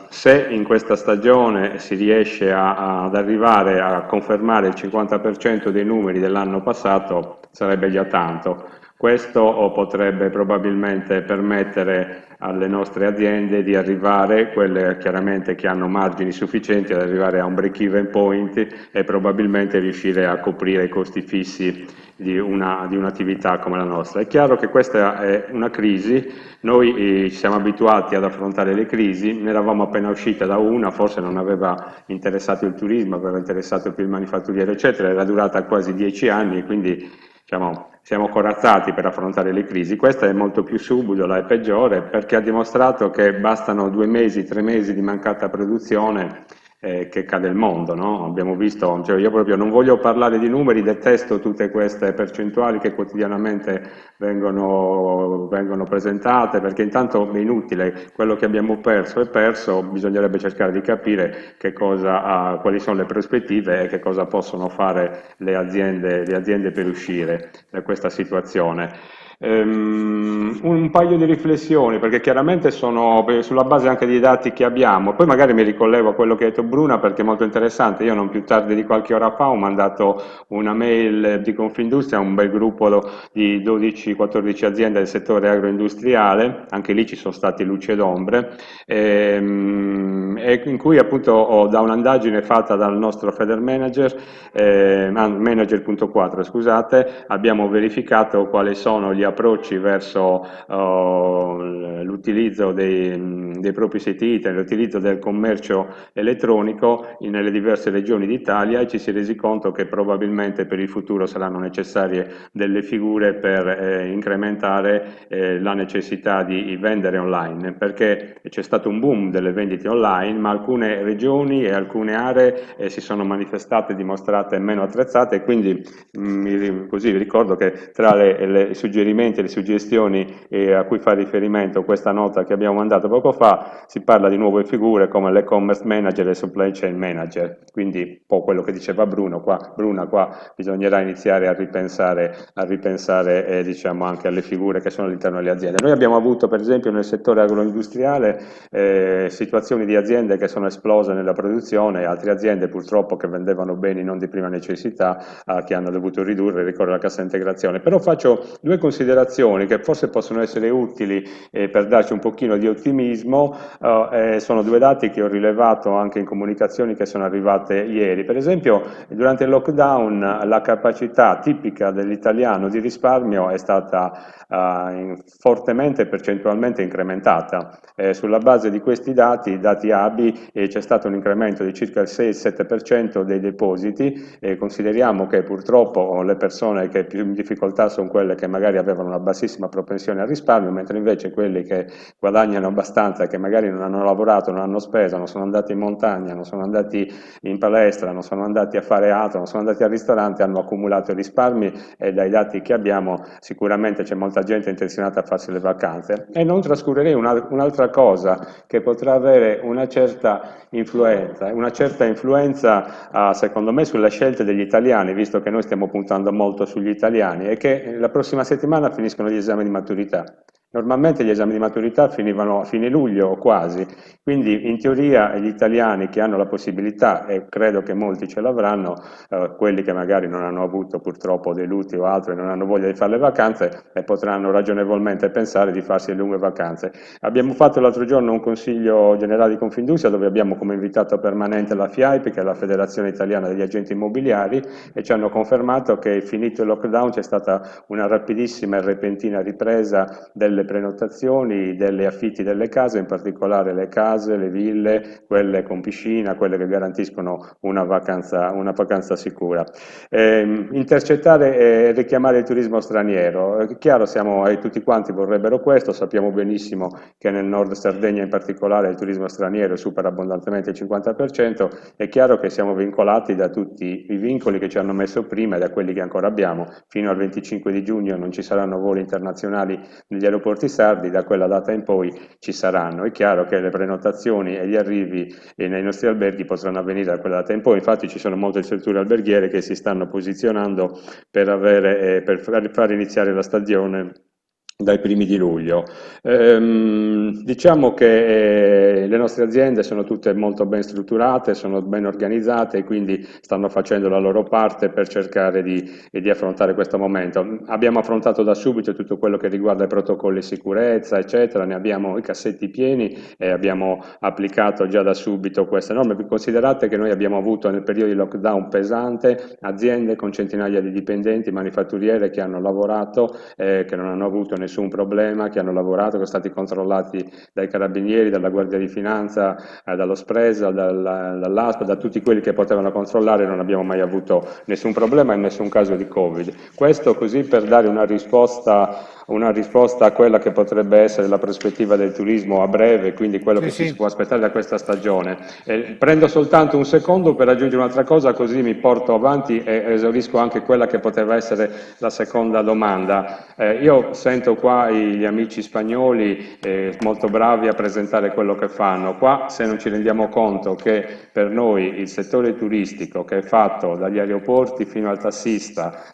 se in questa stagione si riesce ad arrivare a confermare il 50% dei numeri dell'anno passato sarebbe già tanto. Questo potrebbe probabilmente permettere alle nostre aziende di arrivare, quelle chiaramente che hanno margini sufficienti, ad arrivare a un break-even point e probabilmente riuscire a coprire i costi fissi di un'attività come la nostra. È chiaro che questa è una crisi, noi ci siamo abituati ad affrontare le crisi, ne eravamo appena usciti da una, forse non aveva interessato il turismo, aveva interessato più il manifatturiero eccetera, era durata quasi 10 anni, quindi diciamo, siamo corazzati per affrontare le crisi. Questa è molto più subdola e peggiore perché ha dimostrato che bastano 2 mesi, 3 mesi di mancata produzione che cade il mondo, no? Abbiamo visto, cioè io proprio non voglio parlare di numeri, detesto tutte queste percentuali che quotidianamente vengono presentate perché intanto è inutile, quello che abbiamo perso è perso, bisognerebbe cercare di capire quali sono le prospettive e che cosa possono fare le aziende per uscire da questa situazione. Un paio di riflessioni perché chiaramente sono sulla base anche dei dati che abbiamo, poi magari mi ricollego a quello che ha detto Bruna perché è molto interessante. Io non più tardi di qualche ora fa ho mandato una mail di Confindustria a un bel gruppo di 12-14 aziende del settore agroindustriale, anche lì ci sono stati luci ed ombre, e in cui appunto da un'indagine fatta dal nostro Feder Manager, Manager.4 scusate, abbiamo verificato quali sono gli approcci verso l'utilizzo dei propri siti internet, l'utilizzo del commercio elettronico nelle diverse regioni d'Italia e ci si è resi conto che probabilmente per il futuro saranno necessarie delle figure per incrementare la necessità di vendere online, perché c'è stato un boom delle vendite online, ma alcune regioni e alcune aree si sono manifestate, dimostrate meno attrezzate e quindi così vi ricordo che tra i suggerimenti e le suggestioni a cui fa riferimento questa nota che abbiamo mandato poco fa, si parla di nuove figure come l'e-commerce manager e il supply chain manager, quindi un po' quello che diceva Bruna, qua bisognerà iniziare a ripensare diciamo anche alle figure che sono all'interno delle aziende. Noi abbiamo avuto per esempio nel settore agroindustriale situazioni di aziende che sono esplose nella produzione e altre aziende purtroppo che vendevano beni non di prima necessità che hanno dovuto ridurre e ricorrere alla cassa integrazione. Però faccio 2 considerazioni che forse possono essere utili per darci un pochino di ottimismo, sono 2 dati che ho rilevato anche in comunicazioni che sono arrivate ieri. Per esempio durante il lockdown la capacità tipica dell'italiano di risparmio è stata fortemente e percentualmente incrementata. Sulla base di questi dati, i dati ABI, c'è stato un incremento di circa il 6-7% dei depositi. Consideriamo che purtroppo le persone che più in difficoltà sono quelle che magari avevano una bassissima propensione al risparmio, mentre invece quelli che guadagnano abbastanza e che magari non hanno lavorato, non hanno speso, non sono andati in montagna, non sono andati in palestra, non sono andati a fare altro, non sono andati al ristorante, hanno accumulato risparmi e dai dati che abbiamo sicuramente c'è molta gente intenzionata a farsi le vacanze. E non trascurerei un'altra cosa che potrà avere una certa influenza secondo me sulle scelte degli italiani, visto che noi stiamo puntando molto sugli italiani, è che la prossima settimana settimana finiscono gli esami di maturità. Normalmente gli esami di maturità finivano a fine luglio o quasi, quindi in teoria gli italiani che hanno la possibilità, e credo che molti ce l'avranno, quelli che magari non hanno avuto purtroppo dei lutti o altro e non hanno voglia di fare le vacanze, potranno ragionevolmente pensare di farsi le lunghe vacanze. Abbiamo fatto l'altro giorno un consiglio generale di Confindustria dove abbiamo come invitato permanente la FIAIP, che è la Federazione Italiana degli Agenti Immobiliari, e ci hanno confermato che finito il lockdown c'è stata una rapidissima e repentina ripresa delle prenotazioni, delle affitti delle case, in particolare le case, le ville, quelle con piscina, quelle che garantiscono una vacanza sicura. Intercettare e richiamare il turismo straniero, è chiaro, tutti quanti vorrebbero questo, sappiamo benissimo che nel nord Sardegna in particolare il turismo straniero supera abbondantemente il 50%, è chiaro che siamo vincolati da tutti i vincoli che ci hanno messo prima e da quelli che ancora abbiamo. Fino al 25 di giugno non ci saranno voli internazionali negli aeroporti sardi, da quella data in poi ci saranno. È chiaro che le prenotazioni e gli arrivi nei nostri alberghi potranno avvenire da quella data in poi, infatti ci sono molte strutture alberghiere che si stanno posizionando per far iniziare la stagione dai primi di luglio. Diciamo che le nostre aziende sono tutte molto ben strutturate, sono ben organizzate e quindi stanno facendo la loro parte per cercare di affrontare questo momento. Abbiamo affrontato da subito tutto quello che riguarda i protocolli di sicurezza, eccetera, ne abbiamo i cassetti pieni e abbiamo applicato già da subito queste norme. Considerate che noi abbiamo avuto nel periodo di lockdown pesante aziende con centinaia di dipendenti, manifatturiere che hanno lavorato, che non hanno avuto nessun problema, che hanno lavorato, che sono stati controllati dai carabinieri, dalla Guardia di Finanza, dallo SPRESA, dall'ASP, da tutti quelli che potevano controllare, non abbiamo mai avuto nessun problema e nessun caso di Covid. Questo così per dare una risposta a quella che potrebbe essere la prospettiva del turismo a breve, quindi quello che si può aspettare da questa stagione. Prendo soltanto un secondo per aggiungere un'altra cosa, così mi porto avanti e esaurisco anche quella che poteva essere la seconda domanda. Io sento qua gli amici spagnoli molto bravi a presentare quello che fanno. Qua, se non ci rendiamo conto che per noi il settore turistico, che è fatto dagli aeroporti fino al tassista,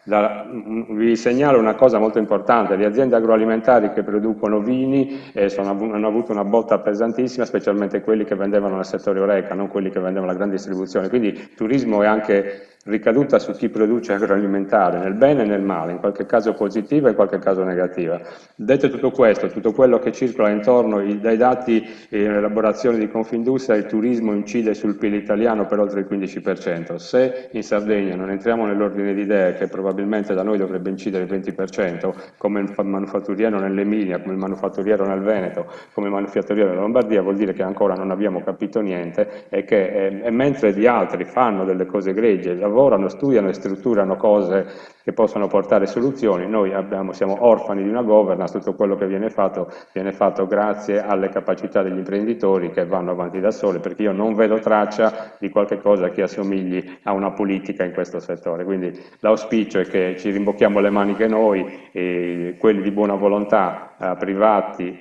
vi segnalo una cosa molto importante: le aziende agroalimentari che producono vini hanno avuto una botta pesantissima, specialmente quelli che vendevano nel settore Horeca, non quelli che vendevano la grande distribuzione. Quindi il turismo è anche ricaduta su chi produce agroalimentare, nel bene e nel male, in qualche caso positiva e in qualche caso negativa. Detto tutto questo, tutto quello che circola intorno, dai dati e elaborazioni di Confindustria, il turismo incide sul PIL italiano per oltre il 15%. Se in Sardegna non entriamo nell'ordine di idee che probabilmente da noi dovrebbe incidere il 20%, come il manufatturiero nell'Emilia, come il manufatturiero nel Veneto, come il manufatturiero nella Lombardia, vuol dire che ancora non abbiamo capito niente e che mentre gli altri fanno delle cose egregie, lavorano, studiano e strutturano cose che possono portare soluzioni, noi siamo orfani di una governance. Tutto quello che viene fatto grazie alle capacità degli imprenditori che vanno avanti da soli, perché io non vedo traccia di qualche cosa che assomigli a una politica in questo settore. Quindi l'auspicio è che ci rimbocchiamo le maniche noi, quelli di buona volontà, privati,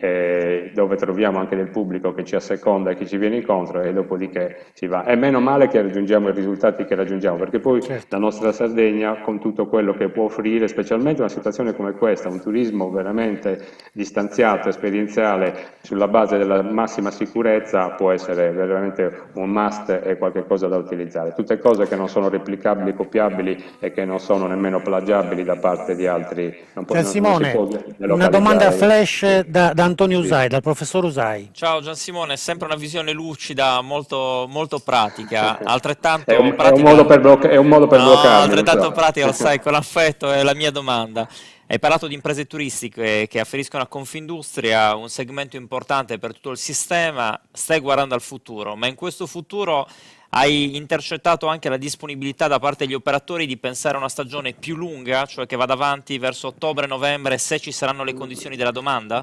dove troviamo anche del pubblico che ci asseconda e che ci viene incontro, e dopodiché si va. È meno male che raggiungiamo i risultati che raggiungiamo, perché poi la nostra Sardegna, con tutto quello che può offrire, specialmente una situazione come questa, un turismo veramente distanziato, esperienziale, sulla base della massima sicurezza, può essere veramente un must e qualche cosa da utilizzare. Tutte cose che non sono replicabili, copiabili e che non sono nemmeno plagiabili da parte di altri. Simone, una domanda flash da Antonio Usai, dal professor Usai. Ciao Gian Simone, sempre una visione lucida, molto, molto pratica, altrettanto è un modo per bloccarmi. Altrettanto pratica, lo sai, con affetto è la mia domanda. Hai parlato di imprese turistiche che afferiscono a Confindustria, un segmento importante per tutto il sistema. Stai guardando al futuro, ma in questo futuro hai intercettato anche la disponibilità da parte degli operatori di pensare a una stagione più lunga, cioè che vada avanti verso ottobre-novembre, se ci saranno le condizioni della domanda?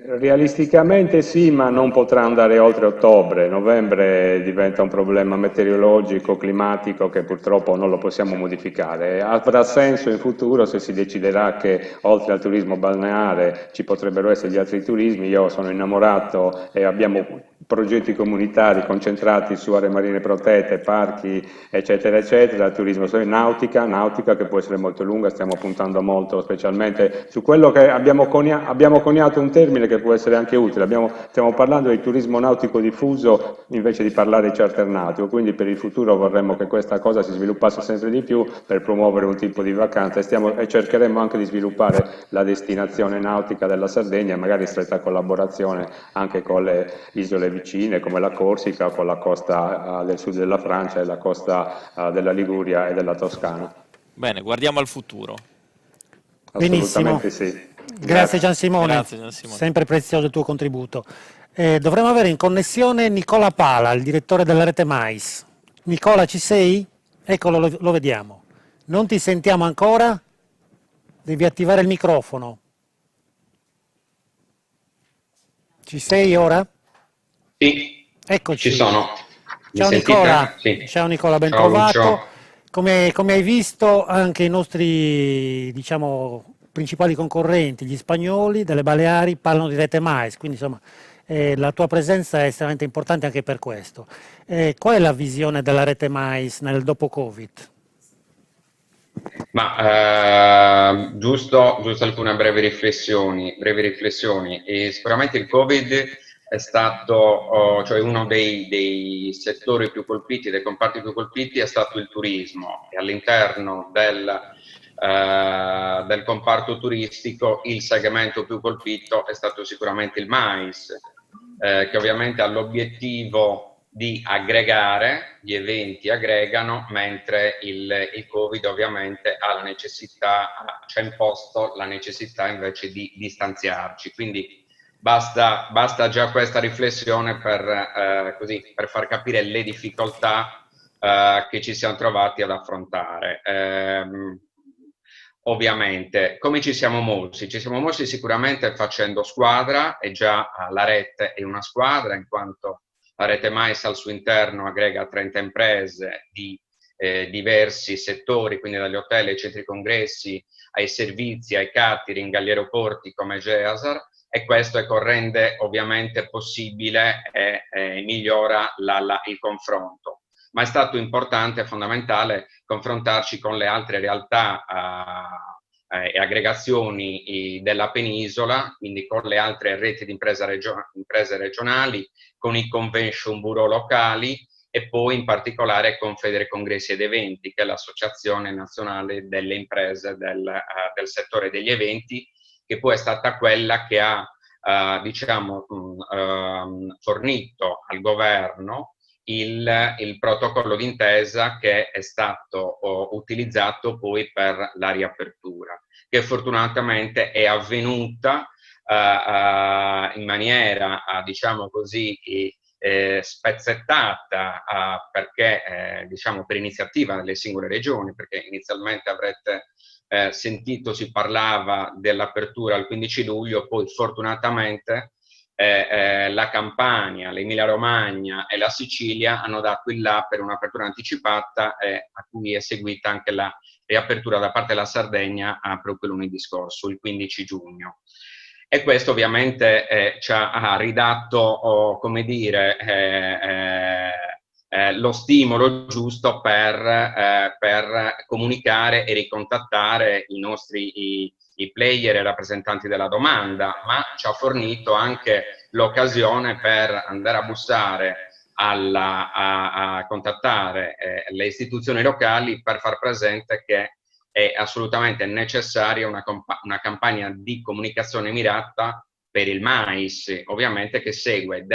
Realisticamente sì, ma non potrà andare oltre ottobre. Novembre diventa un problema meteorologico, climatico, che purtroppo non lo possiamo modificare. Avrà senso in futuro se si deciderà che oltre al turismo balneare ci potrebbero essere gli altri turismi. Io sono innamorato e abbiamo progetti comunitari concentrati su aree marine protette, parchi, eccetera, eccetera, turismo nautica che può essere molto lunga, stiamo puntando molto specialmente su quello che abbiamo coniato un termine che può essere anche utile, stiamo parlando di turismo nautico diffuso invece di parlare di charter nautico, quindi per il futuro vorremmo che questa cosa si sviluppasse sempre di più per promuovere un tipo di vacanza e cercheremo anche di sviluppare la destinazione nautica della Sardegna, magari in stretta collaborazione anche con le isole vicine come la Corsica, con la costa del sud della Francia e la costa della Liguria e della Toscana. Bene, guardiamo al futuro. Benissimo. Assolutamente sì. Grazie Gian Simone. Grazie, Gian Simone. Sempre prezioso il tuo contributo. Dovremmo avere in connessione Nicola Pala, il direttore della rete Mais. Nicola, ci sei? Eccolo, lo vediamo. Non ti sentiamo ancora? Devi attivare il microfono. Ci sei ora? Sì, Eccoci. ci sono. Ciao Mi Nicola. sentite? Sì. Ciao Nicola, ben Ciao, trovato. Lucio. Come hai visto, anche i nostri, diciamo, principali concorrenti, gli spagnoli delle Baleari, parlano di rete Mais, quindi insomma la tua presenza è estremamente importante anche per questo. Qual è la visione della rete Mais nel dopo Covid? Ma giusto alcune brevi riflessioni. E sicuramente il Covid è stato, cioè uno dei settori più colpiti, dei comparti più colpiti è stato il turismo, e all'interno del comparto turistico il segmento più colpito è stato sicuramente il mais, che ovviamente ha l'obiettivo di aggregare, gli eventi aggregano, mentre il Covid ovviamente ci ha imposto la necessità invece di distanziarci. Quindi basta già questa riflessione per far capire le difficoltà che ci siamo trovati ad affrontare. Ovviamente, come ci siamo mossi? Ci siamo mossi sicuramente facendo squadra, e già la rete è una squadra, in quanto la rete Mais al suo interno aggrega 30 imprese di diversi settori, quindi dagli hotel ai centri congressi, ai servizi, ai catering, agli aeroporti come Geasar, e questo rende ovviamente possibile e migliora il confronto. Ma è stato importante e fondamentale confrontarci con le altre realtà e aggregazioni della penisola, quindi con le altre reti di imprese regionali, con i convention bureau locali e poi in particolare con Federcongressi ed Eventi, che è l'associazione nazionale delle imprese del settore degli eventi, che poi è stata quella che ha fornito al governo il protocollo d'intesa che è stato utilizzato poi per la riapertura, che fortunatamente è avvenuta in maniera, diciamo così, spezzettata, perché per iniziativa delle singole regioni, perché inizialmente avrete sentito si parlava dell'apertura il 15 luglio, poi fortunatamente la Campania, l'Emilia Romagna e la Sicilia hanno dato il là per un'apertura anticipata, a cui è seguita anche la riapertura da parte della Sardegna proprio lunedì scorso, il 15 giugno. E questo ovviamente ci ha ridato, come dire, lo stimolo giusto per comunicare e ricontattare i player e rappresentanti della domanda, ma ci ha fornito anche l'occasione per andare a bussare, a contattare le istituzioni locali per far presente che è assolutamente necessaria una campagna di comunicazione mirata per il mais, ovviamente che segue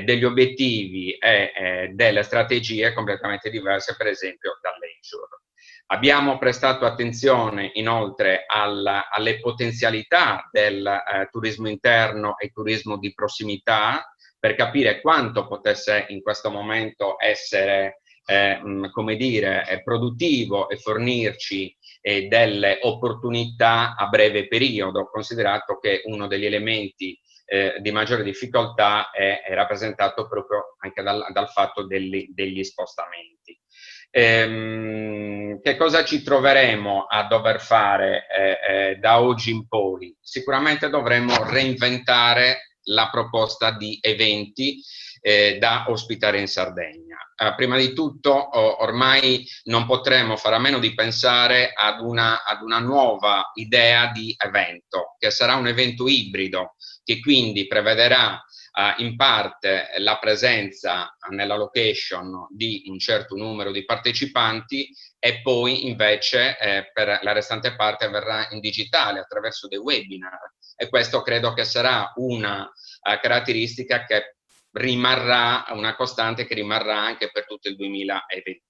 degli obiettivi e delle strategie completamente diverse, per esempio dall'Ensure. Abbiamo prestato attenzione inoltre alle potenzialità del turismo interno e turismo di prossimità, per capire quanto potesse in questo momento essere come dire, produttivo e fornirci delle opportunità a breve periodo, considerato che uno degli elementi di maggiore difficoltà è rappresentato proprio anche dal fatto degli spostamenti. Che cosa ci troveremo a dover fare da oggi in poi? Sicuramente dovremo reinventare la proposta di eventi da ospitare in Sardegna. Prima di tutto, ormai non potremo fare a meno di pensare ad una nuova idea di evento, che sarà un evento ibrido, che quindi prevederà in parte la presenza nella location di un certo numero di partecipanti e poi invece per la restante parte verrà in digitale attraverso dei webinar, e questo credo che sarà una caratteristica che rimarrà, una costante che rimarrà anche per tutto il 2021.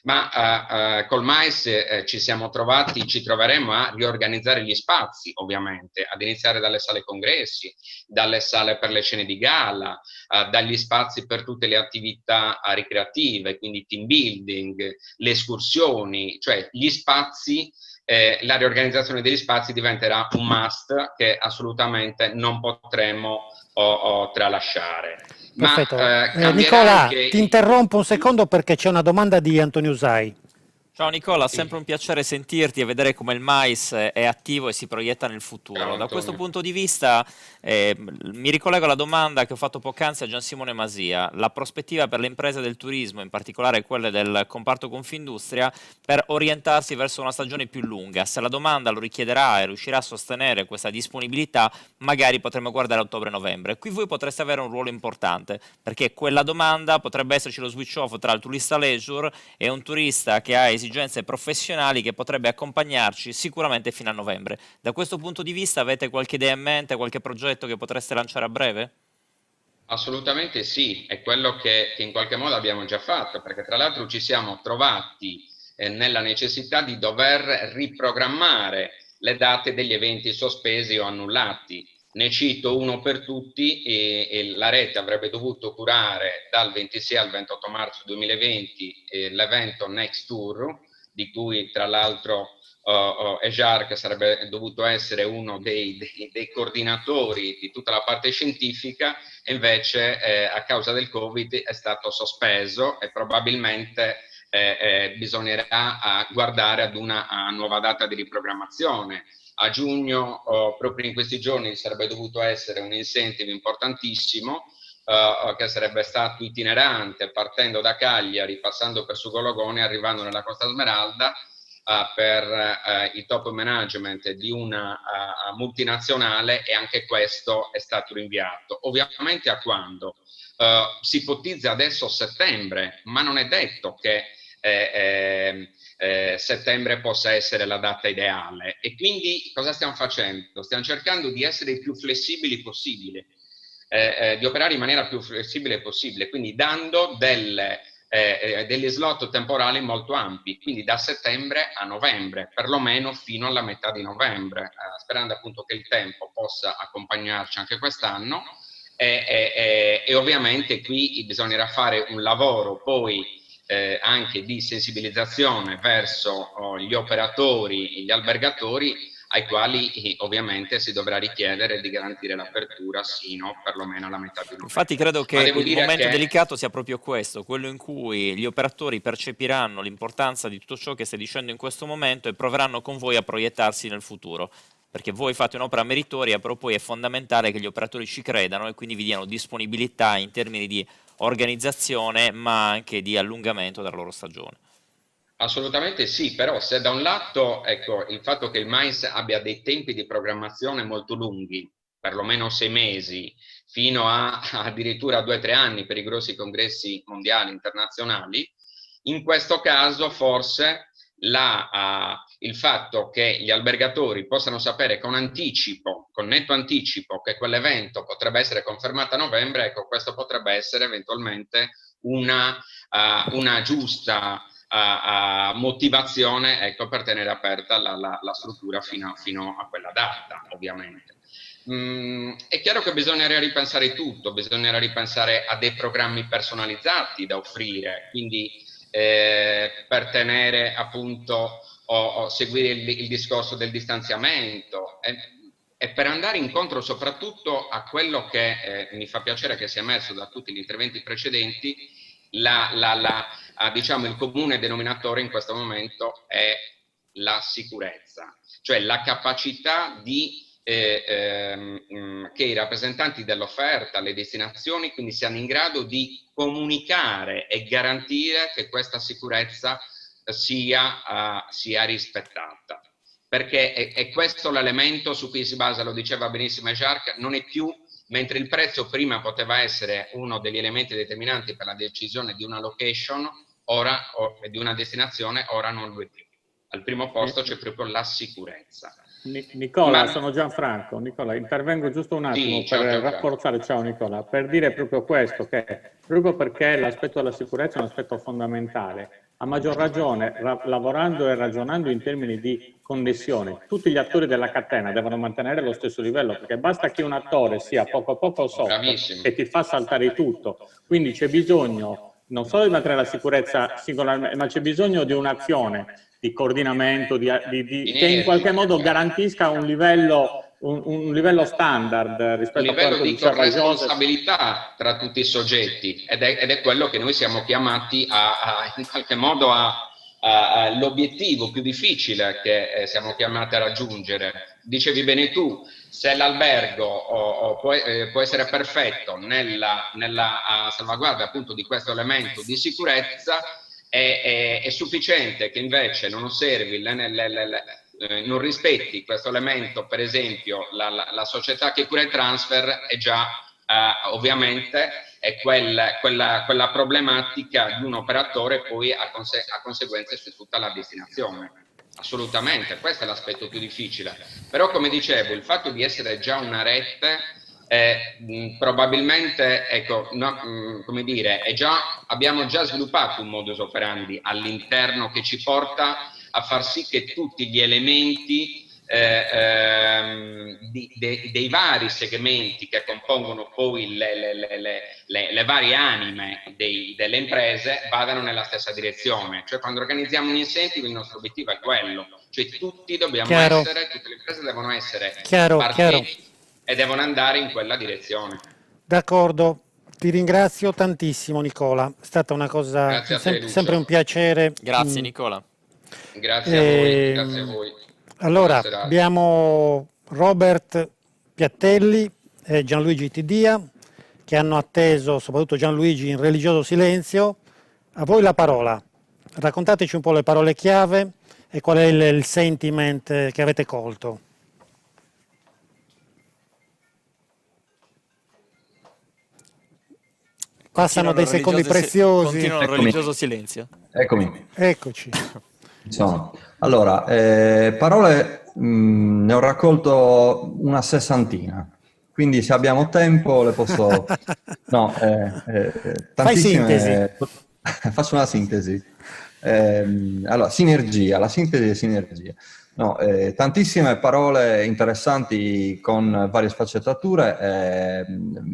Ma col Mais ci troveremo a riorganizzare gli spazi, ovviamente, ad iniziare dalle sale congressi, dalle sale per le scene di gala, dagli spazi per tutte le attività ricreative, quindi team building, le escursioni, cioè gli spazi. La riorganizzazione degli spazi diventerà un must che assolutamente non potremo tralasciare. Perfetto. Ma, Nicola, anche... ti interrompo un secondo perché c'è una domanda di Antonio Usai. Ciao Nicola, sempre un piacere sentirti e vedere come il Mais è attivo e si proietta nel futuro. Ciao, da questo punto di vista mi ricollego alla domanda che ho fatto poc'anzi a Giansimone Masia. La prospettiva per le imprese del turismo, in particolare quelle del comparto Confindustria, per orientarsi verso una stagione più lunga. Se la domanda lo richiederà e riuscirà a sostenere questa disponibilità, magari potremo guardare a ottobre-novembre. Qui voi potreste avere un ruolo importante, perché quella domanda potrebbe esserci lo switch off tra il turista leisure e un turista che ha esigenze professionali che potrebbe accompagnarci sicuramente fino a novembre. Da questo punto di vista avete qualche idea in mente, qualche progetto che potreste lanciare a breve? Assolutamente sì, è quello che in qualche modo abbiamo già fatto, perché tra l'altro ci siamo trovati nella necessità di dover riprogrammare le date degli eventi sospesi o annullati. Ne cito uno per tutti, la rete avrebbe dovuto curare dal 26 al 28 marzo 2020 l'evento Next Tour, di cui tra l'altro Ejar, che sarebbe dovuto essere uno dei coordinatori di tutta la parte scientifica, e invece a causa del Covid è stato sospeso e probabilmente bisognerà guardare ad una nuova data di riprogrammazione. A giugno, proprio in questi giorni, sarebbe dovuto essere un incentive importantissimo che sarebbe stato itinerante, partendo da Cagliari, passando per Sugologone, arrivando nella Costa Smeralda per il top management di una multinazionale, e anche questo è stato rinviato. Ovviamente a quando? Si ipotizza adesso settembre, ma non è detto che settembre possa essere la data ideale, e quindi cosa stiamo facendo? Stiamo cercando di essere i più flessibili possibile, di operare in maniera più flessibile possibile, quindi dando degli slot temporali molto ampi, quindi da settembre a novembre, perlomeno fino alla metà di novembre, sperando appunto che il tempo possa accompagnarci anche quest'anno, e ovviamente qui bisognerà fare un lavoro poi anche di sensibilizzazione verso gli operatori, gli albergatori, ai quali ovviamente si dovrà richiedere di garantire l'apertura sino perlomeno alla metà di novembre. Infatti credo che il momento delicato sia proprio questo, quello in cui gli operatori percepiranno l'importanza di tutto ciò che stai dicendo in questo momento e proveranno con voi a proiettarsi nel futuro. Perché voi fate un'opera meritoria, però poi è fondamentale che gli operatori ci credano e quindi vi diano disponibilità in termini di organizzazione, ma anche di allungamento della loro stagione. Assolutamente sì, però se da un lato, ecco, il fatto che il Mais abbia dei tempi di programmazione molto lunghi, perlomeno 6 mesi, fino a addirittura 2 o 3 anni per i grossi congressi mondiali internazionali, in questo caso forse il fatto che gli albergatori possano sapere con anticipo, con netto anticipo, che quell'evento potrebbe essere confermato a novembre, ecco, questo potrebbe essere eventualmente una giusta motivazione, ecco, per tenere aperta la struttura fino a quella data, ovviamente. È chiaro che bisognerà ripensare tutto, bisognerà ripensare a dei programmi personalizzati da offrire, quindi per tenere appunto o seguire il discorso del distanziamento e per andare incontro soprattutto a quello che mi fa piacere che sia emerso da tutti gli interventi precedenti, diciamo il comune denominatore in questo momento è la sicurezza, cioè la capacità di che i rappresentanti dell'offerta, le destinazioni, quindi siano in grado di comunicare e garantire che questa sicurezza sia rispettata. Perché è questo l'elemento su cui si basa, lo diceva benissimo Jacques, non è più, mentre il prezzo prima poteva essere uno degli elementi determinanti per la decisione di una location, ora, di una destinazione, ora non lo è più. Al primo posto c'è proprio la sicurezza. Nicola, sono Gianfranco. Nicola, intervengo giusto un attimo per rafforzare, ciao Nicola, per dire proprio questo, che proprio perché l'aspetto della sicurezza è un aspetto fondamentale, a maggior ragione, lavorando e ragionando in termini di connessione, tutti gli attori della catena devono mantenere lo stesso livello, perché basta che un attore sia poco a poco sotto che ti fa saltare tutto, quindi c'è bisogno non solo di mantenere la sicurezza singolarmente, ma c'è bisogno di un'azione di coordinamento, che in qualche modo garantisca un livello standard rispetto a quanto di corresponsabilità tra tutti i soggetti, ed è quello che noi siamo chiamati in qualche modo l'obiettivo più difficile che siamo chiamati a raggiungere. Dicevi bene tu, se l'albergo può essere perfetto nella salvaguardia appunto di questo elemento di sicurezza, è sufficiente che invece non osservi, non rispetti questo elemento, per esempio la società che cura il transfer è già ovviamente è quella problematica di un operatore poi ha conseguenze su tutta la destinazione. Assolutamente, questo è l'aspetto più difficile. Però come dicevo, il fatto di essere già una rete probabilmente, ecco, come dire, abbiamo già sviluppato un modus operandi all'interno che ci porta a far sì che tutti gli elementi dei vari segmenti che compongono poi le varie anime delle imprese vadano nella stessa direzione. Cioè, quando organizziamo un incentive, il nostro obiettivo è quello, cioè tutte le imprese devono essere partecipi e devono andare in quella direzione. D'accordo, ti ringrazio tantissimo Nicola, è stata una cosa sempre un piacere. Grazie Nicola. Grazie a voi. Allora, abbiamo Robert Piattelli e Gianluigi Tidia che hanno atteso, soprattutto Gianluigi, in religioso silenzio. A voi la parola. Raccontateci un po' le parole chiave e qual è il sentiment che avete colto. Passano dei secondi preziosi. Continua il religioso silenzio. Eccomi. Eccoci. Allora, parole ne ho raccolto una sessantina, quindi se abbiamo tempo le posso... No, fai sintesi. Faccio una sintesi. Allora, sinergia, la sintesi è sinergia. No, tantissime parole interessanti con varie sfaccettature,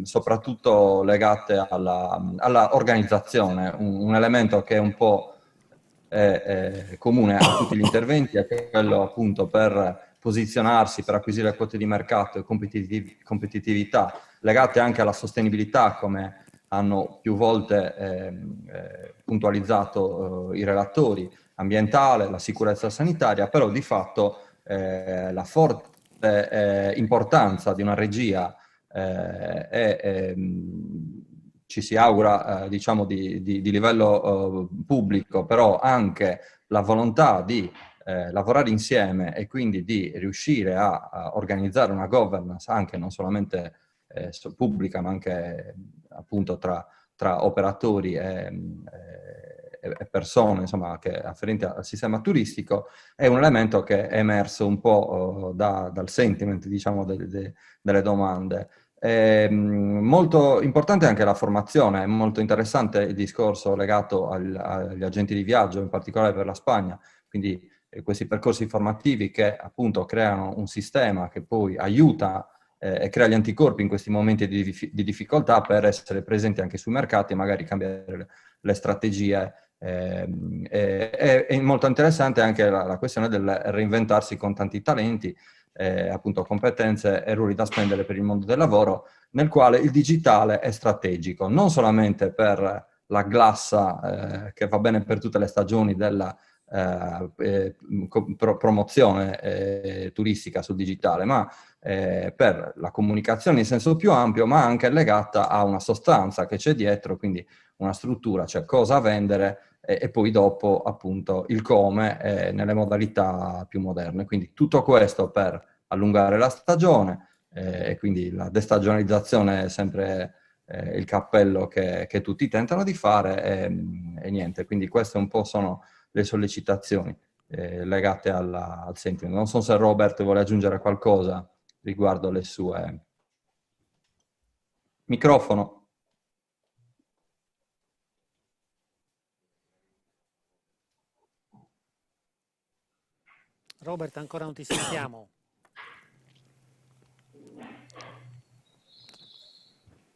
soprattutto legate alla organizzazione, un elemento che è un po' comune a tutti gli interventi, è quello appunto per posizionarsi, per acquisire quote di mercato e competitività, legate anche alla sostenibilità, come hanno più volte puntualizzato i relatori, ambientale, la sicurezza sanitaria, però di fatto la forte importanza di una regia ci si augura diciamo di livello pubblico, però anche la volontà di lavorare insieme e quindi di riuscire a organizzare una governance anche non solamente pubblica ma anche appunto tra operatori e persone insomma afferenti al sistema turistico, è un elemento che è emerso un po' dal sentiment diciamo delle domande. Molto importante anche la formazione, è molto interessante il discorso legato agli agenti di viaggio, in particolare per la Spagna, quindi questi percorsi formativi che appunto creano un sistema che poi aiuta e crea gli anticorpi in questi momenti di difficoltà per essere presenti anche sui mercati e magari cambiare le strategie. È molto interessante anche la questione del reinventarsi con tanti talenti, appunto competenze e ruoli da spendere per il mondo del lavoro, nel quale il digitale è strategico, non solamente per la glassa che va bene per tutte le stagioni della promozione turistica sul digitale, ma per la comunicazione in senso più ampio, ma anche legata a una sostanza che c'è dietro, quindi una struttura, cioè cosa vendere e poi dopo appunto il come nelle modalità più moderne. Quindi tutto questo per allungare la stagione e quindi la destagionalizzazione è sempre il cappello che tutti tentano di fare e niente. Quindi queste un po' sono le sollecitazioni legate al sentiment. Non so se Robert vuole aggiungere qualcosa riguardo le sue... Microfono. Robert, ancora non ti sentiamo.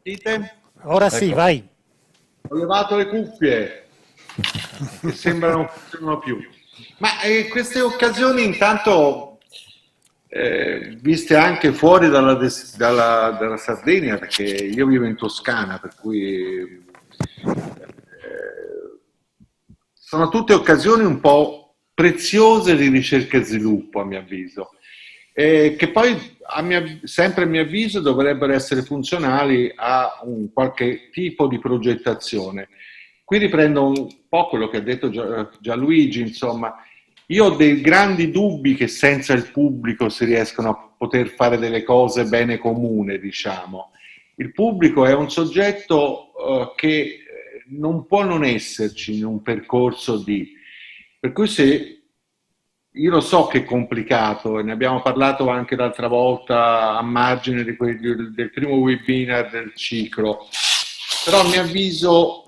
Dite? Ora sì, Ecco. vai. Ho levato le cuffie, che sembrano non funzionano più. Ma queste occasioni intanto, viste anche fuori dalla Sardegna, perché io vivo in Toscana, per cui sono tutte occasioni un po' preziose di ricerca e sviluppo, a mio avviso, che poi sempre a mio avviso dovrebbero essere funzionali a un qualche tipo di progettazione. Qui riprendo un po' quello che ha detto Gianluigi, insomma, io ho dei grandi dubbi che senza il pubblico si riescono a poter fare delle cose bene comune, diciamo. Il pubblico è un soggetto che non può non esserci in un percorso di... Per cui se... Io lo so che è complicato e ne abbiamo parlato anche l'altra volta a margine del primo webinar del ciclo, però a mio avviso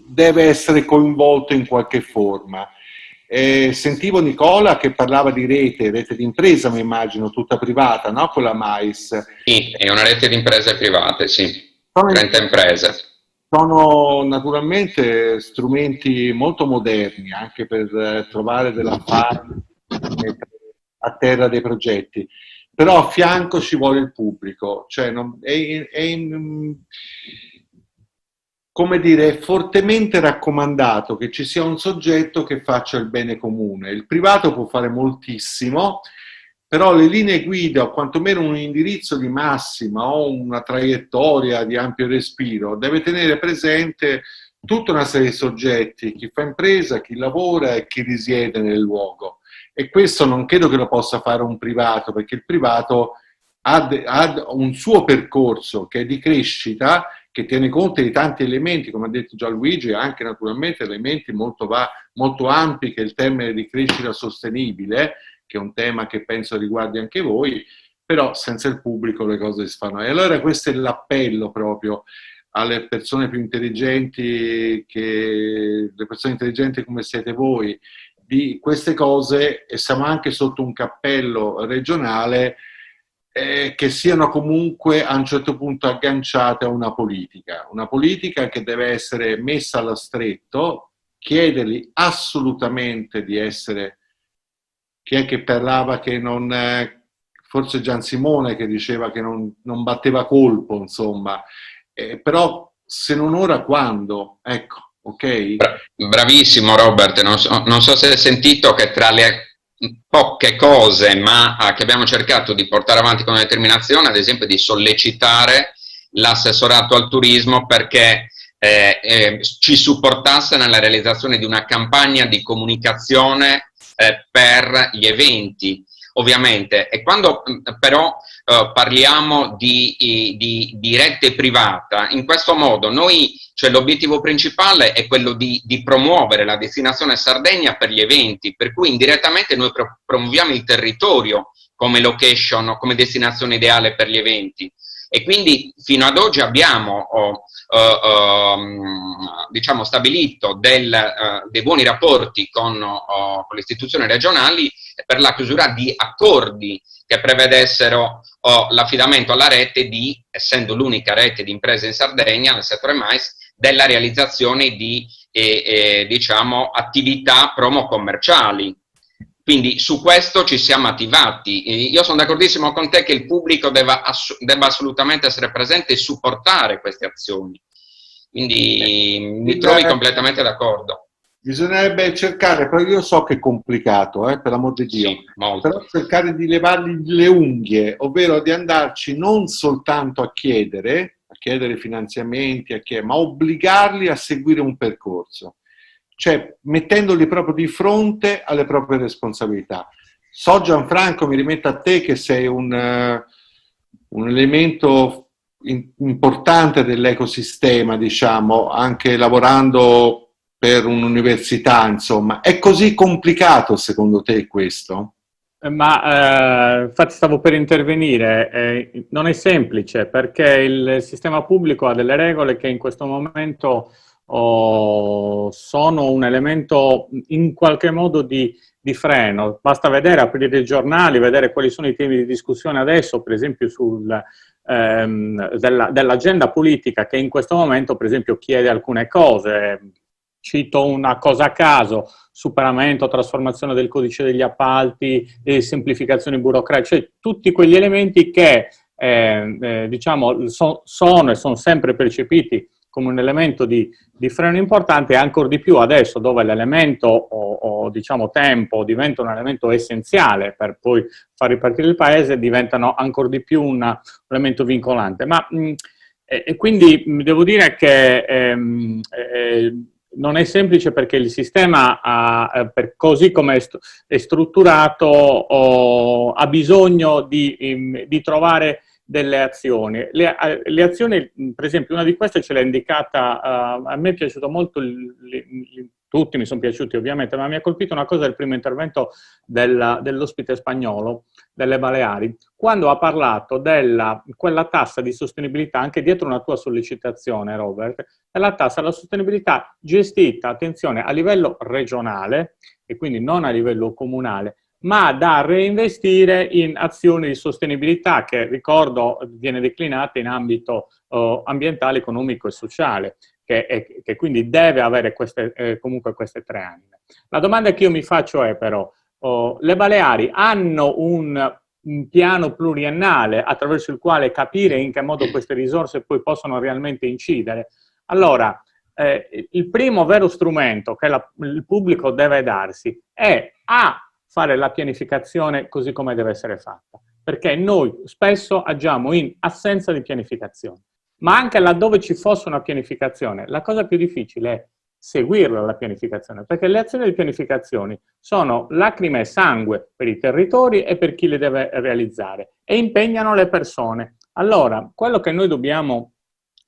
deve essere coinvolto in qualche forma. Sentivo Nicola che parlava di rete di impresa, mi immagino, tutta privata, no? Con la Mais. Sì, è una rete di imprese private, sì, 30 imprese. Sono naturalmente strumenti molto moderni anche per trovare della fame a terra dei progetti, però a fianco ci vuole il pubblico, cioè come dire, è fortemente raccomandato che ci sia un soggetto che faccia il bene comune. Il privato può fare moltissimo, però le linee guida o quantomeno un indirizzo di massima o una traiettoria di ampio respiro deve tenere presente tutta una serie di soggetti, chi fa impresa, chi lavora e chi risiede nel luogo. E questo non credo che lo possa fare un privato, perché il privato ha un suo percorso che è di crescita, che tiene conto di tanti elementi, come ha detto Gianluigi, e anche naturalmente elementi molto ampi, che è il termine di crescita sostenibile, che è un tema che penso riguardi anche voi, però senza il pubblico le cose si fanno. E allora questo è l'appello proprio alle persone più intelligenti, le persone intelligenti come siete voi, di queste cose, e siamo anche sotto un cappello regionale, che siano comunque a un certo punto agganciate a una politica che deve essere messa allo stretto, chiedergli assolutamente di essere... Chi è che parlava che non... forse Gian Simone che diceva che non batteva colpo, insomma. Però se non ora, quando? Ecco, ok? Bravissimo Robert, non so se hai sentito che tra le poche cose ma che abbiamo cercato di portare avanti con determinazione, ad esempio di sollecitare l'assessorato al turismo perché ci supportasse nella realizzazione di una campagna di comunicazione per gli eventi, ovviamente. E quando però parliamo di rete privata, in questo modo noi, cioè l'obiettivo principale è quello di promuovere la destinazione Sardegna per gli eventi, per cui indirettamente noi promuoviamo il territorio come location, come destinazione ideale per gli eventi. E quindi fino ad oggi abbiamo diciamo stabilito dei buoni rapporti con le istituzioni regionali per la chiusura di accordi che prevedessero l'affidamento alla rete essendo l'unica rete di imprese in Sardegna nel settore mais, della realizzazione di diciamo attività promo commerciali. Quindi su questo ci siamo attivati. Io sono d'accordissimo con te che il pubblico debba assolutamente essere presente e supportare queste azioni. Quindi mi trovi completamente d'accordo. Bisognerebbe cercare, però io so che è complicato, per l'amor di Dio, però cercare di levargli le unghie, ovvero di andarci non soltanto a chiedere finanziamenti, ma obbligarli a seguire un percorso, cioè mettendoli proprio di fronte alle proprie responsabilità. So, Gianfranco, mi rimetto a te che sei un elemento importante dell'ecosistema, diciamo, anche lavorando per un'università, insomma. È così complicato secondo te questo? Infatti stavo per intervenire, non è semplice perché il sistema pubblico ha delle regole che in questo momento sono un elemento in qualche modo di freno. Basta vedere, aprire i giornali, vedere quali sono i temi di discussione adesso, per esempio dell'agenda politica che in questo momento per esempio chiede alcune cose. Cito una cosa a caso: superamento, trasformazione del codice degli appalti, semplificazioni burocratiche, cioè tutti quegli elementi che diciamo sono e sono sempre percepiti come un elemento di freno importante, e ancora di più adesso dove l'elemento o diciamo tempo diventa un elemento essenziale per poi far ripartire il paese, diventano ancora di più un elemento vincolante. E quindi devo dire che non è semplice perché il sistema, così come è strutturato, ha bisogno di trovare delle azioni. Le azioni, per esempio, una di queste ce l'ha indicata, a me è piaciuto molto, tutti mi sono piaciuti ovviamente, ma mi ha colpito una cosa del primo intervento dell'ospite spagnolo delle Baleari, quando ha parlato quella tassa di sostenibilità, anche dietro una tua sollecitazione, Robert, è la tassa alla sostenibilità gestita, attenzione, a livello regionale e quindi non a livello comunale, ma da reinvestire in azioni di sostenibilità che, ricordo, viene declinata in ambito ambientale, economico e sociale, che quindi deve avere comunque queste tre anime. La domanda che io mi faccio è però, le Baleari hanno un piano pluriennale attraverso il quale capire in che modo queste risorse poi possono realmente incidere? Allora, il primo vero strumento che il pubblico deve darsi è fare la pianificazione così come deve essere fatta, perché noi spesso agiamo in assenza di pianificazione, ma anche laddove ci fosse una pianificazione, la cosa più difficile è seguirla la pianificazione, perché le azioni di pianificazione sono lacrime e sangue per i territori e per chi le deve realizzare e impegnano le persone. Allora, quello che noi dobbiamo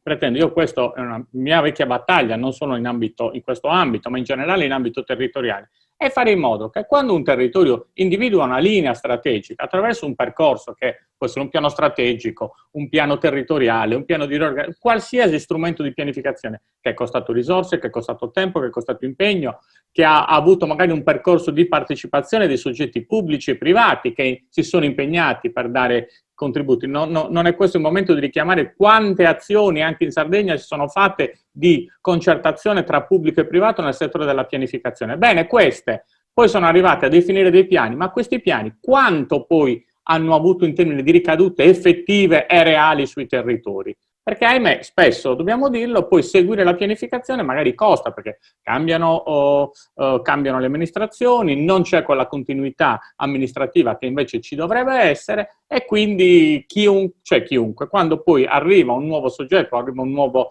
pretendere, questa è una mia vecchia battaglia, non solo in questo ambito, ma in generale in ambito territoriale, è fare in modo che quando un territorio individua una linea strategica attraverso un percorso che può essere un piano strategico, un piano territoriale, un piano di riorganizzazione, qualsiasi strumento di pianificazione che è costato risorse, che è costato tempo, che è costato impegno, che ha avuto magari un percorso di partecipazione dei soggetti pubblici e privati che si sono impegnati per dare contributi. Non è questo il momento di richiamare quante azioni anche in Sardegna si sono fatte di concertazione tra pubblico e privato nel settore della pianificazione. Bene, queste poi sono arrivate a definire dei piani, ma questi piani quanto poi hanno avuto in termini di ricadute effettive e reali sui territori? Perché, ahimè, spesso, dobbiamo dirlo, poi seguire la pianificazione magari costa, perché cambiano le amministrazioni, non c'è quella continuità amministrativa che invece ci dovrebbe essere, e quindi chiunque, quando poi arriva un nuovo soggetto, arriva un nuovo,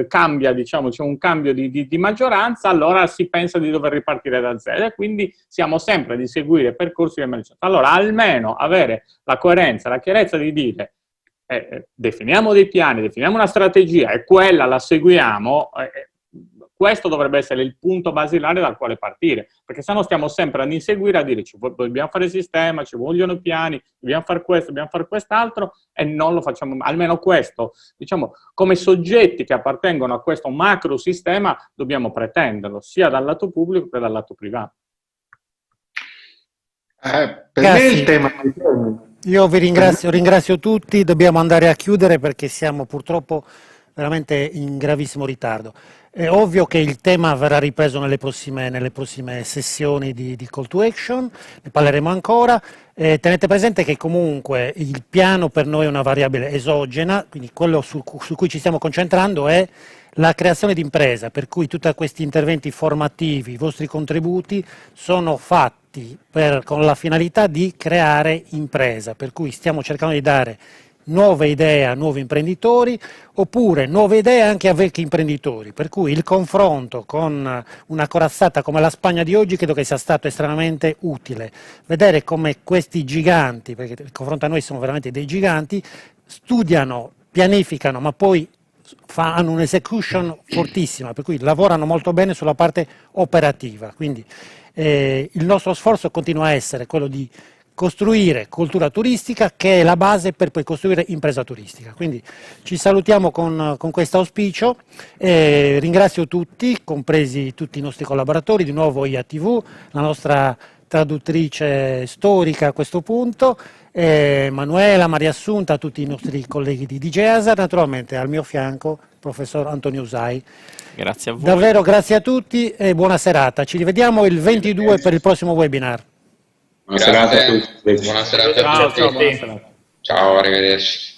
cambia, diciamo, c'è un cambio di maggioranza, allora si pensa di dover ripartire da zero, e quindi siamo sempre di seguire percorsi di emergenza. Allora, almeno avere la coerenza, la chiarezza di dire definiamo dei piani, definiamo una strategia e quella la seguiamo, questo dovrebbe essere il punto basilare dal quale partire, perché sennò stiamo sempre ad inseguire, a dire dobbiamo fare il sistema, ci vogliono i piani, dobbiamo fare questo, dobbiamo fare quest'altro, e non lo facciamo. Almeno questo, diciamo, come soggetti che appartengono a questo macro sistema dobbiamo pretenderlo, sia dal lato pubblico che dal lato privato. Per me il tema... Io vi ringrazio tutti, dobbiamo andare a chiudere perché siamo purtroppo veramente in gravissimo ritardo. È ovvio che il tema verrà ripreso nelle prossime sessioni di Call to Action, ne parleremo ancora. Tenete presente che comunque il piano per noi è una variabile esogena, quindi quello su cui ci stiamo concentrando è la creazione di impresa, per cui tutti questi interventi formativi, i vostri contributi sono fatti con la finalità di creare impresa, per cui stiamo cercando di dare nuove idee a nuovi imprenditori oppure nuove idee anche a vecchi imprenditori, per cui il confronto con una corazzata come la Spagna di oggi credo che sia stato estremamente utile, vedere come questi giganti, perché il confronto a noi sono veramente dei giganti, studiano, pianificano ma poi hanno un'execution fortissima, per cui lavorano molto bene sulla parte operativa, quindi il nostro sforzo continua a essere quello di costruire cultura turistica, che è la base per poi costruire impresa turistica. Quindi ci salutiamo con questo auspicio, ringrazio tutti, compresi tutti i nostri collaboratori, di nuovo IATV, la nostra traduttrice storica a questo punto, Manuela, Maria Assunta, tutti i nostri colleghi di DJ Hazard, naturalmente al mio fianco il professor Antonio Usai. Grazie a voi. Davvero grazie a tutti e buona serata. Ci rivediamo il 22 per il prossimo webinar. Buona serata a tutti. Ciao, buona serata. Ciao, arrivederci.